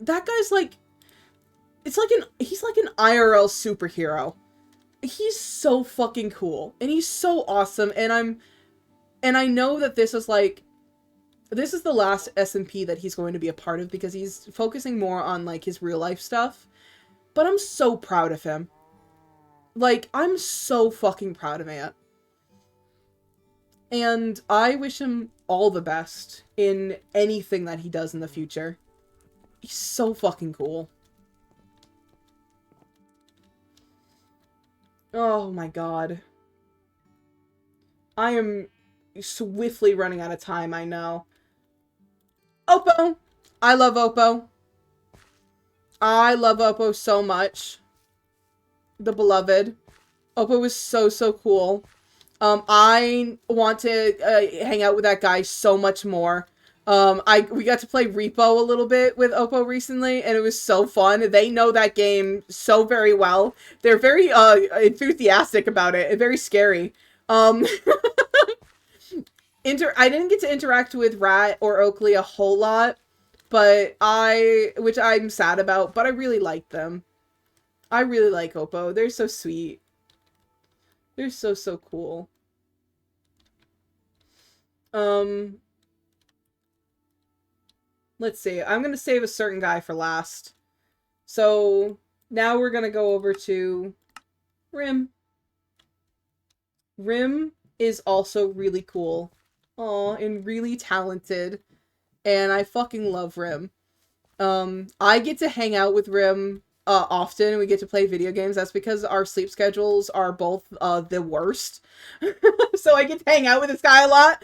that guy's like, he's like an IRL superhero. He's so fucking cool, and he's so awesome, and I know that this is the last SMP that he's going to be a part of because he's focusing more on, like, his real life stuff. But I'm so proud of him. Like, I'm so fucking proud of Ant. And I wish him all the best in anything that he does in the future. He's so fucking cool. Oh my god. I am swiftly running out of time, I know. Oppo! I love Oppo. I love Oppo so much. The beloved. Oppo was so, so cool. I want to hang out with that guy so much more. We got to play Repo a little bit with Oppo recently, and it was so fun. They know that game so very well. They're very enthusiastic about it and very scary. I didn't get to interact with Rat or Oakley a whole lot, but which I'm sad about, but I really like them. I really like Oppo. They're so sweet. They're so, so cool. Let's see. I'm gonna save a certain guy for last. So, now we're gonna go over to Rim. Rim is also really cool. Aw, and really talented. And I fucking love Rim. I get to hang out with Rim often, and we get to play video games. That's because our sleep schedules are both the worst. So I get to hang out with this guy a lot.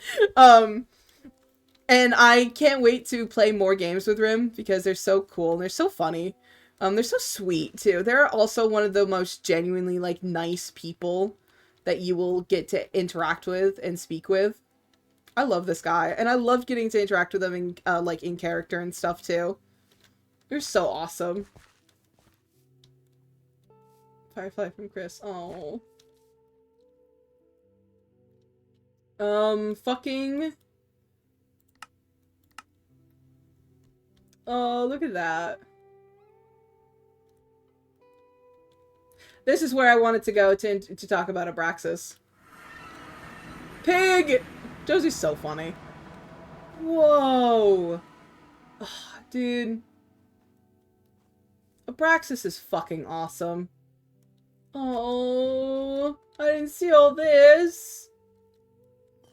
And I can't wait to play more games with Rim because they're so cool and they're so funny. They're so sweet too. They're also one of the most genuinely like nice people that you will get to interact with and speak with. I love this guy, and I love getting to interact with them in like in character and stuff too. They're so awesome. Firefly from Chris. Oh. Fucking. Oh, look at that. This is where I wanted to go to talk about Abraxas. Pig! Josie's so funny. Whoa. Oh, dude. Abraxas is fucking awesome. Oh, I didn't see all this.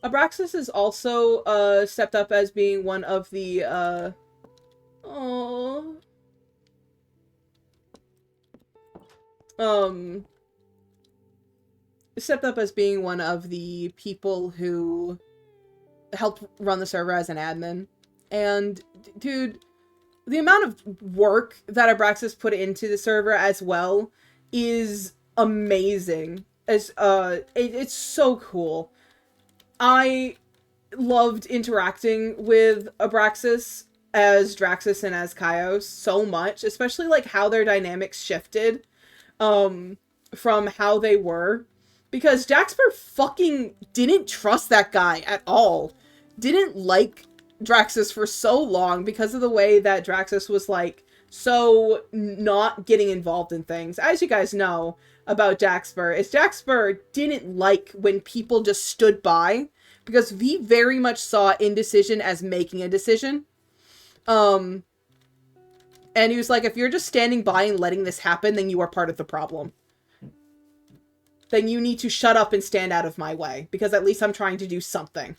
Abraxas is also stepped up as being one of the stepped up as being one of the people who helped run the server as an admin. And dude, the amount of work that Abraxas put into the server as well is amazing. As it's so cool. I loved interacting with Abraxas as Draxus and as Kaios so much, especially like how their dynamics shifted from how they were, because Jaxper fucking didn't trust that guy at all. Didn't like Draxus for so long because of the way that Draxus was like so not getting involved in things. As you guys know about Jaxper, is Jaxper didn't like when people just stood by, because he very much saw indecision as making a decision. And he was like, if you're just standing by and letting this happen, then you are part of the problem. Then you need to shut up and stand out of my way, because at least I'm trying to do something.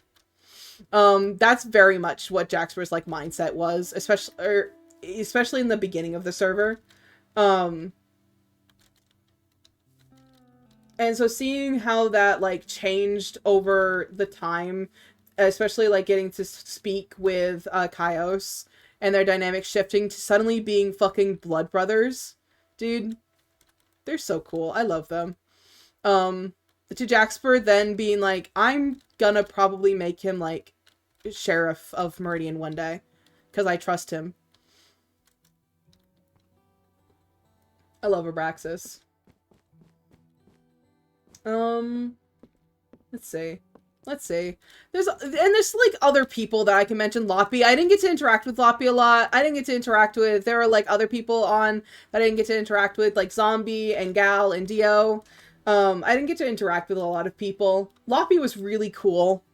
That's very much what Jaxper's like mindset was, especially in the beginning of the server. And so seeing how that like changed over the time, especially like getting to speak with Kaios and their dynamic shifting to suddenly being fucking blood brothers, dude, they're so cool. I love them. To Jaxper then being like, I'm gonna probably make him like sheriff of Meridian one day because I trust him. I love Abraxas. Let's see. There's like other people that I can mention. Loppy. I didn't get to interact with Loppy a lot. I didn't get to interact with, there are like other people on that I didn't get to interact with, like Zombie and Gal and Dio. I didn't get to interact with a lot of people. Loppy was really cool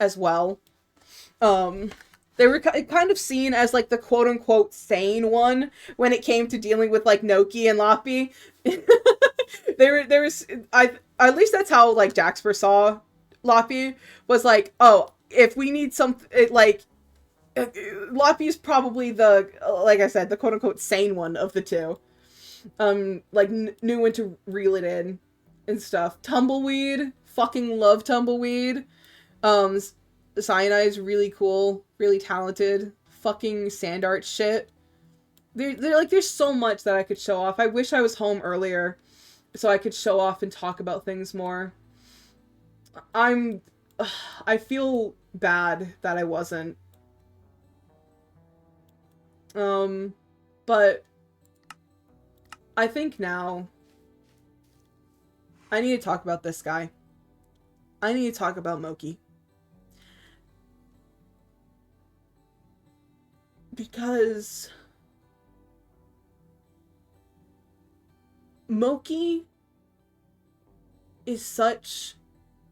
as well. They were kind of seen as like the quote unquote sane one when it came to dealing with like Noki and Loppy. At least that's how like Jaxper saw Loppy, was like, oh, if we need something, like, Loppy's probably the, like I said, the quote unquote sane one of the two. Like knew when to reel it in and stuff. Tumbleweed, fucking love Tumbleweed. Cyanide is really cool, really talented. Fucking sand art shit. They're like, there's so much that I could show off. I wish I was home earlier so I could show off and talk about things more. I feel bad that I wasn't. But I think now I need to talk about this guy. I need to talk about Moki. Because Moki is such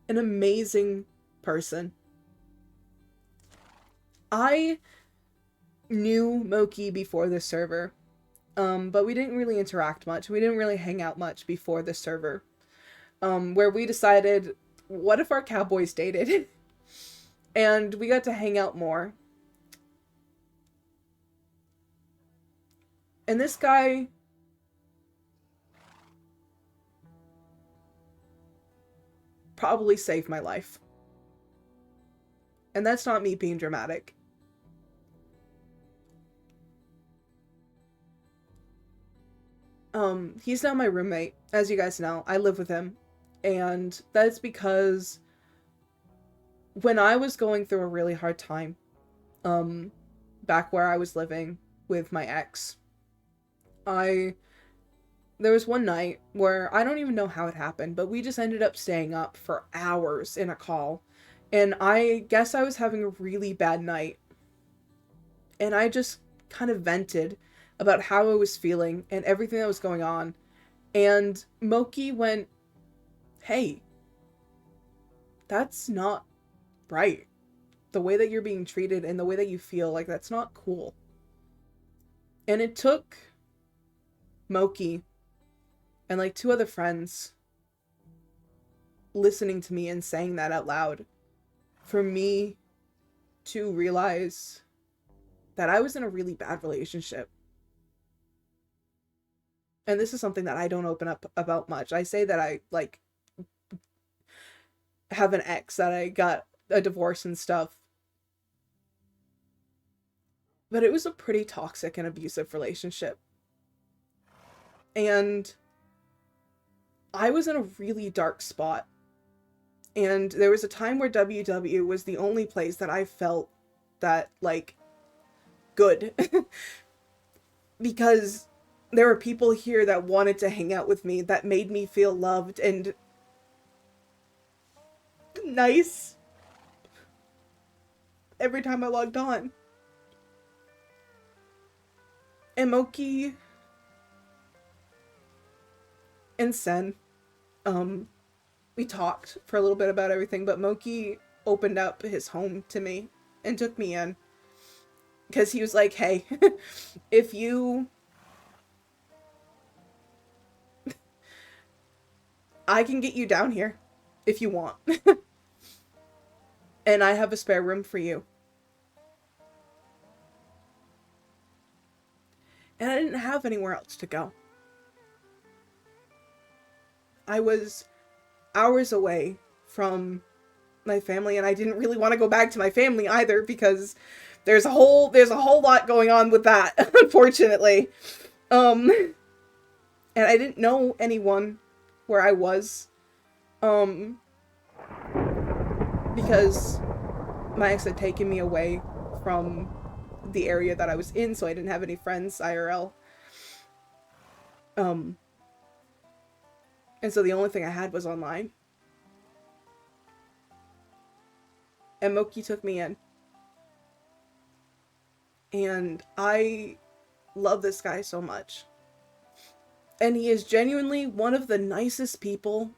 an amazing person. I knew Moki before this server, but we didn't really interact much. We didn't really hang out much before this server, where we decided, what if our cowboys dated? And we got to hang out more. And this guy probably saved my life. And that's not me being dramatic. He's now my roommate, as you guys know. I live with him. And that's because when I was going through a really hard time, back where I was living with my ex, there was one night where I don't even know how it happened, but we just ended up staying up for hours in a call. And I guess I was having a really bad night. And I just kind of vented about how I was feeling and everything that was going on. And Moki went, "Hey, that's not right. The way that you're being treated and the way that you feel, like, that's not cool." And it took Moki and like 2 other friends listening to me and saying that out loud for me to realize that I was in a really bad relationship. And this is something that I don't open up about much. I say that I, like, have an ex, that I got a divorce and stuff. But it was a pretty toxic and abusive relationship. And I was in a really dark spot. And there was a time where WW was the only place that I felt that, like, good. Because there were people here that wanted to hang out with me, that made me feel loved and nice every time I logged on. And Moki and Sen, we talked for a little bit about everything, but Moki opened up his home to me and took me in. Because he was like, "Hey, if you... I can get you down here if you want. And I have a spare room for you." And I didn't have anywhere else to go. I was hours away from my family, and I didn't really want to go back to my family either, because there's a whole lot going on with that, unfortunately. And I didn't know anyone where I was, because my ex had taken me away from the area that I was in, so I didn't have any friends IRL. And so the only thing I had was online. And Moki took me in. And I love this guy so much. And he is genuinely one of the nicest people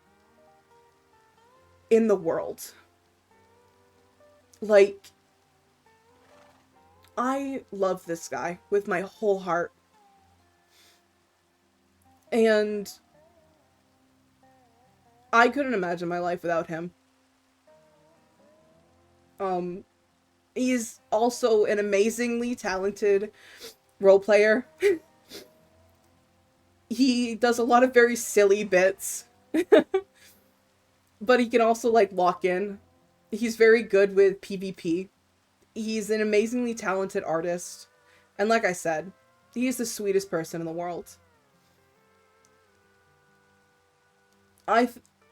in the world. Like, I love this guy with my whole heart. And I couldn't imagine my life without him. He's also an amazingly talented role player. He does a lot of very silly bits. But he can also, like, lock in. He's very good with PvP. He's an amazingly talented artist. And like I said, he's the sweetest person in the world.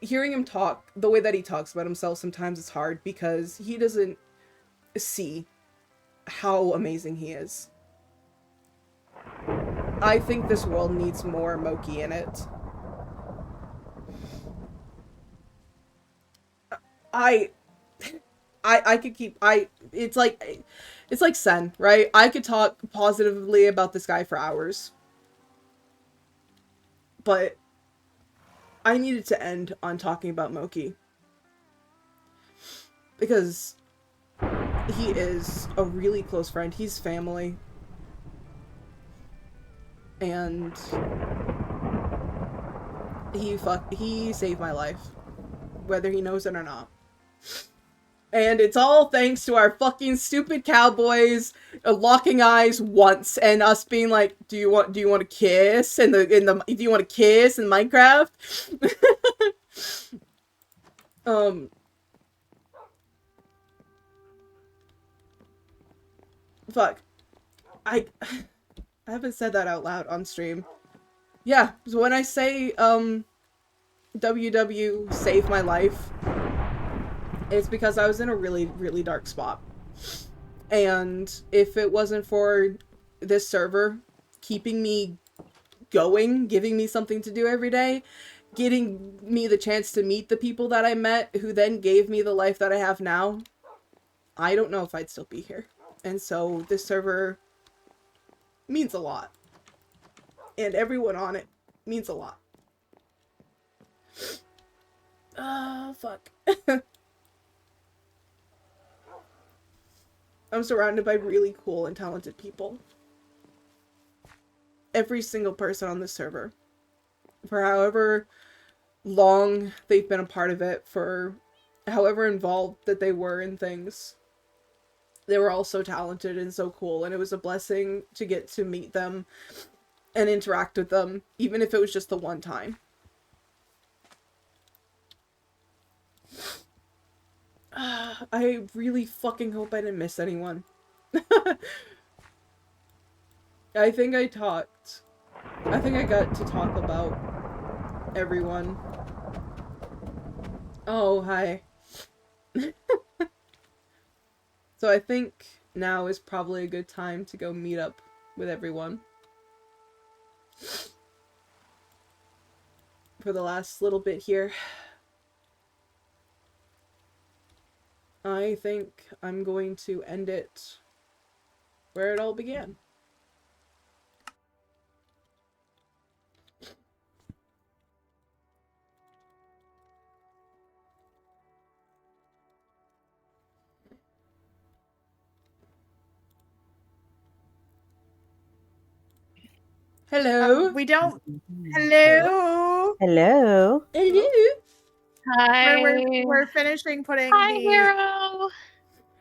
Hearing him talk, the way that he talks about himself, sometimes it's hard because he doesn't see how amazing he is. I think this world needs more Moki in it. I could keep, it's like Sen, right? I could talk positively about this guy for hours. But I needed to end on talking about Moki. Because he is a really close friend. He's family. And he saved my life. Whether he knows it or not. And it's all thanks to our fucking stupid cowboys locking eyes once and us being like, do you want to kiss do you want to kiss in Minecraft? Fuck. I haven't said that out loud on stream. Yeah, so when I say, WW saved my life, it's because I was in a really, really dark spot. And if it wasn't for this server keeping me going, giving me something to do every day, getting me the chance to meet the people that I met, who then gave me the life that I have now, I don't know if I'd still be here. And so this server means a lot. And everyone on it means a lot. Fuck. I'm surrounded by really cool and talented people. Every single person on this server. For however long they've been a part of it, for however involved that they were in things. They were all so talented and so cool, and it was a blessing to get to meet them and interact with them, even if it was just the one time. I really fucking hope I didn't miss anyone. I think I got to talk about everyone. Oh, hi. So I think now is probably a good time to go meet up with everyone. For the last little bit here. I think I'm going to end it where it all began. Hello. We don't. Hello. Hello. Hello. Hi. We're finishing putting Hi, the. Hero.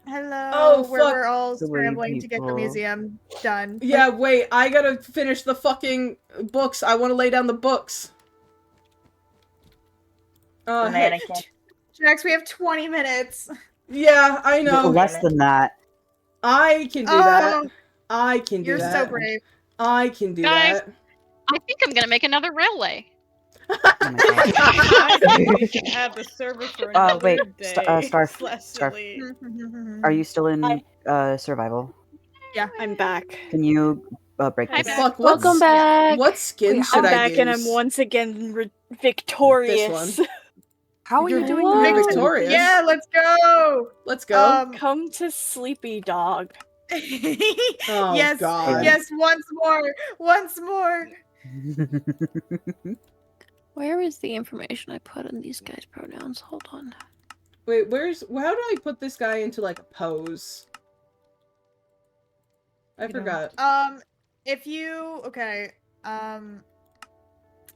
Hello. Oh, where fuck. we're all Three scrambling to get the people. museum done. Yeah, wait, I gotta finish the fucking books. I want to lay down the books. The Hey. mannequin. Jax, we have 20 minutes. Yeah, I know. Less than that. I can do that. I can do You're that. so brave. I can do Guys. that. I think I'm gonna make another railway. Oh my god. I think we should have the server for another Wait, day. Scarf. Scarf. Are you still in survival? Yeah, I'm back. Can you break Hi, this? Fuck, Welcome back. What skin Wait, should I'm I back use? and I'm once again victorious. This one. How are you You're doing What? victorious? Yeah, let's go. Let's go. Come to Sleepy Dog. Oh, yes, God. yes, once more. Where is the information I put in these guys' pronouns? Hold on. Wait, how do I put this guy into, like, a pose? I forgot. If you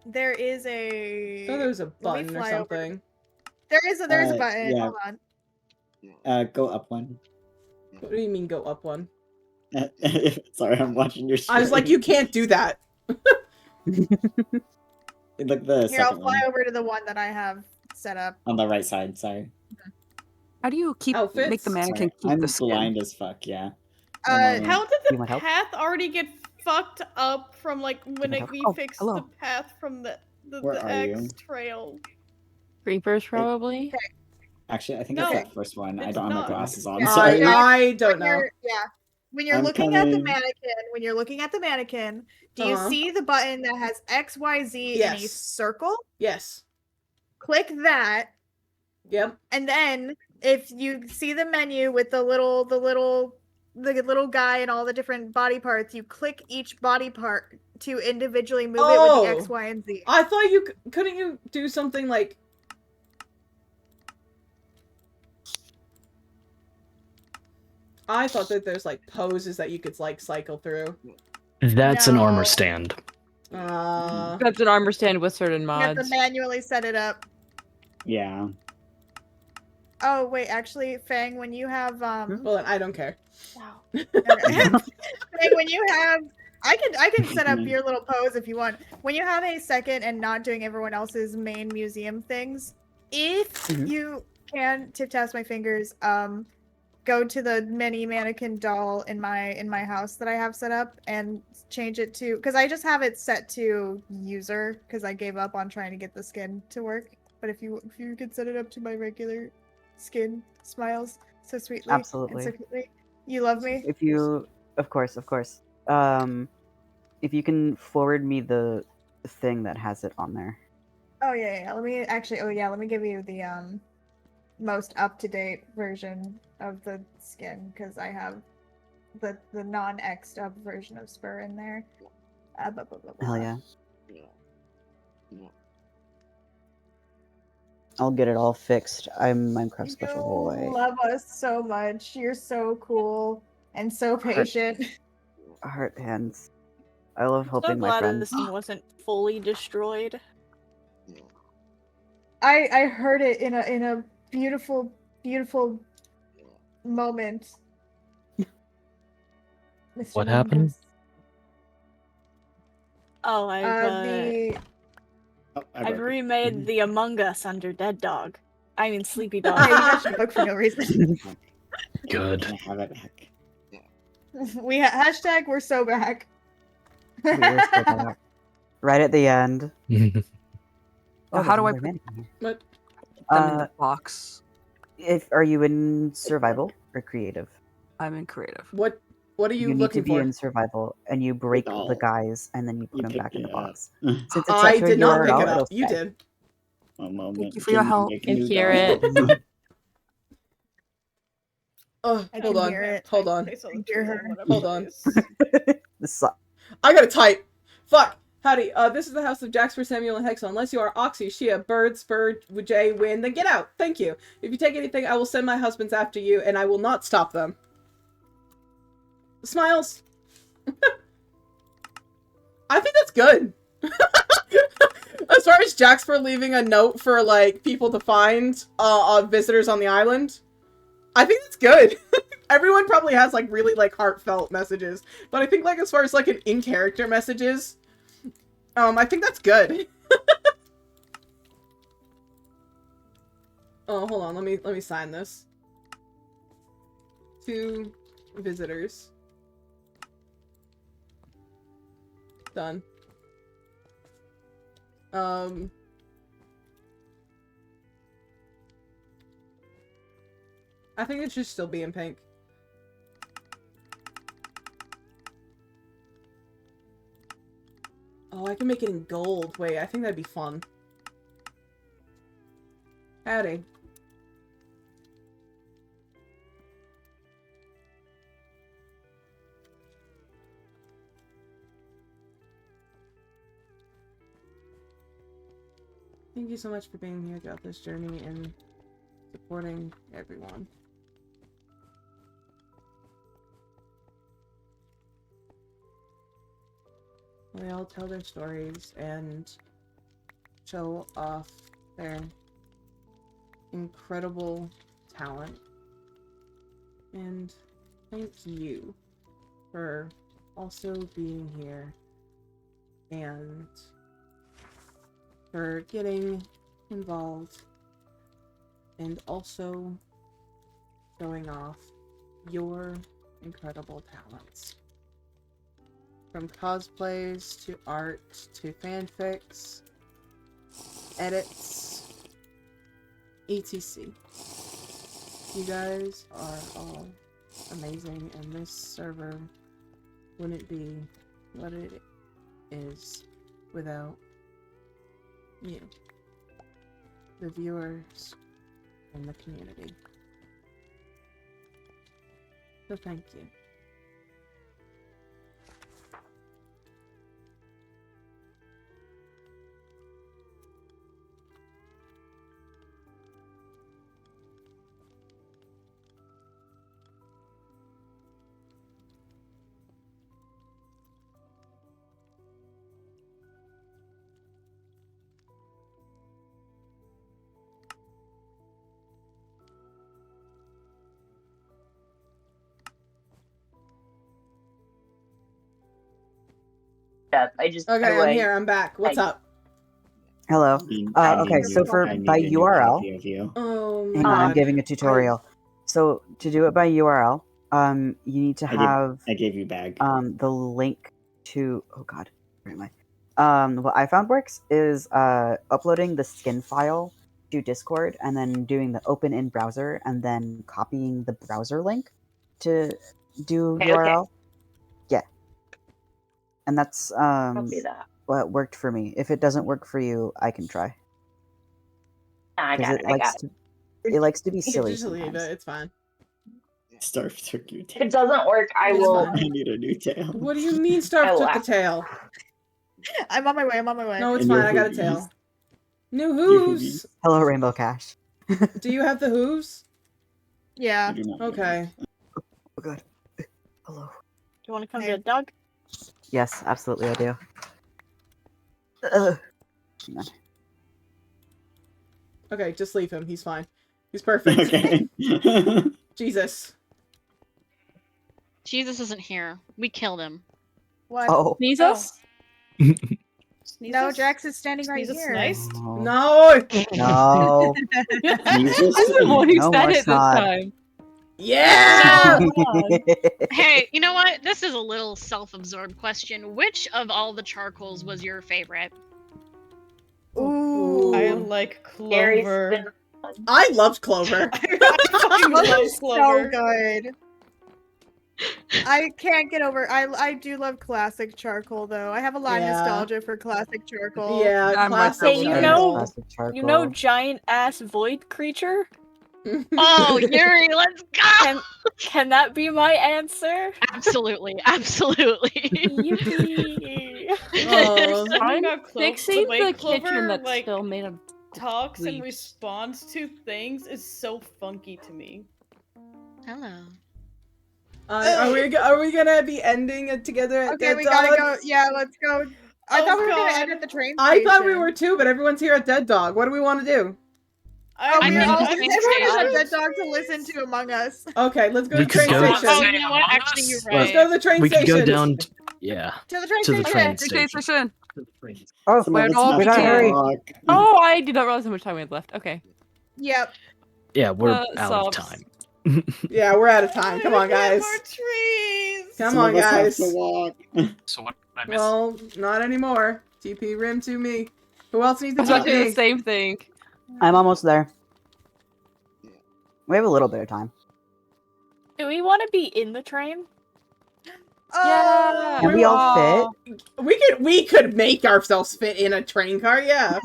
there is a. I thought there was a let me button or fly over. something. There is a button. yeah. Hold on. Go up one. What do you mean go up one? Sorry, I'm watching your stream. I was like, you can't do that. Look, the Here, I'll second fly one. over to the one that I have set up. On the right side, sorry. How do you keep Outfits? make the mannequin Sorry, keep I'm the skin? blind as fuck, yeah. How did You the want help? path already get fucked up from like when help? we Oh, fixed hello. the path from the Where are X you? trail? Creepers, probably. Actually, I think No, it's that first one. I it's don't have my not. glasses on, Yeah, sorry. I don't know. When you're I'm looking at the coming. mannequin, do you Uh-huh. see the button that has XYZ in a Yes. circle? Yes. Click that, Yep. and then if you see the menu with the little guy and all the different body parts, you click each body part to individually move it with the X, Y, and Z. I thought you couldn't you do something like. I thought that there's like poses that you could like cycle through. That's an armor No. stand. That's an armor stand with certain You have to mods. manually set it up. Yeah. Oh wait, actually, Fang, when you have Well, I don't care. Fang, when you have, I can set up your little pose if you want. When you have a second and not doing everyone else's main museum things, if you can tip tap my fingers, go to the mini mannequin doll in my house that I have set up and change it to, because I just have it set to user because I gave up on trying to get the skin to work. But if you could set it up to my regular skin, smiles so sweetly Absolutely. and so cutely. You love me? If you, of course. If you can forward me the thing that has it on there. Oh yeah. Let me give you the most up-to-date version of the skin because I have the non-X'd up version of Spur in there. Hell yeah. I'll get it all fixed. I'm Minecraft Special Boy. You love us so much. You're so cool and so patient. Heart hands. I love So helping my glad friends. this thing wasn't fully destroyed. I heard it in a beautiful moment. Mr. What happened? Mungus. Oh, I've broke it. remade the Among Us under Dead Dog. I mean Sleepy Dog. Yeah, you mentioned a book for no reason. Good. I have it back. We hashtag we're so back. We are so back. Right at the end. How do I there's put another man here. What? them in the box? Are you in survival or creative? I'm in creative. What are you, You need looking to be for? in survival, and you break all. the guys, and then you put You them picked back in the it up. box. Since it's I set to a did not pick URL, it up. it'll You stay. did. A moment. Thank you for your Jimmy, help. make a I new hear doll. Oh, I hold can on. hear it. Hold on. Hear her. Hold on. This sucks. I gotta type. Fuck. Howdy. This is the house of Jaxper, Samuel, and Hexel. Unless you are Oxy, Shia, Bird, Spur, Jay, Win, then get out. Thank you. If you take anything, I will send my husbands after you, and I will not stop them. Smiles. I think that's good. As far as Jaxper leaving a note for, like, people to find visitors on the island, I think that's good. Everyone probably has, like, really, like, heartfelt messages. But I think, like, as far as, like, an in-character messages, I think that's good. Oh, hold on. Let me sign this. 2 visitors. Done. I think it should still be in pink. Oh, I can make it in gold. Wait, I think that'd be fun. Howdy. Thank you so much for being here throughout this journey and supporting everyone. They all tell their stories and show off their incredible talent. And thank you for also being here and for getting involved and also showing off your incredible talents. From cosplays to art to fanfics, edits, etc. You guys are all amazing, and this server wouldn't be what it is without you, the viewers, and the community. So thank you. I just Okay, I'm here. I'm back. What's up? Hello. Okay, so by URL, Oh hang on, I'm God. giving a tutorial. So to do it by URL, you need to have I gave you bag. the link to. Oh God, where am I? What I found works is uploading the skin file to Discord and then doing the open in browser and then copying the browser link to do URL. Yeah, and that's Copy that. what worked for me. If it doesn't work for you, I can try. I got it. I got it. It likes to be You can silly just leave sometimes. it. It's fine. Starve took your If tail. it doesn't work, I It's will. fine. I need a new tail. What do you mean I Starve will took the ask. tail? I'm on my way. I'm on my way. No, it's And fine. your I got a hoovies. tail. New Your hooves. Hello, Rainbow Cash. Do you have the hooves? Yeah. You do not Okay. Oh God. Hello. Do you want to come Hey. get Doug? Yes, absolutely, I do. Hang on. Okay, just leave him. He's fine. He's perfect. Okay. Jesus. Jesus isn't here. We killed him. What? Oh. Jesus? No, Jax is standing right Sneeze is here. nice. No. No. No. Jesus. I'm the one who No said more it this snot. time. Yeah. Hey, you know what? This is a little self-absorbed question. Which of all the charcoals was your favorite? Ooh. I like Gary's Clover. been fun. I loved Clover. I fucking love Clover's Clover. so good. I can't get over. I do love classic charcoal though. I have a lot of Yeah. nostalgia for classic charcoal. Yeah, I'm right classic. there Hey, with you you. know- Classic charcoal. You know, giant ass void creature. Oh, Yuri, let's go! Can that be my answer? Absolutely, absolutely. Yippee! Oh. Something I'm about fixing the way the Clover kitchen that's like still made of talks and leaves. responds to things is so funky to me. Hello. Are we gonna be ending it together at Okay, Dead we Dogs? gotta go. Yeah, let's go. I Oh, thought we were gonna God. end at the train I station. thought we were too, but everyone's here at Dead Dog. What do we want to do? Oh, I we're think all the everyone train is at station- Dead Dog to listen to Among Us. Okay, let's go We to the could train go- station. Oh, you know what? Actually, you're Well, Let's right. go to the train We station. could go down. Yeah. To the train To the station. train Okay, station. station. Oh, Some of us all have we gotta to hurry. walk. Oh, I did not realize how much time we had left. Okay. Yep. Yeah, we're out of subs. time. Yeah, we're out of time. Come on, guys. More trees. Come Some on, of us guys. have to walk. So what did I miss? Well, not anymore. TP Rim to me. Who else needs I to was about to do the TP? same thing. I'm almost there. We have a little bit of time. Do we want to be in the train? Oh, Can we all fit? We could make ourselves fit in a train car. Yeah.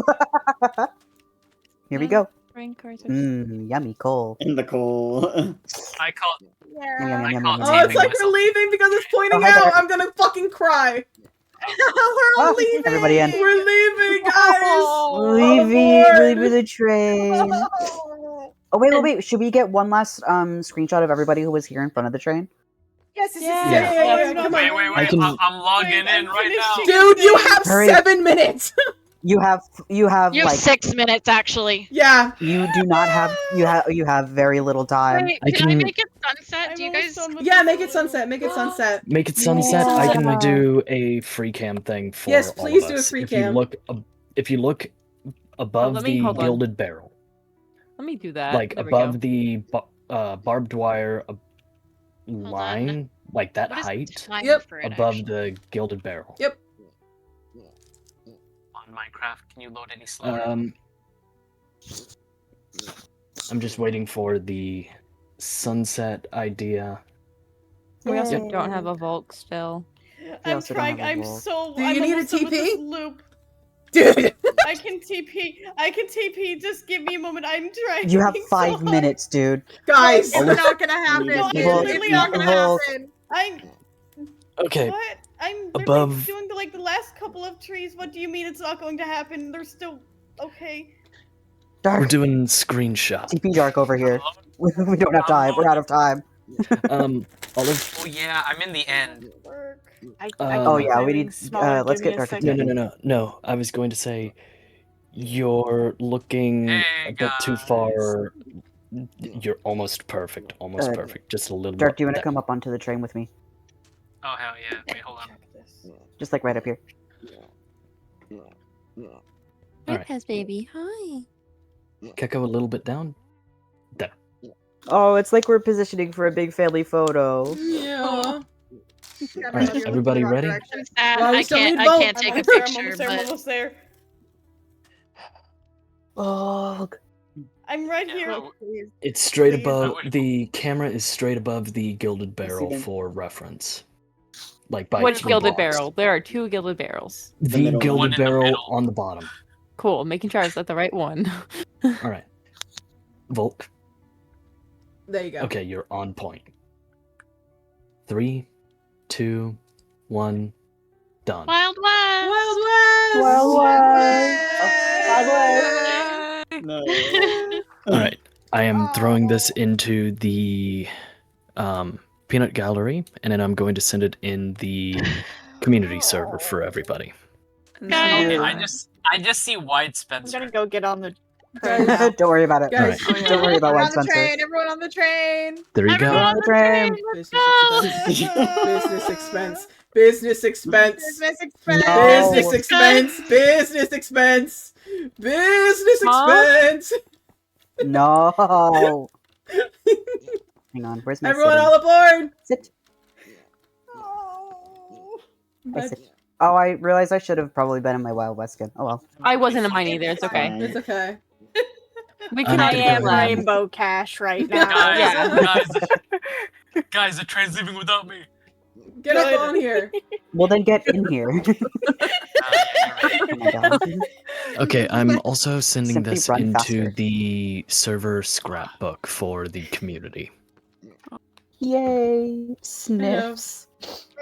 Here we go. Train cars are Yummy coal. In the coal. I call Yum, yum, yum, yum, call yum, it Oh, yum, it's taping like myself. we're leaving because it's pointing Oh, hi out. there. I'm gonna fucking cry. we're all Oh, leaving. everybody in. We're leaving, guys. Leaving the train. Oh. Oh wait. Should we get one last screenshot of everybody who was here in front of the train? Yes, this Yeah, is yeah, yeah, no, come Wait, on. wait, I wait. can- I'm logging Wait, I'm in right now. finishing Dude, you have Hurry. 7 minutes. You have You have like 6 minutes, actually. Yeah. you do not have you have very little time. Wait, I can I can- make it sunset? Do you guys? Yeah, make it sunset. Make it sunset. Make it sunset. I Yeah. can do a free cam thing for Yes, all please of do a us. free If cam. you look, if you look above let me- the hold on. gilded barrel, Let me do that. like There we above go. the barbed wire line, like that What is the height, time Yep. for it, above actually? the gilded barrel. Yep. On Minecraft, can you load any slower? I'm just waiting for the sunset idea. We also Yay. don't have a Volk still. I'm also don't trying. have a I'm wall. so. Do you I'm need a almost done with this TP? loop. Dude. I can TP. I can TP. Just give me a moment. I'm trying. You have so 5 hard. minutes, dude. Guys. It's not gonna happen. No, It's I'm literally Volk, not gonna Volk. happen. I'm. Okay. What? I'm literally Above- doing the last couple of trees. What do you mean it's not going to happen? They're still okay. We're Dark. doing screenshot. TP Dark over here. We don't have time. We're out of time. Olive. Oh yeah, I'm in the end. Oh yeah, we need. Let's get Dark. No. I was going to say, you're looking Hey, a bit too guys. far. You're almost perfect. Almost Uh, perfect. Just a little. Dark, do you want to that- come up onto the train with me? Oh hell yeah. Wait, hold on. Just like right up here. All right. Baby, hi. Keko a little bit down. There. Oh, it's like we're positioning for a big family photo. Yeah. Alright, everybody ready? I'm sad. Well, we I still can't. need I vote. can't take a I'm almost picture, there, I'm but almost there. Oh, I'm right Yeah, here. well, It's straight Please. above, the camera is straight above the Gilded Barrel them. for reference. Like by Which 3 gilded blocks. barrel? There are 2 gilded barrels. The The middle one. One Gilded in the Barrel middle. on the bottom. Cool, making sure I was at the right one. Alright. Volk. There you go. Okay, you're on point. 3, 2, 1, done. Wild West. Wild West! Wild West! No. Alright, I am throwing this into the peanut gallery, and then I'm going to send it in the community server for everybody. Guys. Okay, Yeah. I just see White I'm Spencer. gonna go get on the Don't worry about it. Guys, Alright. Don't worry about We're White on the Spencer. train. Everyone on the train. There you Everyone go. on the train. Let's business go. expense. Business expense. Business expense. No. Business expense. Business expense. Business Huh? expense. No. Hang on, where's my Everyone sitting? all aboard. Sit. Oh. I sit. Oh, I realized I should have probably been in my Wild West skin. Oh well. I wasn't in mine either, it's okay. Fine. It's okay. We I'm can I gonna am go ahead. Rainbow Cash right now. Guys, guys, the train's leaving without me. Get Good. up on here. Well, then get in here. Oh my god. Okay, I'm also sending Simply this run into faster. the server scrapbook for the community. Yay! Sniffs.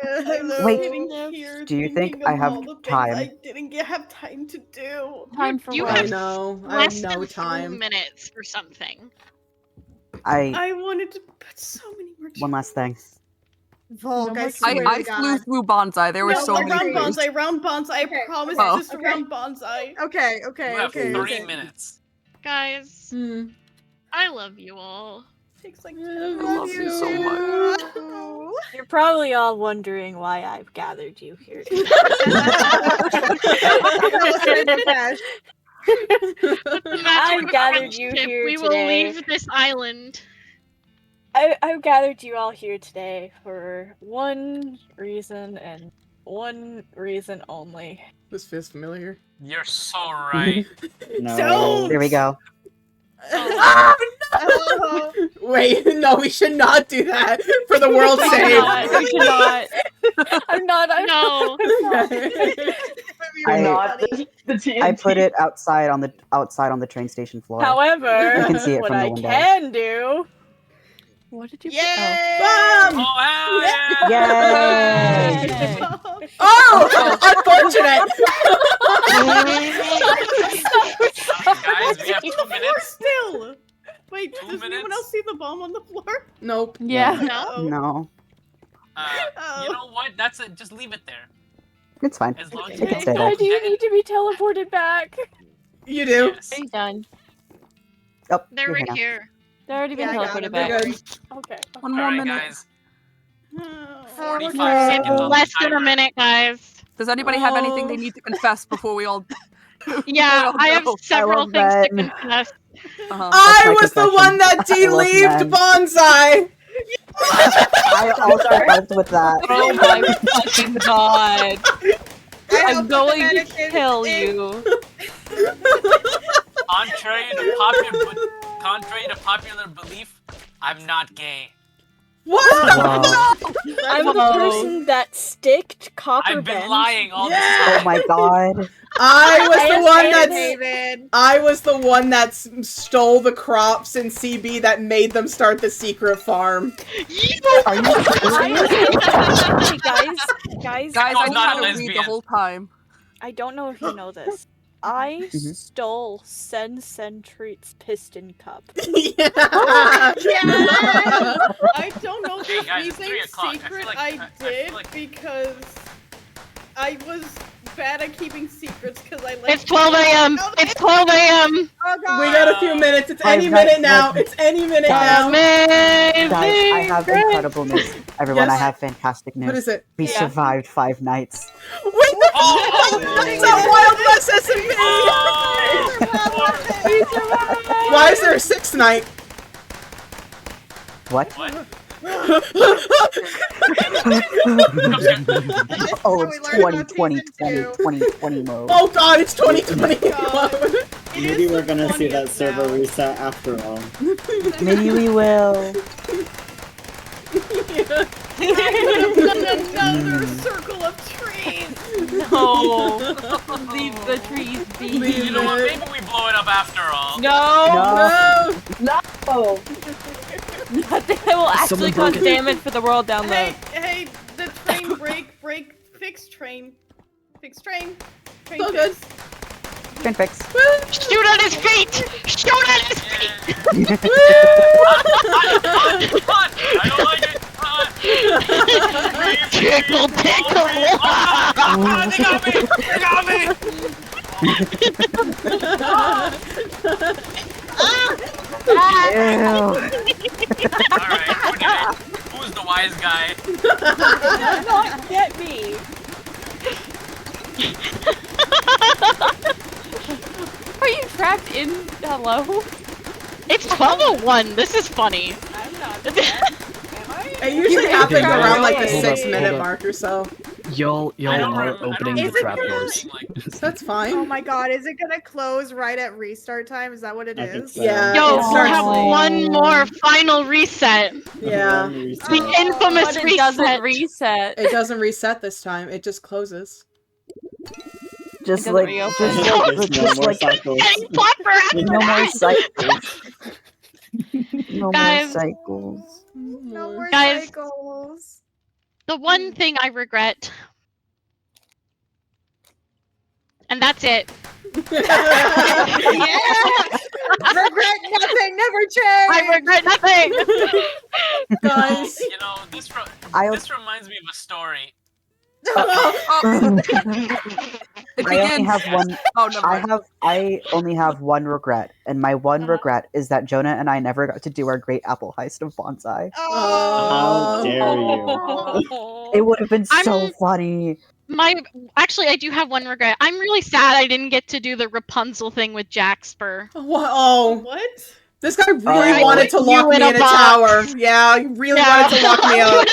I'm Wait, sitting here do you think thinking I of have all the things time? I didn't have time to do. Time for You what? I have know. I have less no than 3 time. minutes for something. I wanted to put so many more. One last thing. Volk, I I, swear I to flew God. through Bonsai. There were No, so many round things. bonsai, round bonsai. I Okay, promise okay, it's just okay. around bonsai. Okay, You okay, have okay. 30 okay. minutes. Guys, Hmm. I love you all. Takes like I love you so much. You're probably all wondering why I've gathered you here. I've gathered you here We will today. leave this island. I've gathered you all here today for one reason and one reason only. This feels familiar. You're so right. No. There we go. Oh, Wait, no, we should not do that for the world's We sake. cannot. We cannot. I'm not. No. I put it outside on the train station floor. However, You can see it what from the I window. can do. What did you Yay! Bomb! Oh, hell yeah! Yay! Oh, unfortunate. Guys, we have 2 minutes. Still. Wait, 2 does anyone minutes? else see the bomb on the floor? Nope. Yeah. No. No, You know what? That's it. Just leave it there. it's fine. As long as It can stay there. I do need to be teleported back. You do. Yes. Are you done? Oh, They're you're right now. here. They're already been Yeah, I got teleported it. back. You're good. Okay. One more Alright, minute. guys. Oh, 45 seconds on the Less than a timer. minute, guys. Does anybody have anything they need to confess before we all? Yeah, I have go? several love things to Ben. confess. Uh-huh. I my was the confession. one that I love deleaved men. Bonsai. I also helped with that. Oh my fucking god. I I'm helped going the to mannequin kill in. you. Contrary to popular belief, I'm not gay. What? Wow. I'm the person that sticked copper I've been bend. lying all Oh this time. my god. I was the one that David. I was the one that stole the crops in CB that made them start the secret farm. Are you serious? Hey, guys, Guys, I I'm knew not how a to read the lesbian. whole time. I don't know if you know this. I Mhm. stole Sen Treat's piston cup. Yeah. I don't know if Hey, this guys, it's is 3 a o'clock. I secret feel like- I I feel did like- because I was bad at keeping secrets because I like. It's 12 a.m. It's 12 a.m. Oh god. We got a few minutes. It's I've any got- minute now. It's any minute Guys. now. Amazing. Guys, I have incredible news. Everyone, I Yes. have fantastic news. What is it? We Yeah. survived 5 nights. Wait, the it's a Wild West SMP. Why is there a 6th night? What? What? Oh, it's 2020 mode. Oh god, it's 2020. Maybe we're gonna see that server reset after all. Maybe we will. Another circle of trees. No. Leave the trees be. You know what? Maybe we blow it up after all. No. No. Nothing that will actually cause damage for the world down Hey, there. hey, the train break, fix train. Fix train. Train So fix. Train fix. Shoot at his feet! Shoot at his feet! I don't like it. Tickle, tickle! They got me! They got me! Alright, who's the wise guy? Not get me. Are you trapped in hello? It's 12:01. This is funny. I'm not dead. Am I? It usually happens Yeah, around like the hold up, 6-minute hold up. mark or so. Y'all are opening the Is it trapdoors. That's fine. Oh my god, is it gonna close right at restart time? Is that what it I think is? so. Yeah. Yo, it we'll starts have late. one more final reset. Yeah. The infamous But it reset. doesn't reset. It doesn't reset this time. It just closes. Just doesn't like, reopen. There's no more like, cycles. Getting plopper no more cycles. No more Guys. cycles. No more Guys. cycles. The one thing I regret, and that's it. Yeah! Regret nothing, never change! I regret nothing. Guys. You know, this reminds me of a story. It I only begins. have one. Oh, never mind. I only have one regret, and my one regret is that Jonah and I never got to do our great apple heist of bonsai. How dare you? It would have been so I'm- funny. Actually, I do have one regret. I'm really sad I didn't get to do the Rapunzel thing with Jaxper. What? Oh. What? This guy really I wanted put to lock you me in in a a box. tower. Yeah, he really wanted to lock me up.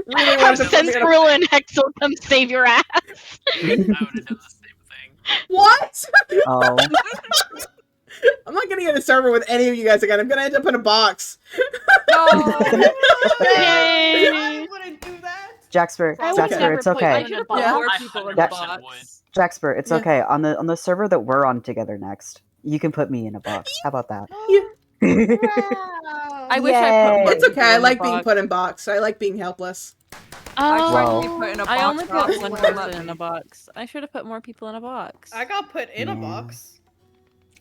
Really Have wanted to put me in a... Sensparilla and Hexel come save your ass. I would have done the same thing. What? Oh, I'm not getting in a server with any of you guys again. I'm gonna end up in a box. Yay. I wouldn't do that. Jaxper, I would Jaxper, never it's put okay. I should have put Yeah. more I people in 100% the box. Jaxper, it's Yeah. okay. On the server that we're on together next, you can put me in a box. How about that? I wish I put Yay. more It's okay. people I in like the being box. put in box. I like being helpless. I tried to be Oh, put in a box. I only but put one won't let person in me. a box. I should have put more people in a box. I got put in a Yeah. box.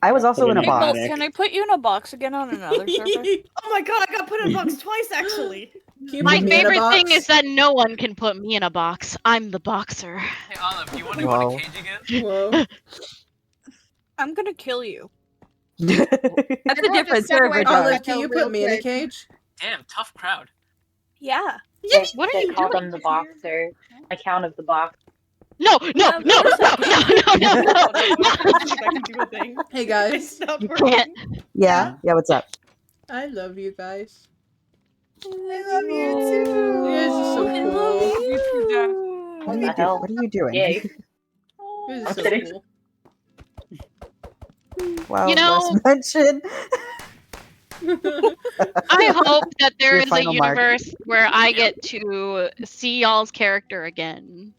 I was also in a Hey, box. Bolt, Can I put you in a box again on another server? Oh my god, I got put in a box twice actually. Can you my put me in a favorite box? thing is that no one can put me in a box. I'm the boxer. Hey, Olive, you want to go Whoa. to cage again? Whoa. I'm gonna kill you. That's a Everyone different just step server, away from John. Olive, Echo can you real put me in a quick. cage? Damn, tough crowd. Yeah. What are They you call doing? them the boxer. Account of the box. No, no, no, no, no, no, no, no. I can do a thing. Hey guys, Stop You working. can't. Yeah, what's up? I love you guys. I love you You guys are so I cool. love You too, Jack. What are the you hell? What are you doing? Yay. You guys I'm are so kidding. cool. Wow, You know- last mention. I hope that there Your is a final mark. universe where I get to see y'all's character again.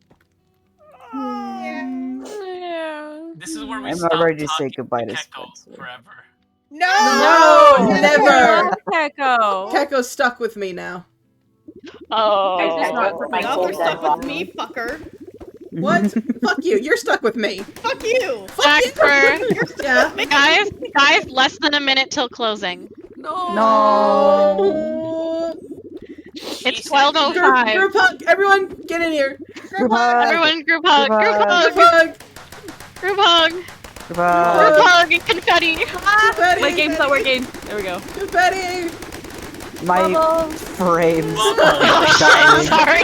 Yeah. This is where we I'm stop not ready to talking say goodbye to Keko Spencer. forever. No! No, I never. love Keko. Kekko's stuck with me now. Oh. Guys, not for my Y'all gold are stuck dead with me, fucker. What? Fuck you. You're stuck with me. Fuck you. Fuck you. Jaxper, Yeah. guys, less than a minute till closing. No. No. It's Group 12:05. hug. Everyone, get in here. Group hug. Everyone, group hug, Group group hug. hug, Group hug. group hug, Group hug. group hug, and confetti. Confetti. Late game, slower game. There we go. Confetti. My frames Oh, are dying. sorry.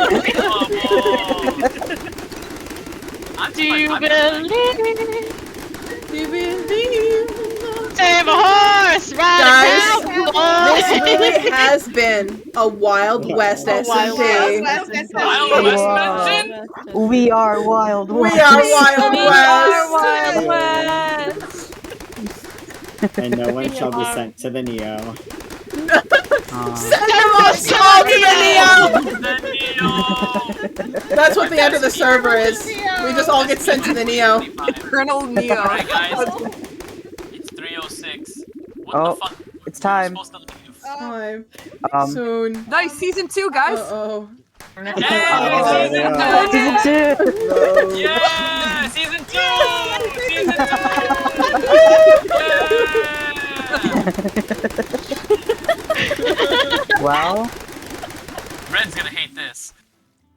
I'm Do you I'm- believe? Do you believe save a horse! Ride Guys, a cowboy! this really has been a Wild West A Wild SMP. West Wild SMP. West Wow. mention? We are Wild We West. are Wild We West. are Wild West. And no one We shall be are. sent to the Neo. Send them all to the Neo! The Neo! That's what the end of the server is. We just all get sent to the Neo. Colonel Neo. Alright, guys. It's 3:06. What Oh, the fuck? it's We're time. supposed to leave. Time. Um, Soon. Nice season 2, guys. Uh-oh. Yeah, Season season 2! Season 2. Yeah! Season 2! Season 2! Well, Red's gonna hate this.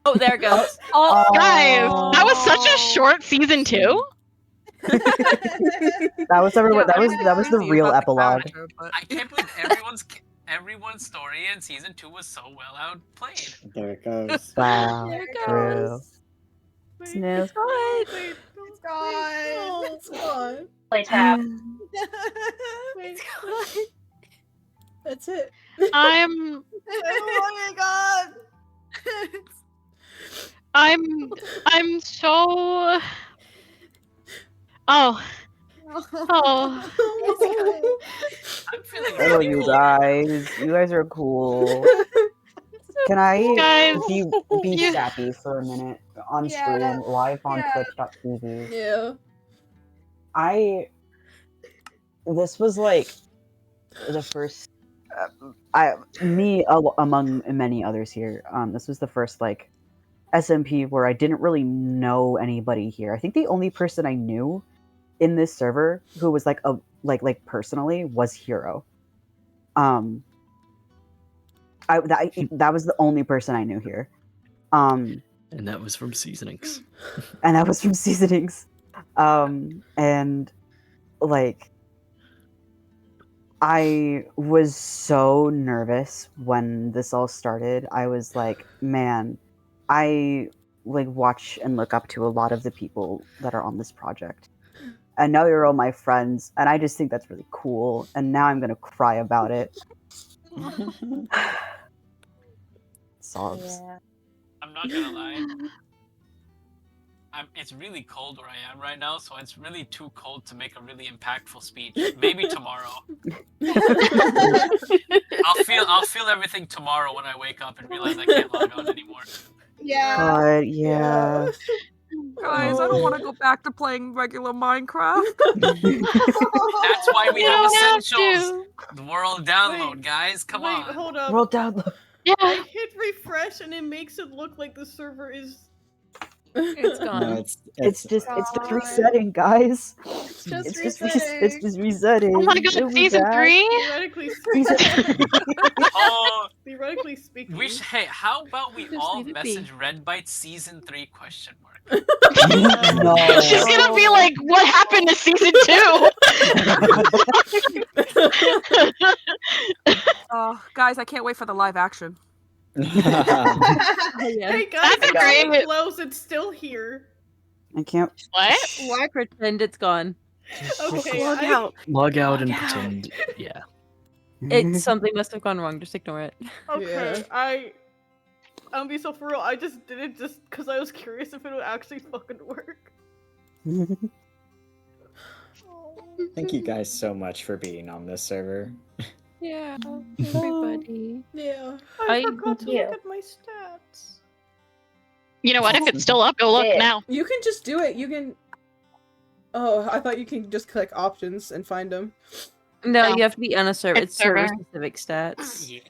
Oh, there it goes. Oh, guys, that was such a short season 2. that was everyone. That was the real epilogue. I can't believe everyone's story in season 2 was so well outplayed. There it goes. Wow, There it true. goes. Sniff. It's gone. It's gone. Play tap. It's That's it. I'm Oh my god. I'm so. Oh. Oh. I'm feeling Oh, really you cool. guys are cool. Can I Guys, be you- sappy for a minute on Yeah. stream live on Yeah. Twitch.tv? Yeah. This was like the first among many others here. This was the first like SMP where I didn't really know anybody here. I think the only person I knew in this server who was like personally was Hero. That was the only person I knew here. And that was from Seasonings. And that was from Seasonings. And like I was so nervous when this all started. I was like, man, I like watch and look up to a lot of the people that are on this project. And now you're all my friends, and I just think that's really cool. And now I'm gonna cry about it. Sobs. Yeah. I'm not gonna lie. It's really cold where I am right now, so it's really too cold to make a really impactful speech. Maybe tomorrow. I'll feel everything tomorrow when I wake up and realize I can't log on anymore. Yeah. God, yeah. Guys, I don't want to go back to playing regular Minecraft. That's why we You have don't have essentials. to. The world download, guys. Come Wait, on. hold up. World download. Yeah. I hit refresh and it makes it look like the server is. It's gone. No, It's just resetting, guys. It's just It's resetting. just resetting. Oh my god, It'll be season back. 3? Theoretically Season speaking. Oh, Theoretically speaking. hey, how about we Just all leave it be. message Red Bite season 3 question mark? No. She's gonna be like, what happened to season 2? Guys, I can't wait for the live action. Hey guys, That's it's great. close. It's still here. I can't. What? Why pretend it's gone? Okay. Log I- out. Log out and Log out. pretend. Yeah. It's something must have gone wrong. Just ignore it. Okay. I'm gonna be so for real. I just did it just because I was curious if it would actually fucking work. Thank you guys so much for being on this server. Yeah, everybody. Yeah. I I- forgot to Thank you. look at my stats. You know what? If it's still up, go look Yeah. now. You can just do it. You can. Oh, I thought you can just click options and find them. No, No. you have to be on a server. It's It's server server. specific stats.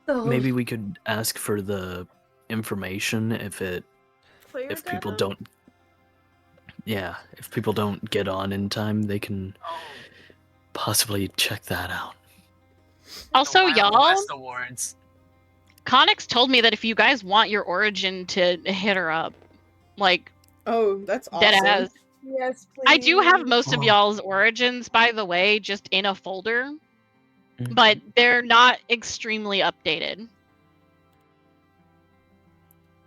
Oh. Maybe we could ask for the information if Player people data? don't. Yeah, if people don't get on in time, they can possibly check that out. Also, The Wild y'all, West Awards. Connix told me that if you guys want your origin to hit her up, like, Oh, that's awesome. dead ass. Yes, please. I do have most of Oh. y'all's origins, by the way, just in a folder, Mhm. but they're not extremely updated.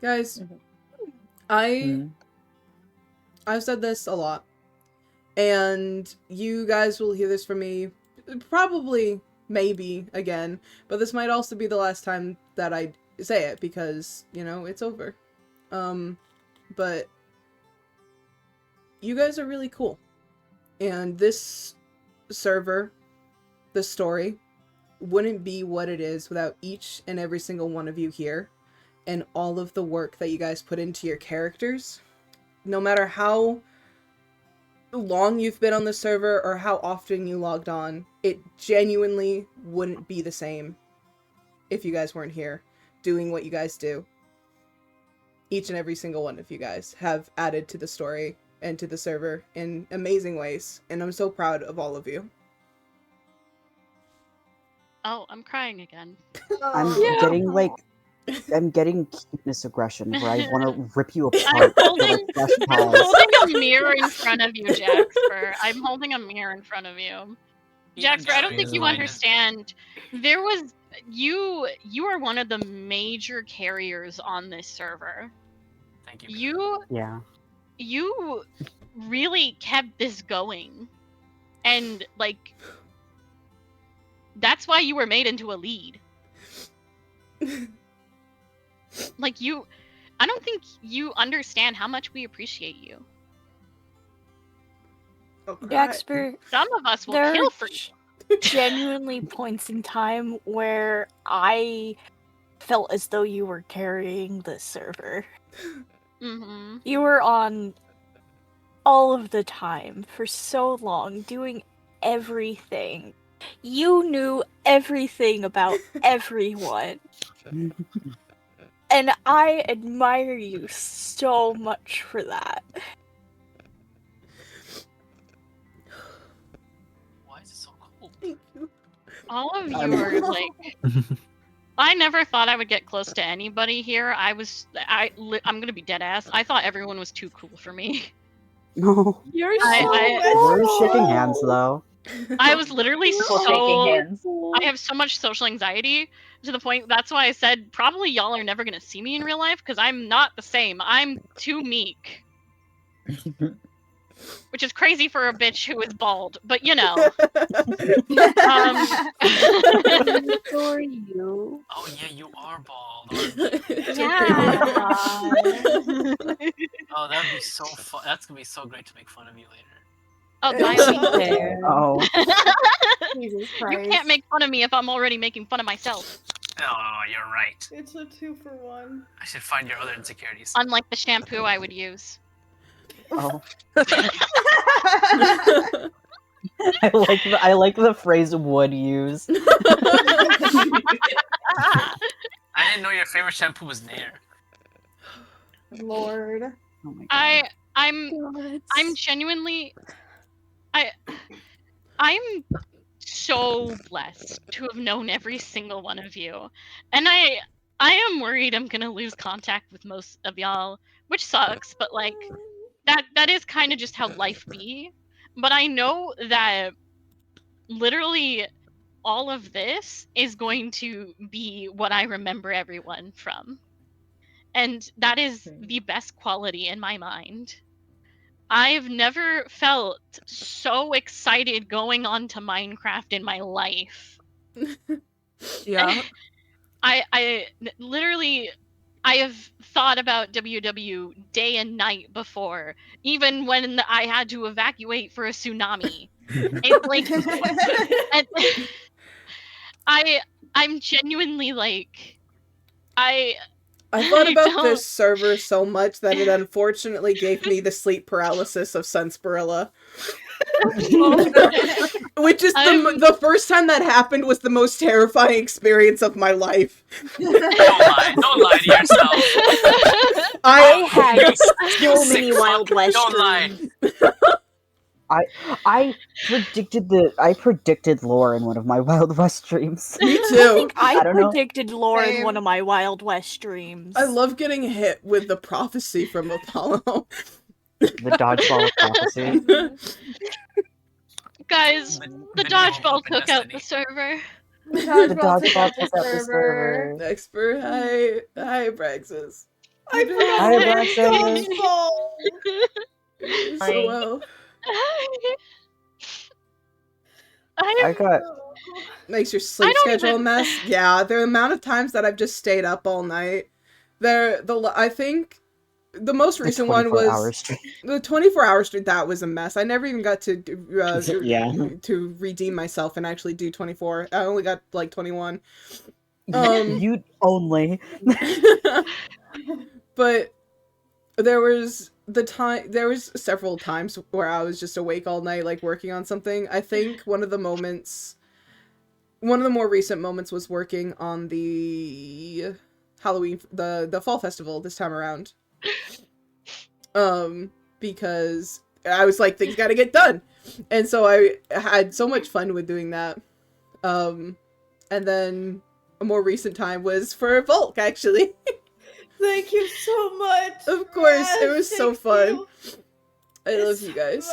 Guys, Mhm. I've said this a lot, and you guys will hear this from me probably, maybe, again. But this might also be the last time that I say it, because, you know, it's over. But you guys are really cool. And this server, the story, wouldn't be what it is without each and every single one of you here, and all of the work that you guys put into your characters. No matter how long you've been on the server or how often you logged on, it genuinely wouldn't be the same if you guys weren't here doing what you guys do. Each and every single one of you guys have added to the story and to the server in amazing ways, and I'm so proud of all of you. Oh, I'm crying again. I'm getting cuteness aggression where I want to rip you I'm apart. holding a mirror in front of you, Jaxper. I'm holding a mirror in front of you. Jaxper, I don't think you understand. There was you are one of the major carriers on this server. Thank you. You really kept this going. And like that's why you were made into a lead. Like I don't think you understand how much we appreciate you. Jaxper, some of us will there kill are for you. genuinely points in time where I felt as though you were carrying the server. Mm-hmm. You were on all of the time for so long, doing everything. You knew everything about everyone. And I admire you so much for that. Why is it so cold? Thank you. All of you are like. I never thought I would get close to anybody here. I'm gonna be dead ass. I thought everyone was too cool for me. No. You're We're shaking hands though. I was literally People shaking hands. I have so much social anxiety to the point. That's why I said probably y'all are never gonna see me in real life because I'm not the same. I'm too meek. Which is crazy for a bitch who is bald, but you know. So are you? Oh yeah, you are bald, aren't you? Yeah. Oh, that'd be so fun. That's gonna be so great to make fun of you later. Oh, by There. Oh. Jesus You Christ. can't make fun of me if I'm already making fun of myself. Oh, you're right. It's a 2-for-1. I should find your other insecurities. Unlike the shampoo I would use. Oh. I like the phrase "would use." I didn't know your favorite shampoo was Nair. Lord. Oh my god. I'm genuinely I'm so blessed to have known every single one of you. And I am worried I'm gonna lose contact with most of y'all, which sucks, but like that is kind of just how life be. But I know that literally all of this is going to be what I remember everyone from. And that is the best quality in my mind. I've never felt so excited going on to Minecraft in my life. Yeah. I literally I have thought about WW day and night before, even when I had to evacuate for a tsunami. It's like and I'm genuinely like I thought about don't- this server so much that it unfortunately gave me the sleep paralysis of Sunspirilla. Which is the first time that happened was the most terrifying experience of my life. Don't lie to yourself. I had so sick many fuck. Wild West Don't lie. dreams. I predicted lore in one of my Wild West dreams. Me I too. think I don't know. predicted lore in Same. one of my Wild West dreams. I love getting hit with the prophecy from Apollo. The dodgeball prophecy. Guys, the dodgeball took out the server. The The dodgeball took dodgeball out the took out the server. server. Expert, hi, Braxis. I forgot Hi, about Braxis. dodgeball. So well. I got Makes your sleep don't schedule even- a mess. Yeah, the amount of times that I've just stayed up all night. I think the most the recent one 24 was hours straight. the 24-hour street. That was a mess. I never even got to Yeah. to redeem myself and actually do 24. I only got like 21. You only. But there was several times where I was just awake all night, like working on something. I think one of the more recent moments was working on the Halloween, the fall festival this time around. Because I was like, things gotta get done. And so I had so much fun with doing that. And then a more recent time was for Volk, actually. Thank you so much. Of course, it Yes, was so thank fun. you. I love you guys.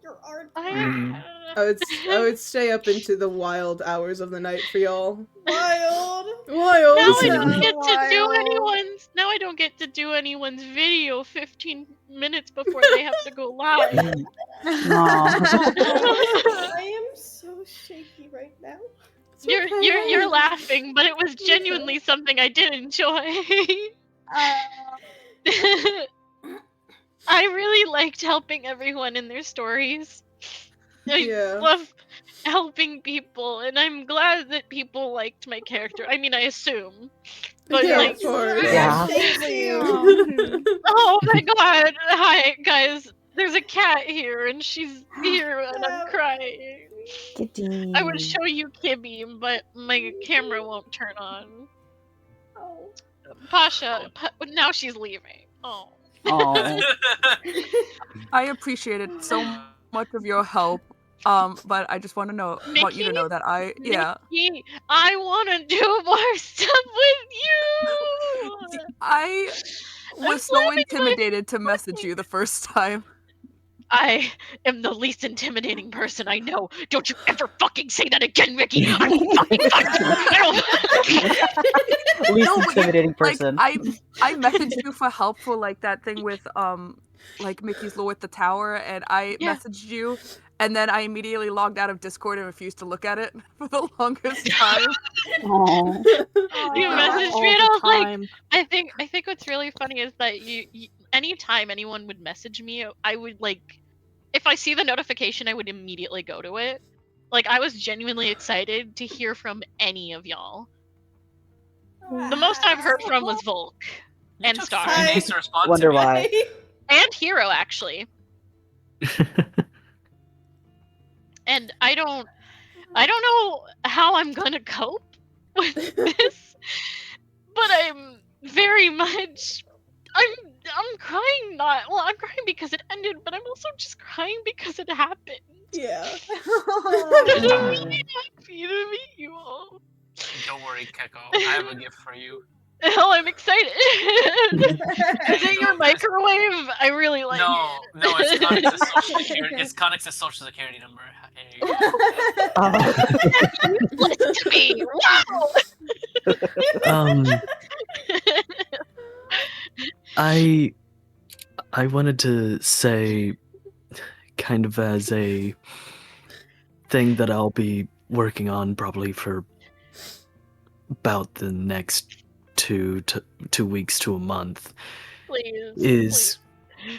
Your art. I would stay up into the wild hours of the night for y'all. Wild. Wild. Now I Listen, don't get to do Wild. anyone's. Now I don't get to do anyone's video 15 minutes before they have to go live. I am so shaky right now. You're laughing, but it was genuinely something I did enjoy. I really liked helping everyone in their stories. I love helping people, and I'm glad that people liked my character. I mean, I assume. But Yeah, like, of course. Yeah. oh my god! Hi guys, there's a cat here, and she's here, and I'm crying. Kitty. I would show you Kibby, but my camera won't turn on. Oh. Pasha, now she's leaving. Oh. Oh. I appreciated so much of your help. But I just want to know, want you to know that Mickey, I want to do more stuff with you. I was so intimidated to message you the first time. I am the least intimidating person I know. Don't you ever fucking say that again, Mickey. I'm fucking Least intimidating person. Like, I messaged you for help for like that thing with like Mickey's Law with the tower, and I messaged you, and then I immediately logged out of Discord and refused to look at it for the longest time. Aww. You messaged me, and I was like, I think what's really funny is that you anytime anyone would message me, I would like, if I see the notification, I would immediately go to it. Like, I was genuinely excited to hear from any of y'all. The most I've heard from was Volk and Star. Wonder why. And Hero, actually. And I don't know how I'm gonna cope with this, but I'm very much I'm crying I'm crying because it ended, but I'm also just crying because it happened. Yeah. I'm really happy to meet you all. Don't worry, Keko. I have a gift for you. Oh, I'm excited. Is it your microwave? I really like it. No, it's Conix's social security. It's Conix's social security number. Useless to me. Wow. I wanted to say, kind of as a thing that I'll be working on probably for about the next 2 weeks to a month, is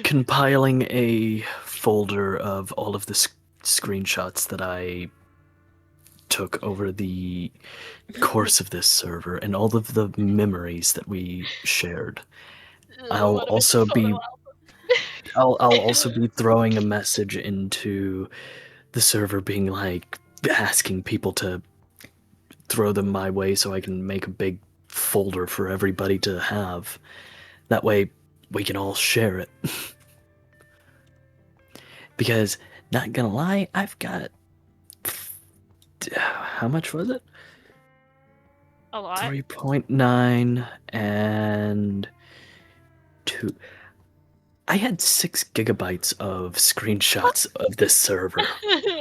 compiling a folder of all of the screenshots that I took over the course of this server and all of the memories that we shared. I'll also be throwing a message into the server being like asking people to throw them my way so I can make a big folder for everybody to have. That way we can all share it. Because, not gonna lie, I've got... How much was it? A lot. 3.9 and 2. I had 6 gigabytes of screenshots of this server.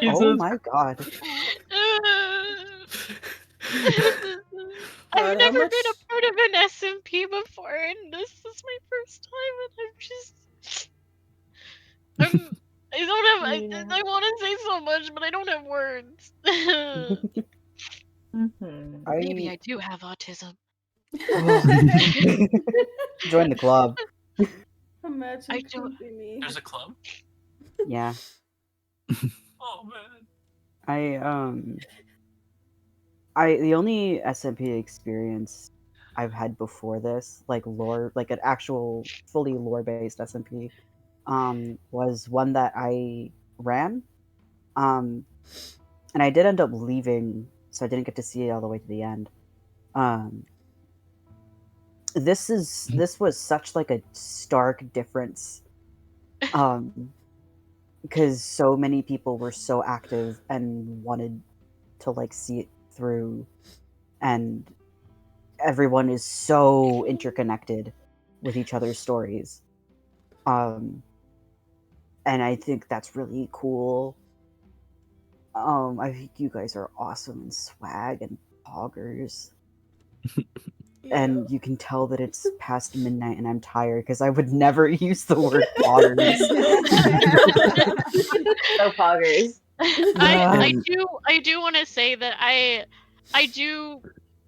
Oh my god. I've never been a part of an SMP before, and this is my first time, and I don't have. I want to say so much, but I don't have words. Maybe I do have autism. Join the club. Imagine I it couldn't be me. There's a club. Yeah. Oh man. The only SMP experience I've had before this, like lore, like an actual fully lore based SMP, was one that I ran. And I did end up leaving, so I didn't get to see it all the way to the end. This was such like a stark difference. Because so many people were so active and wanted to like see it through, and everyone is so interconnected with each other's stories. And I think that's really cool. I think you guys are awesome and swag and poggers. And you can tell that it's past midnight and I'm tired because I would never use the word poggers. So poggers. I do want to say that I do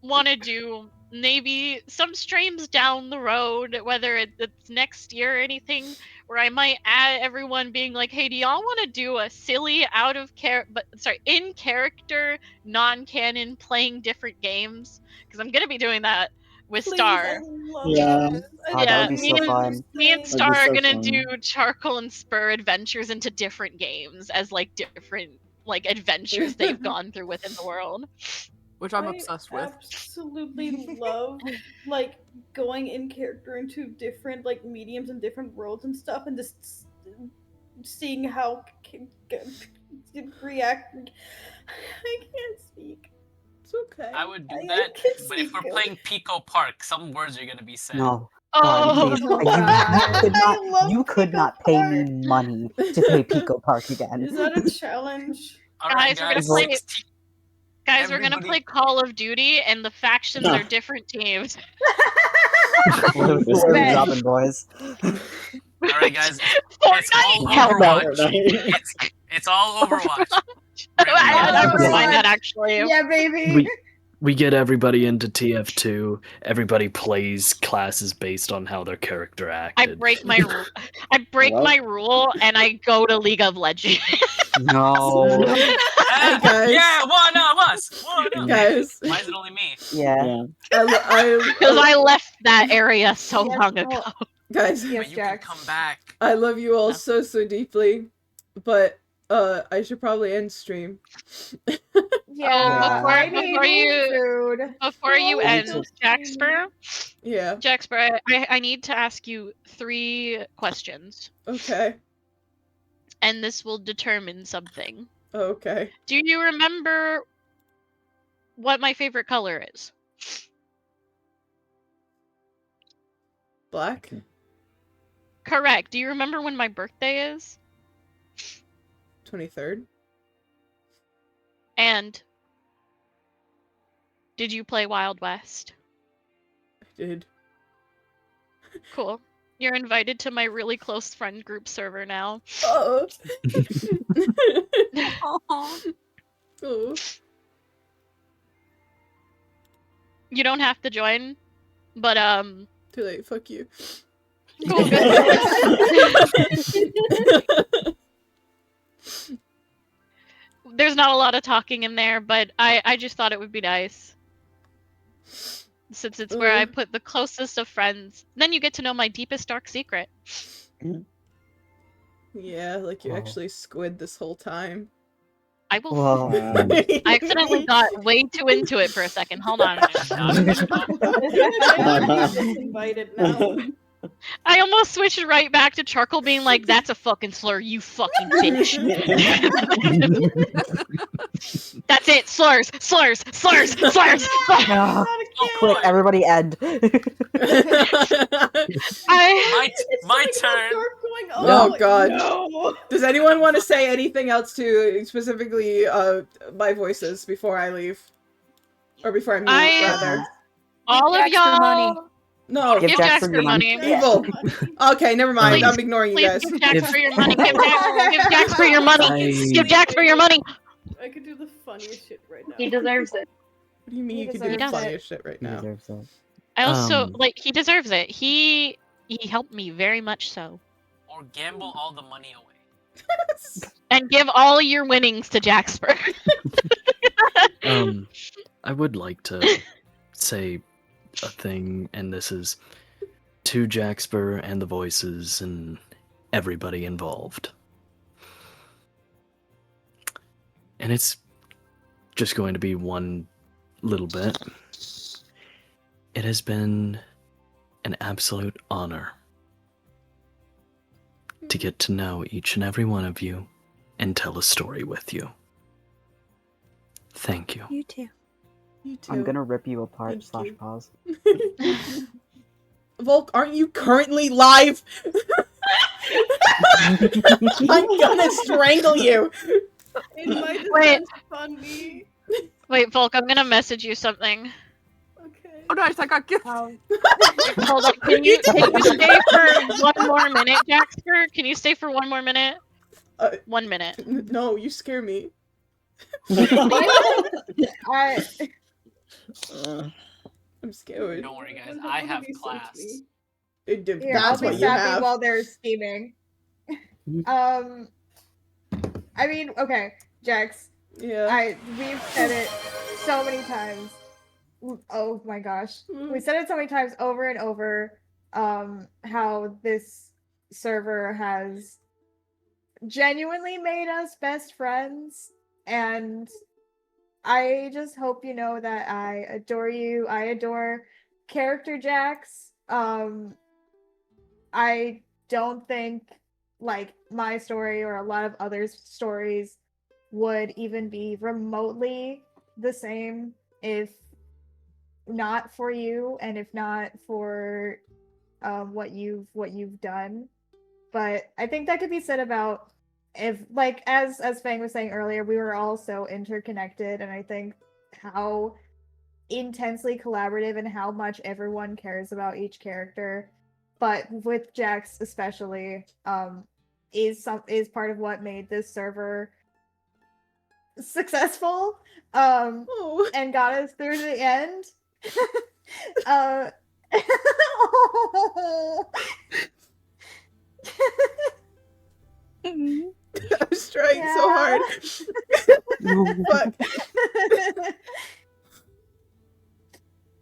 want to do maybe some streams down the road, whether it's next year or anything, where I might add everyone being like, hey, do y'all want to do a silly in character non-canon playing different games? Because I'm gonna be doing that with Please, Star. I love Yeah. that. That would be so fun. Me and That'd Star be are so gonna fun. do Charcoal and Spur adventures into different games as like different like adventures they've gone through within the world. Which I'm obsessed with. Absolutely love like going in character into different like mediums and different worlds and stuff, and just seeing how react. I can't speak. It's okay. I would do I that, can but if speak we're good. playing Pico Park, some words are gonna be said. No. Oh, God, please. You could not pay me Park. money to play Pico Park again. Is that a challenge? Guys, we're gonna guys, play. 16. Guys, we're gonna play Call of Duty, and the factions are different teams. What are we dropping, boys? All right, guys. It's all Fortnite! Overwatch. It's all Overwatch. I wouldn't mind that actually. Yeah, baby. We get everybody into TF2. Everybody plays classes based on how their character I acted. break my my rule, and I go to League of Legends. No. Hey, guys. Yeah, one of us. One of Guys. Why is it only me? Yeah. Because I left that area so long ago. Guys, Yes, Jack. Come back. I love you all so deeply, but I should probably end stream. Yeah, before I need food. Before you Oh, end, so Jackspur. Yeah. Jackspur, I need to ask you 3 questions. Okay. And this will determine something. Okay. Do you remember what my favorite color is? Black? Correct. Do you remember when my birthday is? 23rd. And did you play Wild West? I did. Cool. You're invited to my really close friend group server now. Oh. Aw. Oh. You don't have to join, but Too late. Fuck you. Cool. There's not a lot of talking in there, but I just thought it would be nice. Since it's where I put the closest of friends. Then you get to know my deepest dark secret. Yeah, like you actually squid this whole time. I will. Whoa. I accidentally got way too into it for a second. Hold on. Invited now. I almost switched right back to Charcoal being like, that's a fucking slur, you fucking bitch. That's it, slurs, slurs, slurs, slurs. No. Quick, everybody end. My turn. Oh god. No. Does anyone want to say anything else to specifically my voices before I leave? Or before I mute, rather? All of Extra money. y'all No. Give Give Jackson Jaxper your money. money. Evil. Okay, never mind. Please, I'm ignoring you please guys. give Jaxper your money. If- Give Jaxper your money. Give Jaxper your money. I could do the funniest shit right now. He deserves it. What do you mean He you could do the deserves it. funniest shit right He now? deserves it. I also Um, like he deserves it. He helped me very much so. Or gamble all the money away. And give all your winnings to Jaxper. I would like to say a thing, and this is to Jaxper and the voices and everybody involved. And it's just going to be one little bit. It has been an absolute honor to get to know each and every one of you and tell a story with you. Thank you. You too. You too. I'm gonna rip you apart. Thank you. Pause. Volk, aren't you currently live? I'm gonna strangle you. In my Wait. defense, funny. Wait, Volk, I'm gonna message you something. Okay. Oh nice, I got gifts. Hold on. Can you stay for one more minute, Jaxper? Can you stay for one more minute? 1 minute. No, you scare me. I'm scared. Don't worry, guys. I have class. Here, I'll That's be what you sappy have. while they're scheming. I mean, okay, Jax. Yeah. We've said it so many times. Oh my gosh. We said it so many times over and over, how this server has genuinely made us best friends, and I just hope you know that I adore you. I adore character Jax. I don't think like my story or a lot of others' stories would even be remotely the same if not for you and if not for what you've done. But I think that could be said about if like as Fang was saying earlier, we were all so interconnected, and I think how intensely collaborative and how much everyone cares about each character, but with Jax especially, is part of what made this server successful, and got us through the end. I was trying so hard. Fuck.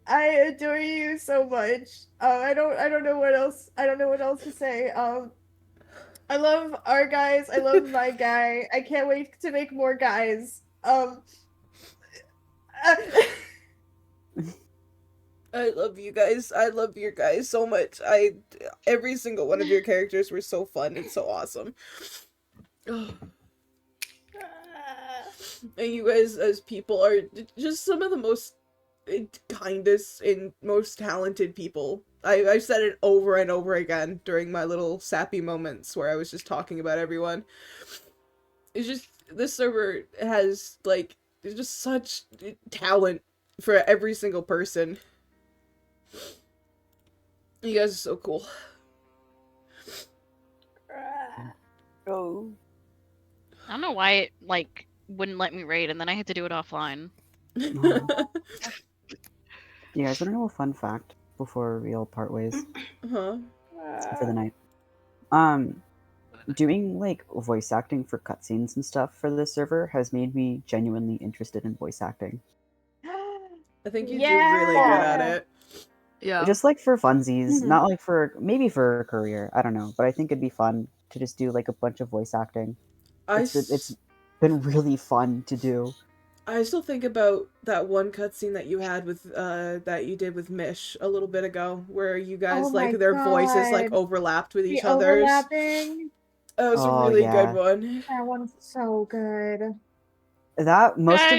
I adore you so much. I don't know what else. I don't know what else to say. I love our guys. I love my guy. I can't wait to make more guys. I love you guys. I love your guys so much. Every single one of your characters were so fun and so awesome. And you guys as people are just some of the most kindest and most talented people. I've said it over and over again during my little sappy moments where I was just talking about everyone. It's just, this server has, like, there's just such talent for every single person. You guys are so cool. Oh. I don't know why it like wouldn't let me raid, and then I had to do it offline. You guys want to know a fun fact before we all part ways Huh? for the night? Doing like voice acting for cutscenes and stuff for this server has made me genuinely interested in voice acting. I think you do really good at it. Yeah. Just like for funsies, not like for maybe for a career. I don't know, but I think it'd be fun to just do like a bunch of voice acting. It's been really fun to do. I still think about that one cutscene that you had with that you did with Mish a little bit ago, where you guys like their voices like overlapped with each other's. Overlapping. That was a really good one. That one's so good. That most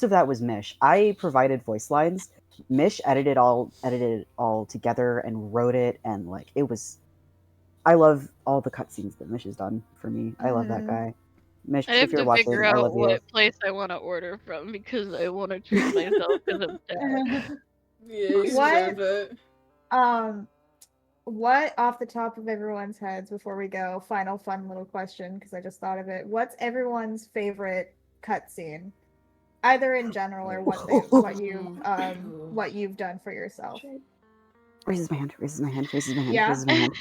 of that was Mish. I provided voice lines. Mish edited it all together and wrote it, and like it was. I love all the cutscenes that Mish has done for me. I love that guy. Mish, I have if you're to watching, figure I out love you. what place I want to order from because I want to treat myself because I'm sad. Yeah, you What? deserve it. What off the top of everyone's heads before we go? Final fun little question because I just thought of it. What's everyone's favorite cutscene? Either in general or what you've done for yourself. Raises my hand. Raises my hand. Raises my hand. Yeah. Raises my hand.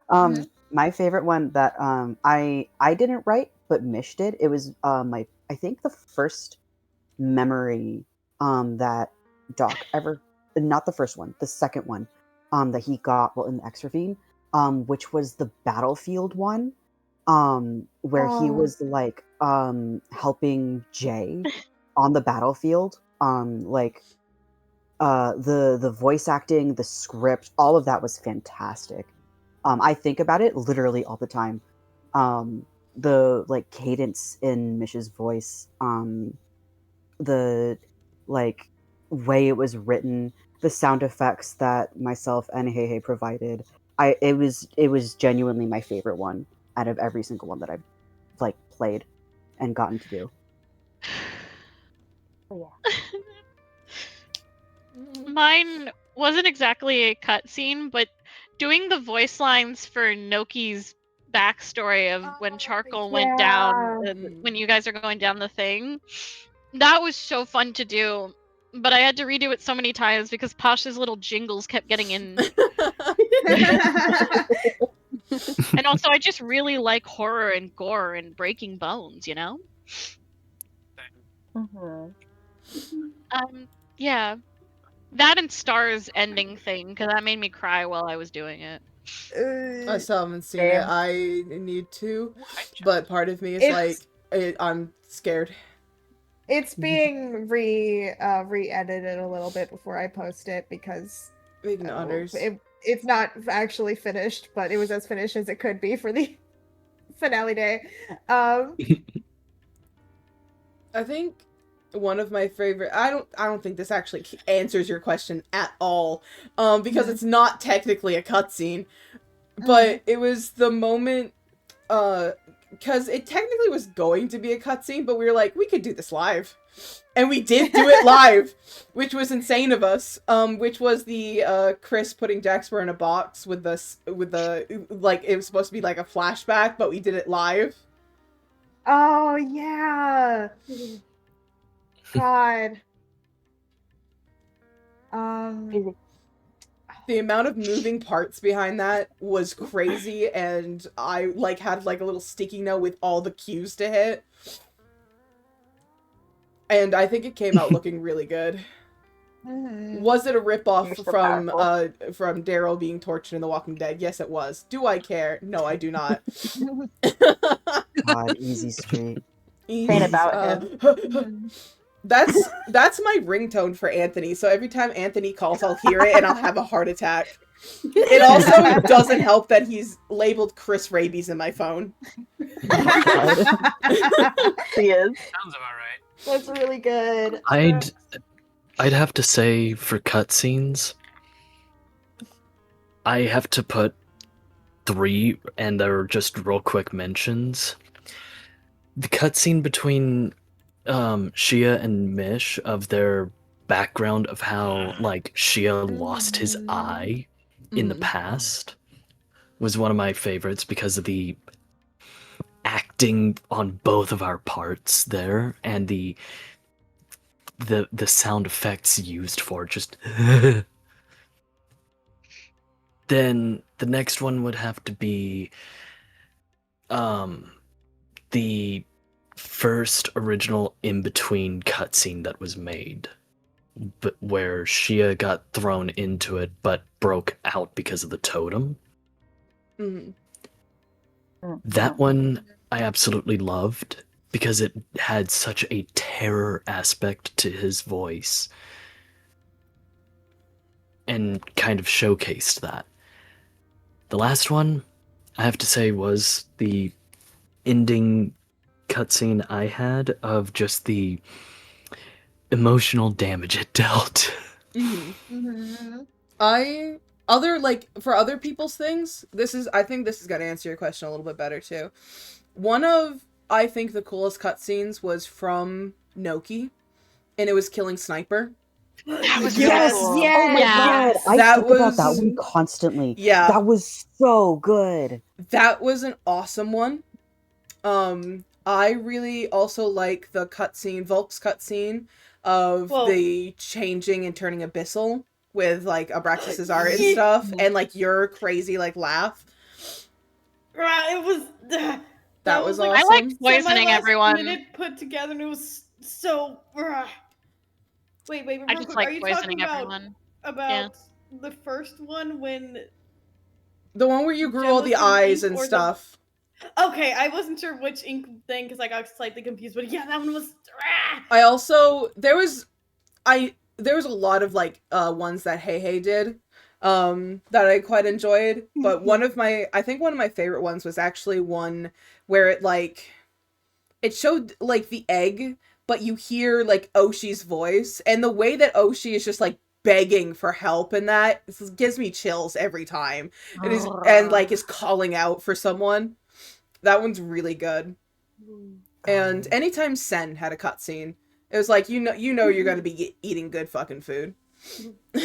Mhm. My favorite one that I didn't write but Mish did. It was I think the first memory that Doc ever, not the first one, the second one that he got in the X Ravine, which was the battlefield one, where he was like helping Jay on the battlefield, like the voice acting, the script, all of that was fantastic. I think about it literally all the time. The like cadence in Mish's voice, the like way it was written, the sound effects that myself and Hey Hey provided. It was genuinely my favorite one out of every single one that I've like played and gotten to do. Mine wasn't exactly a cutscene, but doing the voice lines for Noki's backstory of when Charcoal went down and when you guys are going down the thing, that was so fun to do. But I had to redo it so many times because Pasha's little jingles kept getting in. And also, I just really like horror and gore and breaking bones, you know? Yeah. That and Star's ending thing, because that made me cry while I was doing it. I still haven't seen it. I need to, but part of me is like, I'm scared. It's being re-edited a little bit before I post it because it's not actually finished, but it was as finished as it could be for the finale day. I think one of my favorite. I don't think this actually answers your question at all, because it's not technically a cutscene, but it was the moment. Because it technically was going to be a cutscene, but we were like, we could do this live. And we did do it live, which was insane of us. Which was the Chris putting Jaxper in a box with the like it was supposed to be like a flashback, but we did it live. Oh yeah. God. The amount of moving parts behind that was crazy, and I like had like a little sticky note with all the cues to hit. And I think it came out looking really good. Was it a ripoff from Daryl being tortured in The Walking Dead? Yes, it was. Do I care? No, I do not. God, easy street. Ain't about him. That's my ringtone for Anthony. So every time Anthony calls, I'll hear it and I'll have a heart attack. It also doesn't help that he's labeled Chris Rabies in my phone. He is. Sounds about right. That's really good. I'd have to say for cutscenes, I have to put 3, and they're just real quick mentions. The cutscene between Shia and Mish of their background of how like Shia lost his eye in the past was one of my favorites because of the acting on both of our parts there and the sound effects used for it, just Then the next one would have to be the first original in-between cutscene that was made, but where Shia got thrown into it but broke out because of the totem. That one I absolutely loved because it had such a terror aspect to his voice and kind of showcased that. The last one, I have to say, was the ending cutscene I had of just the emotional damage it dealt. For other people's things, I think this is gonna answer your question a little bit better too. One of, I think, the coolest cutscenes was from Noki, and it was killing Sniper. That was Yes, so cool. yes, Oh my god, I That think about that was- one constantly. Yeah. That was so good. That was an awesome one. I really also like the cutscene, Volk's cutscene of the changing and turning abyssal with like Abraxas's art and stuff, and like your crazy like laugh. It was that was awesome. I like poisoning everyone. Minute put together, and it was so. Wait, real I just quick. like Are you poisoning talking about everyone. the first one when? The one where you grew Jem all was the doing eyes ink and or stuff. Okay, I wasn't sure which ink thing because I got slightly confused, but yeah, that one was. I also there was a lot of like ones that Hey did that I quite enjoyed, but I think one of my favorite ones was actually one where it showed like the egg, but you hear like Oshi's voice, and the way that Oshi is just like begging for help in that gives me chills every time. It is and like is calling out for someone. That one's really good. And anytime Sen had a cutscene, it was like you know you're gonna be eating good fucking food.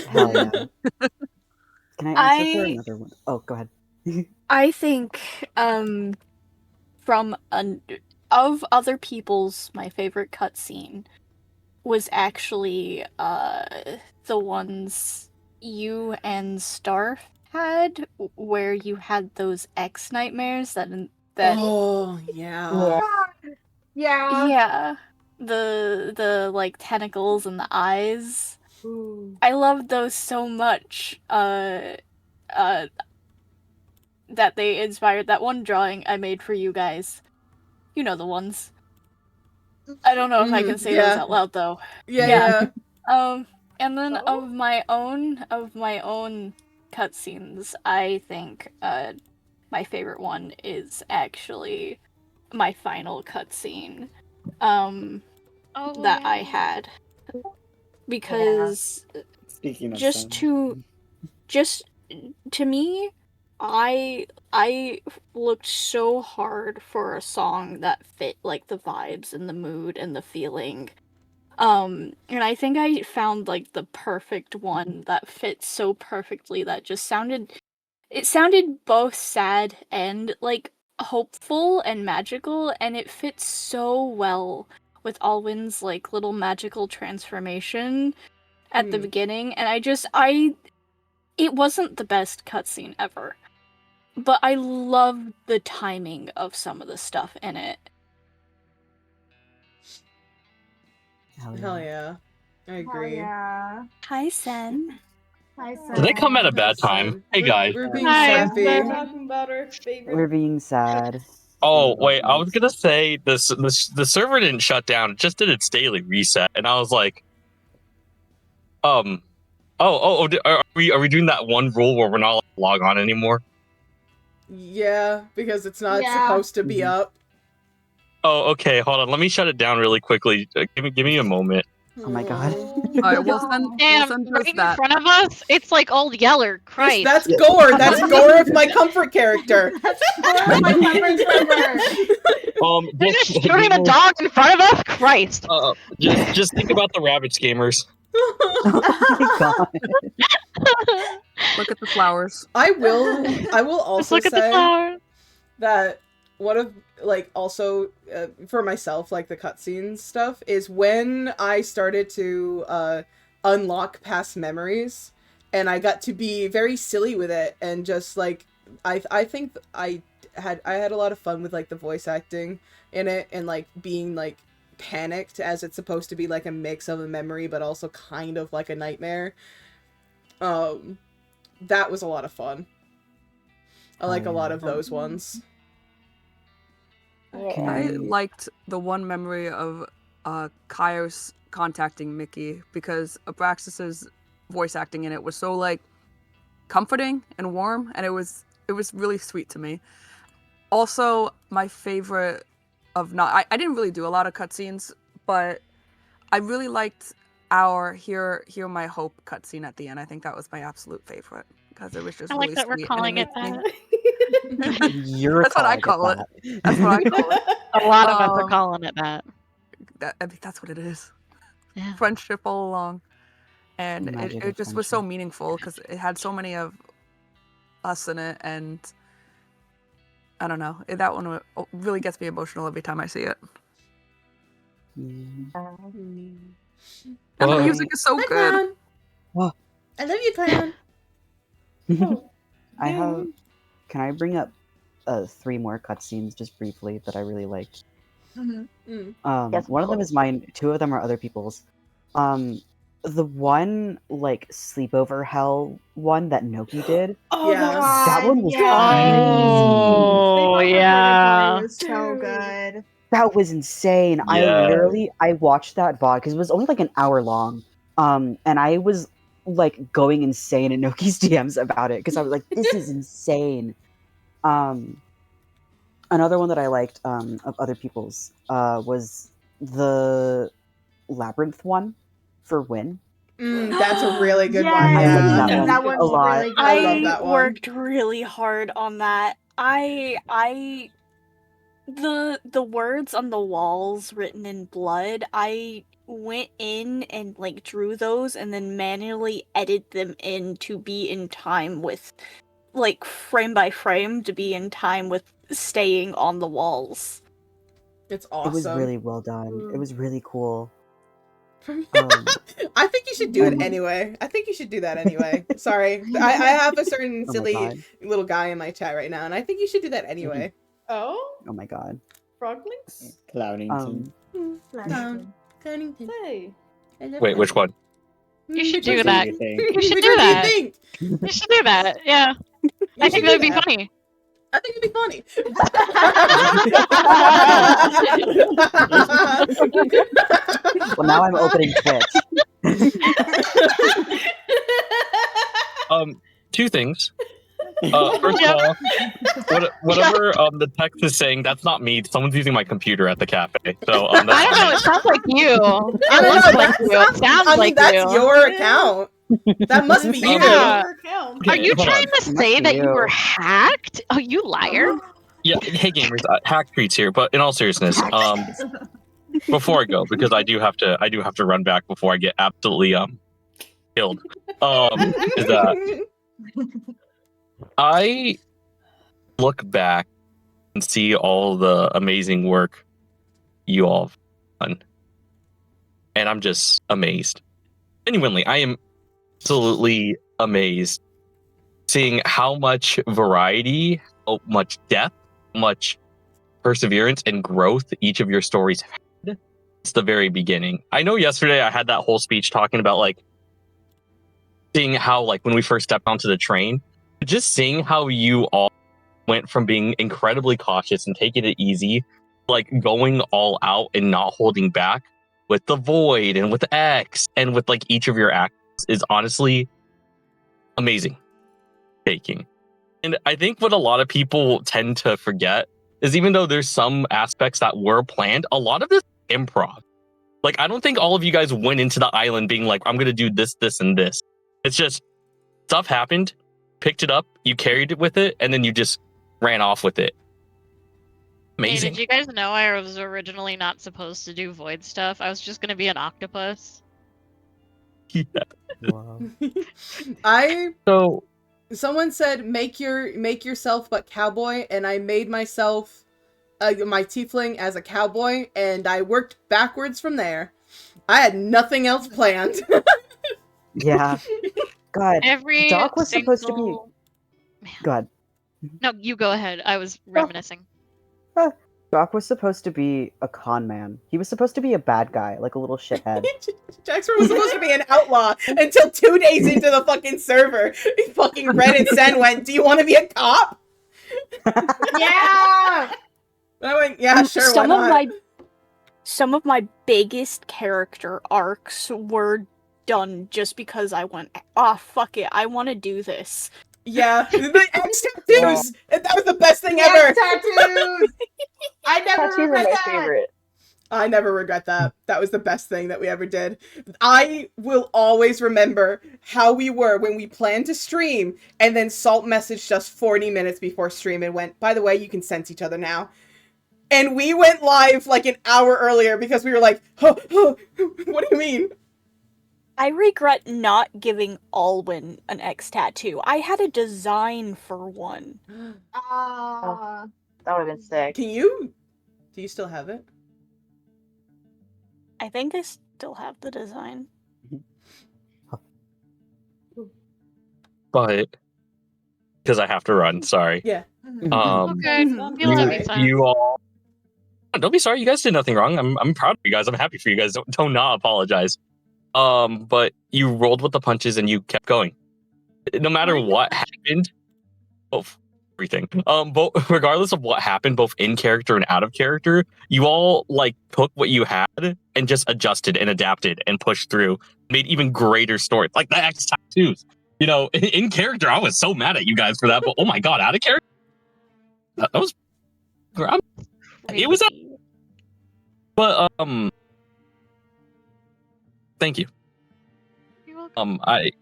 Hell yeah. Can I answer for another one? Oh, go ahead. I think from of other people's, my favorite cutscene was actually the ones you and Starf had, where you had those X nightmares that Oh yeah. Yeah. The like tentacles and the eyes. I loved those so much. That they inspired that one drawing I made for you guys. You know the ones. I don't know if I can say those out loud though. Yeah. And then of my own cutscenes, I think my favorite one is actually my final cutscene that I had, because Speaking of just to me, I looked so hard for a song that fit like the vibes and the mood and the feeling. And I think I found like the perfect one that fits so perfectly, that just sounded both sad and like hopeful and magical, and it fits so well with Alwyn's like little magical transformation at the beginning. And it wasn't the best cutscene ever, but I loved the timing of some of the stuff in it. Hell yeah. I agree. Yeah. Hi, Sen. Hi, Sen. Did they come at a bad time? Hey guys. We're being We're sappy. talking about our favorite. We're being sad. Oh wait, I was gonna say the server didn't shut down; it just did its daily reset, and I was like, are we doing that one rule where we're not allowed to log on anymore? Yeah, because it's not supposed to be up. Oh, okay. Hold on. Let me shut it down really quickly. Give me a moment. Oh my god. Alright, we'll send Damn, right in front of us, it's like old Yeller. Christ. That's Gore. That's Gore of my comfort character. They're just shooting a dog in front of us. Christ. Just think about the Rabbids gamers. Look at the flowers. I will also look at the say flowers. that one of like also for myself, like the cutscenes stuff, is when I started to unlock past memories, and I got to be very silly with it, and just like I think I had a lot of fun with like the voice acting in it, and like being like panicked as it's supposed to be like a mix of a memory but also kind of like a nightmare. That was a lot of fun. I like a lot of those ones. I liked the one memory of Kaios contacting Mickey, because Abraxas's voice acting in it was so like comforting and warm, and it was really sweet to me. Also, my favorite of I didn't really do a lot of cutscenes, but I really liked our Hear My Hope cutscene at the end. I think that was my absolute favorite, because it was just I really like that we're sweet, calling and it that. That's what I call it. That's what I call it. A lot of us are calling it that. I mean, that's what it is. Yeah. Friendship all along. and Magic it of just was so friendship. meaningful because it had so many of us in it, and I don't know, that one really gets me emotional every time I see it. Mm. And the music is so Hi, good. Clown. Oh. I love you, Clown. I have. Can I bring up 3 more cutscenes just briefly that I really liked? Mm. Yes, of One of them is mine. 2 of them are other people's. The one like sleepover hell one that Noki did. Oh Yes. That one was Oh, yeah. was so good. That was insane. Yeah. I watched that VOD because it was only like an hour long. And I was like going insane in Noki's DMs about it because I was like, this is insane. Another one that I liked of other people's was the Labyrinth one for Win. That's a really good one. I Yes, liked that Yeah. one that one's a lot. really good. I love that one. worked really hard on that. The words on the walls written in blood, I went in and like drew those and then manually edited them in to be in time with, like, frame by frame to be in time with staying on the walls. It's It awesome. was really well done. It was really cool. I think you should do it anyway. I think you should do that anyway. Sorry. I have a certain Oh my silly God. little guy in my chat right now, and I think you should do that anyway. Oh? Oh my god. Froglings? Clownington. Clown. Cunnington. Hey. Wait, which one? You should Which do one that. do you think? You should Which do one do you that. think? You should do that. Yeah. I think should that would do be that. funny. I think it'd be funny. Well, now I'm opening Twitch. 2 things. First of all, whatever the text is saying, that's not me. Someone's using my computer at the cafe. So I don't know. It sounds like you. It looks like you. It sounds I mean, like that's you. your account. That must be you. Yeah. Account. Are you hold trying on. to say that you were hacked? Oh, you liar! Yeah, hey gamers, hack treats here. But in all seriousness, before I go, because I do have to run back before I get absolutely killed. Is that I look back and see all the amazing work you all have done, and I'm just amazed. Genuinely, I am absolutely amazed seeing how much variety, how much depth, how much perseverance and growth each of your stories have had since the very beginning. I know yesterday I had that whole speech talking about like seeing how like when we first stepped onto the train, just seeing how you all went from being incredibly cautious and taking it easy, like going all out and not holding back with the Void and with X and with like each of your acts is honestly amazing. Taking. And I think what a lot of people tend to forget is even though there's some aspects that were planned, a lot of this is improv. Like, I don't think all of you guys went into the island being like, I'm going to do this, this, and this. It's just stuff happened, picked it up, you carried it with it, and then you just ran off with it. Hey, Amazing. did you guys know I was originally not supposed to do void stuff? I was just gonna be an octopus. Yeah. Wow. Someone said make yourself but cowboy, and I made myself my tiefling as a cowboy, and I worked backwards from there. I had nothing else planned. Yeah. God. Every Doc was supposed to be. single- Go ahead. No, you go ahead. I was reminiscing. Doc was supposed to be a con man. He was supposed to be a bad guy, like a little shithead. Jackson was supposed to be an outlaw until 2 days into the fucking server. Fucking Red and Sen went, "Do you want to be a cop?" Yeah. I went, "Yeah, sure, Some why of not?" some of my biggest character arcs were done just because I went, oh fuck it, I want to do this. Yeah, the X tattoos. That was the best thing The ever. X tattoos. I never Tattoos are regret my that. favorite. I never regret that. That was the best thing that we ever did. I will always remember how we were when we planned to stream, and then Salt messaged us 40 minutes before stream and went, "By the way, you can sense each other now." And we went live like an hour earlier because we were like, "What do you mean?" I regret not giving Alwyn an X tattoo. I had a design for one. That would have been sick. Do you still have it? I think I still have the design. But because I have to run, sorry. Yeah. Okay. You all. Don't be sorry. You guys did nothing wrong. I'm proud of you guys. I'm happy for you guys. Don't not apologize. But you rolled with the punches and you kept going. No matter what happened, both everything. But regardless of what happened, both in character and out of character, you all like took what you had and just adjusted and adapted and pushed through, made even greater stories. Like the X tattoos. You know, in character, I was so mad at you guys for that. But oh my god, out of character, that was. It was. But thank you. I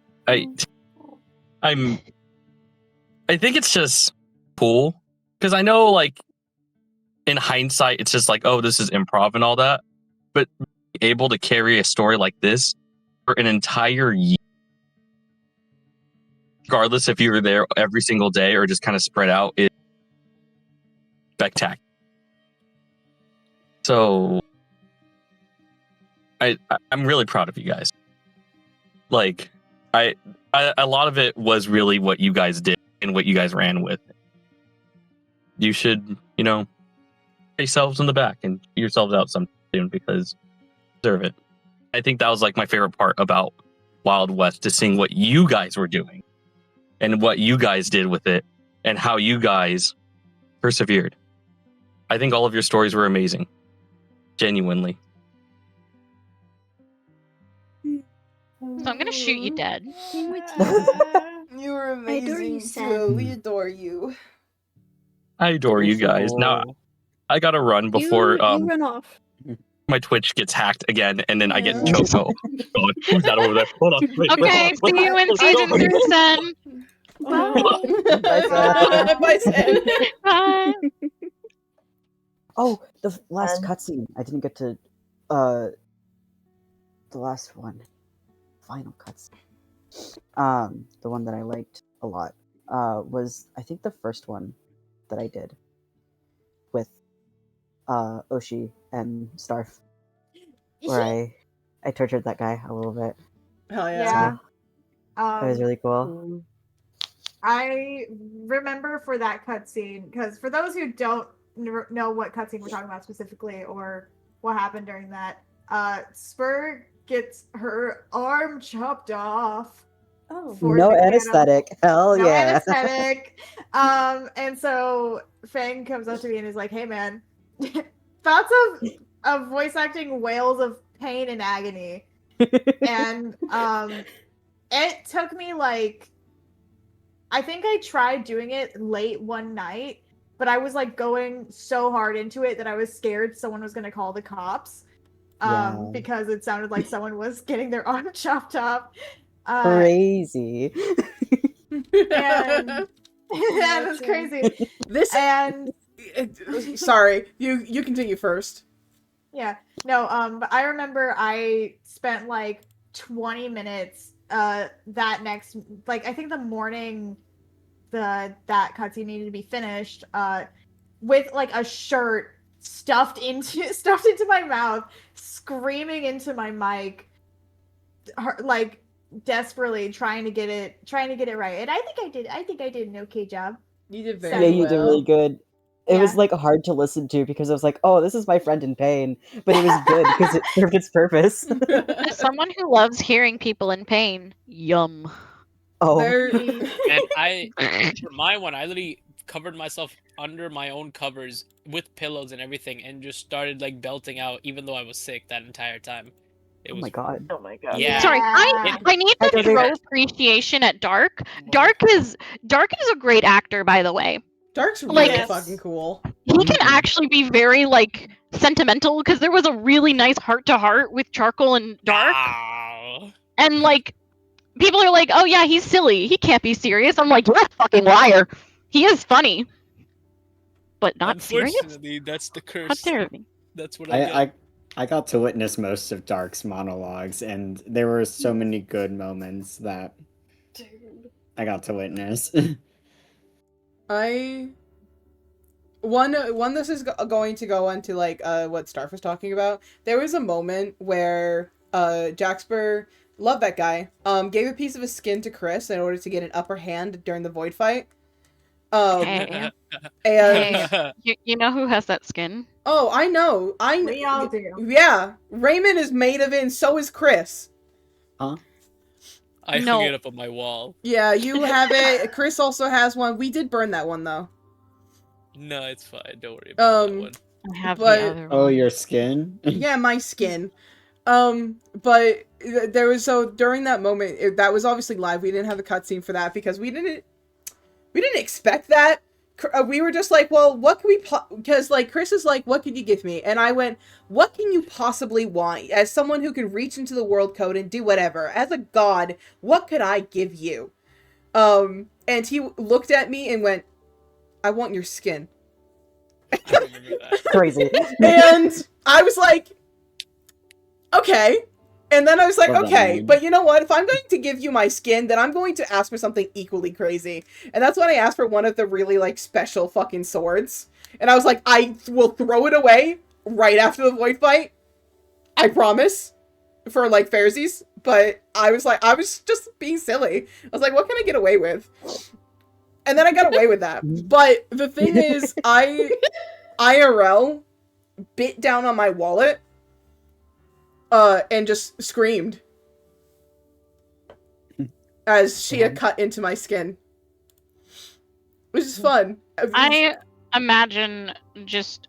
think it's just cool because I know, like, in hindsight, it's just like, oh, this is improv and all that. But being able to carry a story like this for an entire year, regardless if you were there every single day or just kind of spread out, is spectacular. So I'm really proud of you guys. Like, a lot of it was really what you guys did and what you guys ran with. You should, you know, pat yourselves in the back and get yourselves out soon because you deserve it. I think that was like my favorite part about Wild West, to seeing what you guys were doing and what you guys did with it and how you guys persevered. I think all of your stories were amazing. Genuinely. So I'm gonna shoot you dead. You were amazing, too. We adore you. I adore you guys. Now I gotta run before you run off. my Twitch gets hacked again, and then I get choked. Oh god, who's that over there? Hold on. Wait, Okay, see you in season 3, Sen. Bye, Sen. Bye. Oh, the last cutscene. I didn't get to the last one. Final cutscene. The one that I liked a lot was, I think, the first one that I did with Oshi and Starf, where I tortured that guy a little bit. Hell yeah. That was really cool. I remember for that cutscene, because for those who don't know what cutscene we're talking about specifically or what happened during that, Spur gets her arm chopped off. Oh, no anesthetic. Hell no yeah. anesthetic. And so Fang comes up to me and is like, "Hey man, thoughts of voice acting wails of pain and agony." And it took me like, I think I tried doing it late one night, but I was like going so hard into it that I was scared someone was gonna call the cops. Because it sounded like someone was getting their arm chopped off. Crazy. And that was crazy. Sorry, you continue first. Yeah. No, but I remember I spent like 20 minutes that next, like, I think the morning that cutscene needed to be finished, with like a shirt stuffed into my mouth, screaming into my mic, like desperately trying to get it right. And I think I did an okay job. You did Yeah, you did really good. It was like hard to listen to because I was like, oh, this is my friend in pain, but it was good because it served its purpose. As someone who loves hearing people in pain, yum. Oh. And for my one, I literally covered myself under my own covers with pillows and everything and just started like belting out even though I was sick that entire time. It was, my god. Oh my god. Yeah. Sorry, I need to throw appreciation at Dark. Dark is a great actor, by the way. Dark's really Like, fucking cool. He can actually be very like sentimental because there was a really nice heart-to-heart with Charcoal and Dark. And like people are like, "Oh yeah, he's silly. He can't be serious." I'm like, "You're a fucking liar. He is funny, but not serious." Unfortunately, that's the curse. How dare me? That's what I get. I got to witness most of Dark's monologues, and there were so many good moments that I got to witness. One this is going to go into like what Starf was talking about. There was a moment where Jaxper, love that guy, gave a piece of his skin to Chris in order to get an upper hand during the void fight. Hey. And Hey, you know who has that skin? oh, I know. We all do. Yeah, Raymond is made of it, and so is Chris. Huh? I hung it up on my wall. Yeah, you have it. Chris also has one. We did burn that one though. No, it's fine. Don't worry about that one. I have but- the other one. Oh, your skin? Yeah, my skin. But there was during that moment that was obviously live. We didn't have a cutscene for that because we didn't expect that. We were just like, well, what can we? Because like Chris is like, what can you give me? And I went, what can you possibly want? As someone who can reach into the world code and do whatever, as a god, what could I give you? And he looked at me and went, I want your skin. I remember that. Crazy. And I was like, okay. And then I was like, okay, but you know what? If I'm going to give you my skin, then I'm going to ask for something equally crazy. And that's when I asked for one of the really, like, special fucking swords. And I was like, I will throw it away right after the void fight. I promise. For, like, fairsies. But I was like, I was just being silly. I was like, what can I get away with? And then I got away with that. But the thing is, IRL bit down on my wallet. And just screamed as she had cut into my skin, which is fun. I imagine just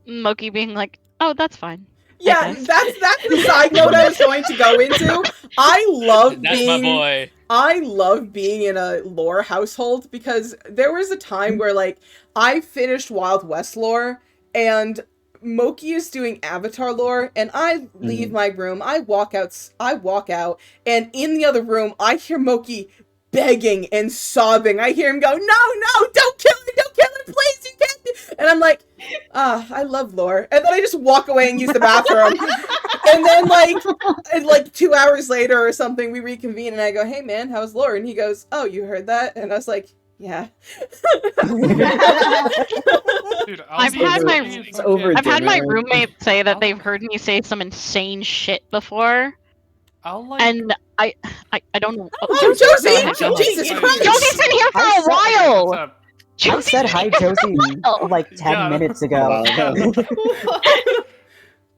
Moki being like, "Oh, that's fine." Yeah, that's the side note I was going to go into. I love That's being my boy. I love being in a lore household because there was a time where like I finished Wild West lore and Moki is doing Avatar lore, and I leave my room. I walk out, and in the other room, I hear Moki begging and sobbing. I hear him go, "No, don't kill him, please, you can't." And I'm like, I love lore. And then I just walk away and use the bathroom. And then like 2 hours later or something, we reconvene, and I go, "Hey man, how's lore?" And he goes, "Oh, you heard that?" And I was like, yeah. Dude, I've had my roommate say that they've heard me say some insane shit before. And I don't know. Oh, Josie! Jesus Christ! Josie's been here for a while! I said hi, Josie, like 10 minutes ago.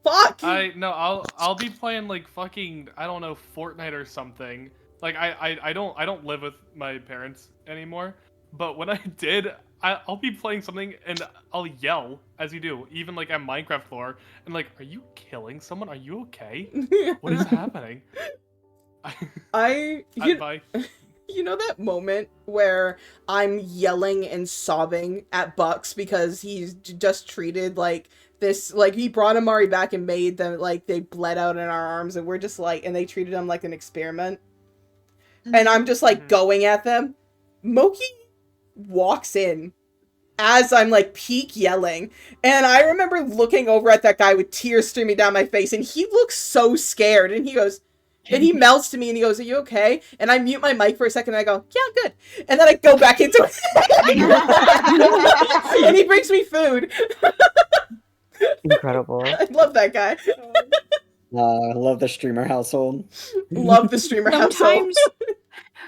Fuck! I'll be playing like fucking, I don't know, Fortnite or something. Like I don't live with my parents anymore. But when I did, I'll be playing something and I'll yell as you do, even like at Minecraft lore, and like, are you killing someone? Are you okay? What is happening? Bye. You know that moment where I'm yelling and sobbing at Bucks because he's just treated like this, like he brought Amari back and made them like they bled out in our arms, and we're just like, and they treated him like an experiment. And I'm just like going at them. Moki walks in as I'm like peak yelling, and I remember looking over at that guy with tears streaming down my face, and he looks so scared, and he goes, and he melts to me and he goes, "Are you okay?" And I mute my mic for a second and I go, "Yeah, I'm good." And then I go back into it. And he brings me food. Incredible. I love that guy. I love the streamer household. Love the streamer household.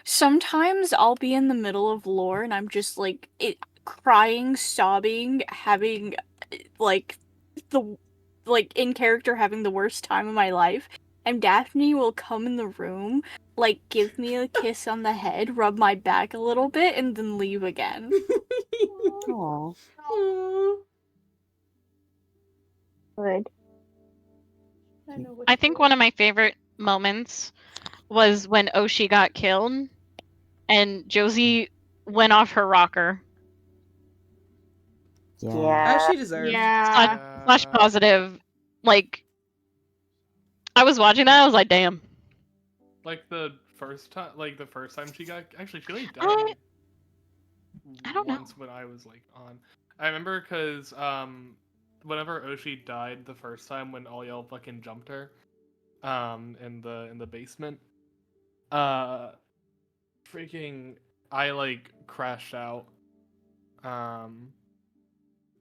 Sometimes I'll be in the middle of lore and I'm just like crying, sobbing, having in character having the worst time of my life. And Daphne will come in the room, like give me a kiss on the head, rub my back a little bit, and then leave again. Aww. Good. I think one of my favorite moments was when Oshi got killed and Josie went off her rocker. Yeah. As she deserves. Yeah. Slash positive. Like, I was watching that, I was like, damn. Like the first time she got, actually she like died I don't know. once when I was like on. I remember because whenever Oshi died the first time when all y'all fucking jumped her, in the basement, freaking, I like crashed out,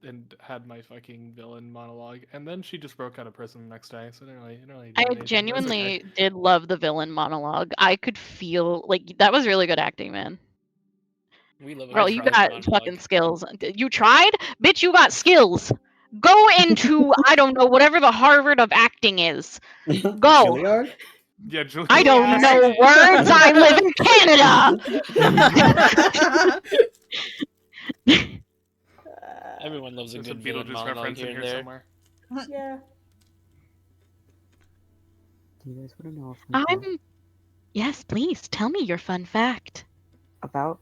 and had my fucking villain monologue, and then she just broke out of prison the next day, so I didn't really do I anything. That's genuinely okay. did love the villain monologue. I could feel like that was really good acting, man. We love a Girl, good you villain got monologue. fucking skills. You tried? Bitch, you got skills. Go into, I don't know, whatever the Harvard of acting is. Go. Juilliard? Yeah, Juilliard. I don't know words. I live in Canada. Everyone loves a There's a good villain Beetlejuice monologue reference here in and here there. somewhere. Yeah. Do you guys want to know a fun fact Yes, please tell me your fun fact. about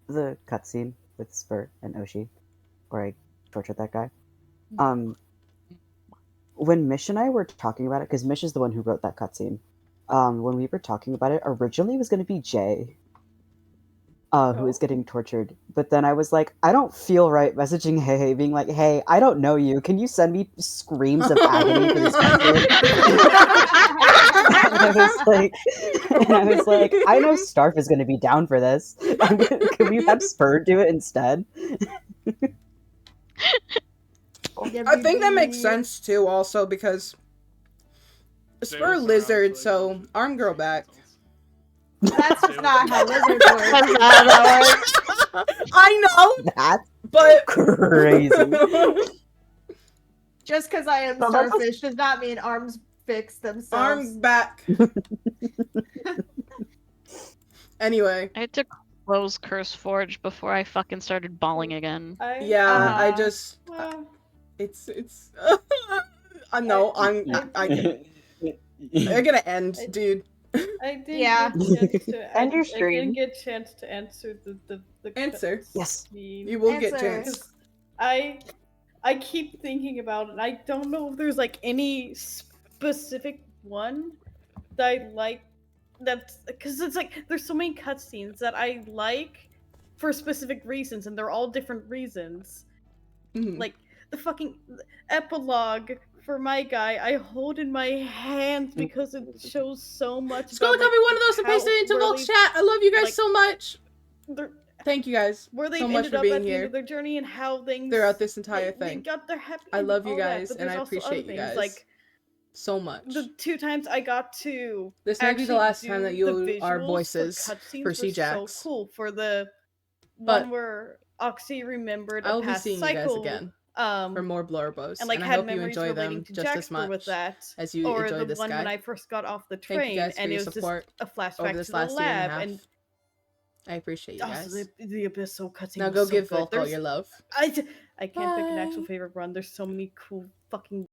the cutscene with Spurt and Oshi, where I tortured that guy? When Mish and I were talking about it, because Mish is the one who wrote that cutscene, when we were talking about it, originally it was going to be Jay, who was getting tortured. But then I was like, I don't feel right messaging Hey, being like, hey, I don't know you. Can you send me screams of agony for this cutscene? and I was like, I know Starf is going to be down for this. Can we have Spur do it instead? I think that makes sense too, also because Spur lizard, so arm girl back. That's not how lizards work. I know, That's but crazy. Just because I am starfish does not mean arms fix themselves. Arm back. Anyway. I had to close Curse Forge before I fucking started bawling again. I just it's no, I'm they're gonna end, dude. I didn't Yeah. End your I stream. didn't get a chance to answer the Answer. Yes. You will get chance. I keep thinking about it, and I don't know if there's like any specific one that I like. That's because it's like there's so many cutscenes that I like for specific reasons, and they're all different reasons. Like the fucking epilogue for my guy, I hold in my hands because it shows so much. Skull about, copy one of those and paste it into Volk's chat. I love you guys so much. Thank you guys Where they so much ended for up being at the end here of their journey and how things throughout this entire they thing. got their happy I love you all that, guys but and there's I also other appreciate you things, guys like so much. the 2 times I got to This might be the actually last time do that the you are visuals voices cutscenes for were C-Jax. so cool. For the But one where Oxy remembered I will a be past seeing cycle, you guys again for more Blorbos, and like and I had hope you memories enjoy relating them to just as Jaxper much with that, as you or enjoy the this one guy. when I first got off the Thank you train, guys for and your it was support just a flashback over this to the last year and a lab, half. and I appreciate you guys. also the Abyssal cutscene. Now was go so give good. Volk all There's- your love. I can't pick an actual favorite run. There's so many cool fucking